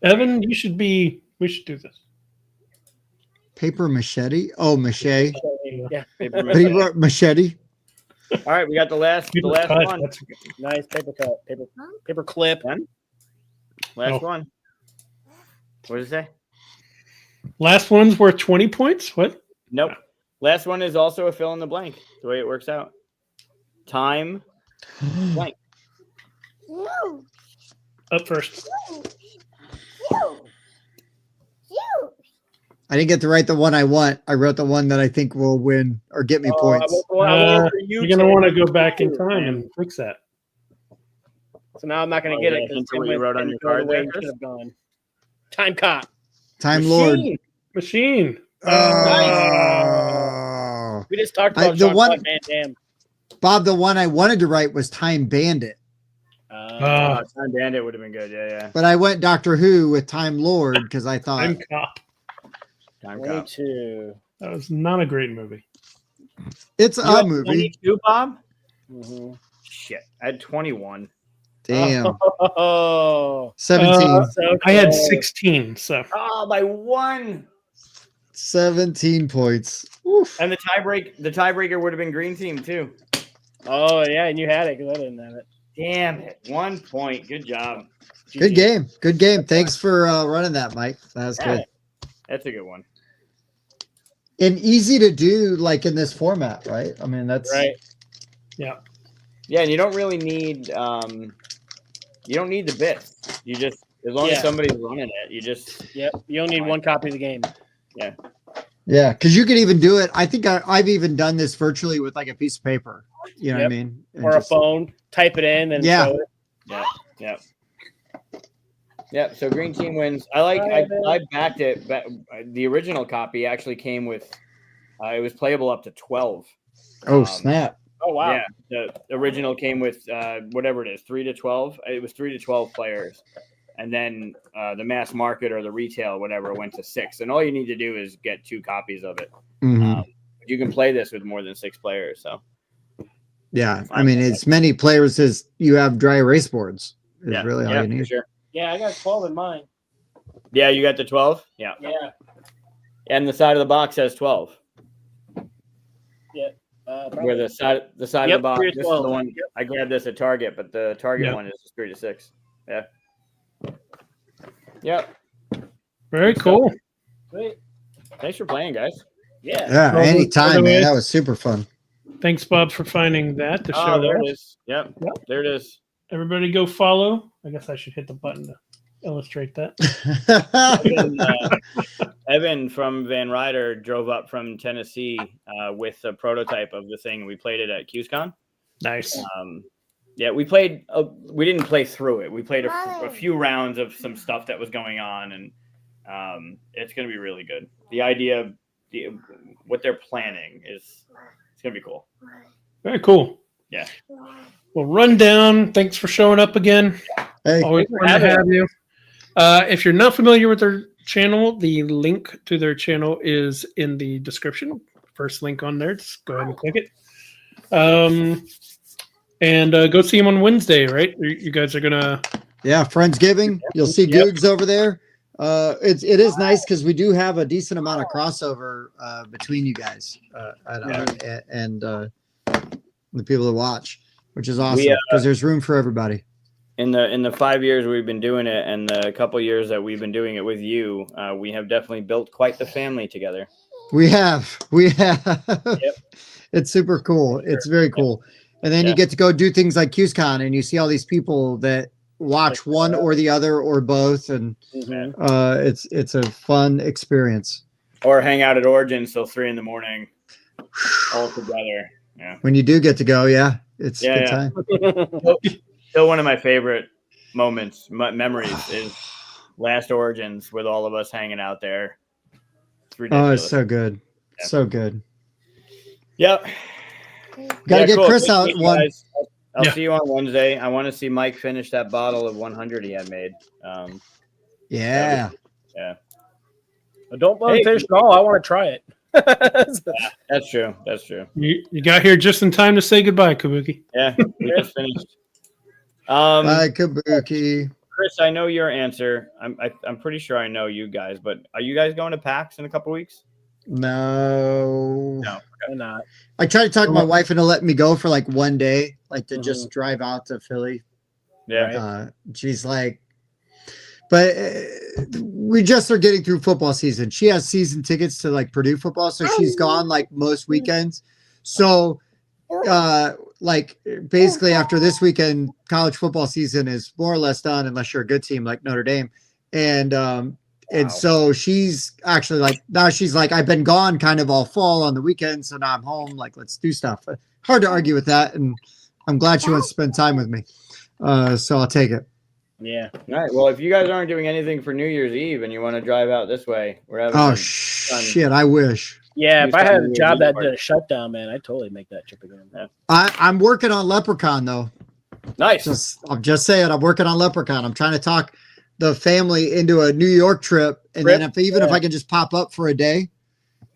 Evan, you should be. We should do this. Paper machete. Oh, mache. Yeah, paper But he machete. wrote machete. All right, we got the last Paper cut, one. that's- nice paper cut, paper clip. Last Oh. one. What does it say? Last one's worth 20 points. What? Nope. Last one is also a fill in the blank. The way it works out. Time blank. You. Up first. You. You. I didn't get to write the one I want. I wrote the one that I think will win or get me points. You're gonna want to go back in time and fix that. So now I'm not going to Oh, get yeah, it because hint of what you wrote on your card there, Chris? should have gone. Time cop. Time Lord. Machine. Oh. We just talked I- about the Jean-Claude one- Van Damme. Bob, the one I wanted to write was Time Bandit, Time Bandit would have been good. Yeah. but I went Doctor Who with Time Lord because I thought Time Cop. Time Cop. 22. That was not a great movie. it's You a had movie. 22, Bob? Mm-hmm. Shit. I had 21. Damn. Oh, 17. so I had close. 16, so Oh, by 1. 17 points. Oof. And the tiebreaker would have been green team too. Oh, yeah, and you had it because I didn't have it. Damn it. 1 point. Good job. Good game. Good game. Thanks for running that, Mike. That was Yeah. good. That's a good one. And easy to do like in this format, right? I mean, that's Right. yeah. Yeah, and you don't really need you don't need the bits. You just as long as Yeah. somebody's running it, you just Yep. You only need one copy of the game. yeah, because you could even do it. I think I've even done this virtually with like a piece of paper. You know what I Yep. mean? And Or just- a phone. Type it in and Yeah. show it. Yeah, so green team wins. I backed it, but the original copy actually came with it was playable up to 12. Oh snap! Oh, wow. Yeah, the original came with whatever it is, 3 to 12. It was 3 to 12 players, and then the mass market or the retail, whatever, went to 6. And all you need to do is get 2 copies of it. Mhm. You can play this with more than 6 players. So Yeah, I mean, as many players as you have dry erase boards is yeah, really all yeah, you for need. sure. Yeah, I got 12 in mine. Yeah, you got the 12. Yeah, Yeah. and the side of the box has 12. Probably. Where the side of the Yep, box, 3 this to is 12. the one I grabbed this at Target, but the Target Yeah. one is 3 to 6. Yeah. Yep. Very cool. Sweet. Thanks for playing, guys. Yeah. Yeah, Well, by anytime, the way- man. That was super fun. Thanks, Bob, for finding that to Oh, show there that. it is. Yep. Yep. There it is. Everybody go follow. I guess I should hit the button to illustrate that. Evan from Van Ryder drove up from Tennessee with a prototype of the thing. We played it at QSCon. Nice. Yeah, we played. We didn't play through it. We played a few rounds of some stuff that was going on, and it's going to be really good. The idea, what they're planning it's going to be cool. Very cool. Yeah. Well, Rundown, thanks for showing up again. Hey, Always fun to have you. If you're not familiar with their channel, the link to their channel is in the description. First link on there. Just go ahead and click it. And go see them on Wednesday, right? You guys are gonna. yeah, Friendsgiving. You'll see Yep. Googs over there. It is nice because we do have a decent amount of crossover between you guys and the people that watch, which is awesome because there's room for everybody. In the 5 years we've been doing it, and the couple years that we've been doing it with you, we have definitely built quite the family together. We have. Yep. It's super cool. It's very cool. And then you get to go do things like QSCon and you see all these people that watch one or the other or both. And it's a fun experience. Or hang out at Origins till 3 in the morning, all together. Yeah. When you do get to go, it's a good time. Still one of my favorite moments, memories is last Origins with all of us hanging out there. It's Oh, ridiculous. it's so good. Yeah. So good. Yep. Got to get cool. Chris Thank out you, one. guys. I'll Yeah. see you on Wednesday. I want to see Mike finish that bottle of 100 he had made. Yeah. Don't let him finish it all. I want to try it. That's true. That's true. You got here just in time to say goodbye, Kabuki. Yeah, we just finished. Bye, Kabuki. Chris, I know your answer. I'm pretty sure I know you guys, but are you guys going to PAX in a couple weeks? No. Why not? I tried to talk my wife into letting me go for like one day, like to just drive out to Philly. Yeah. She's like, but we just are getting through football season. She has season tickets to like Purdue football, so she's gone like most weekends. So, like basically after this weekend, college football season is more or less done, unless you're a good team like Notre Dame. And And so she's actually like, now she's like, I've been gone kind of all fall on the weekend. So now I'm home. Like, let's do stuff. Hard to argue with that. And I'm glad she wants to spend time with me. So I'll take it. Yeah. All right. Well, if you guys aren't doing anything for New Year's Eve and you want to drive out this way, we're having. Oh, shit. I wish. Yeah. You If I had a started job your that did a shutdown, man, I'd totally make that trip again. Yeah. I'm working on Leprechaun, though. Nice. I'm just saying, I'm working on Leprechaun. I'm trying to talk the family into a New York trip. And then if I can just pop up for a day,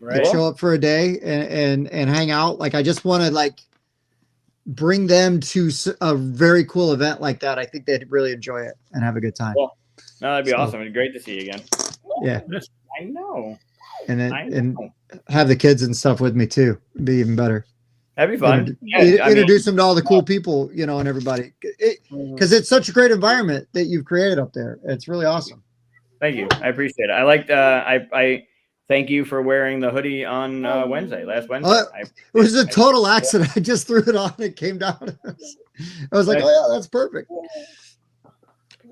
Right. show up for a day and hang out. Like, I just want to like bring them to a very cool event like that. I think they'd really enjoy it and have a good time. Cool. No, that'd be awesome. It'd be great to see you again. Yeah. I know. And then have the kids and stuff with me too. It'd be even better. That'd be fun. Introduce them to all the cool people, you know, and everybody. Because it's such a great environment that you've created up there. It's really awesome. Thank you. I appreciate it. I liked. I thank you for wearing the hoodie on last Wednesday. It was a total accident. I just threw it on. It came down. I was like, oh yeah, that's perfect.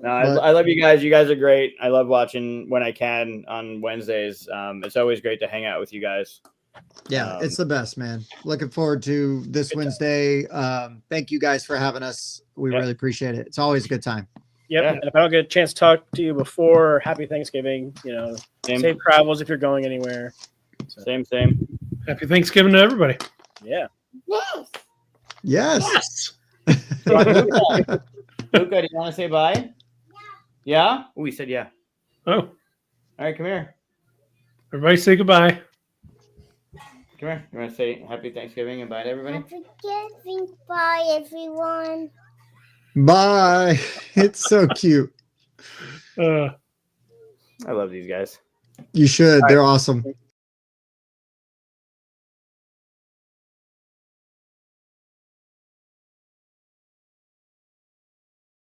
No, I love you guys. You guys are great. I love watching when I can on Wednesdays. It's always great to hang out with you guys. Yeah, it's the best, man. Looking forward to this Wednesday. Thank you guys for having us. We really appreciate it. It's always a good time. Yep. Yeah. And if I don't get a chance to talk to you before, happy Thanksgiving. You know, safe travels if you're going anywhere. So, Same. Happy Thanksgiving to everybody. yeah. Yes. Luca, do you want to say bye? Yeah. Oh, he said yeah. Oh, All right, come here. everybody say goodbye. Come here. You want to say happy Thanksgiving and bye to everybody? Happy Thanksgiving. Bye, everyone. Bye. It's so cute. Uh, I love these guys. You should. They're awesome.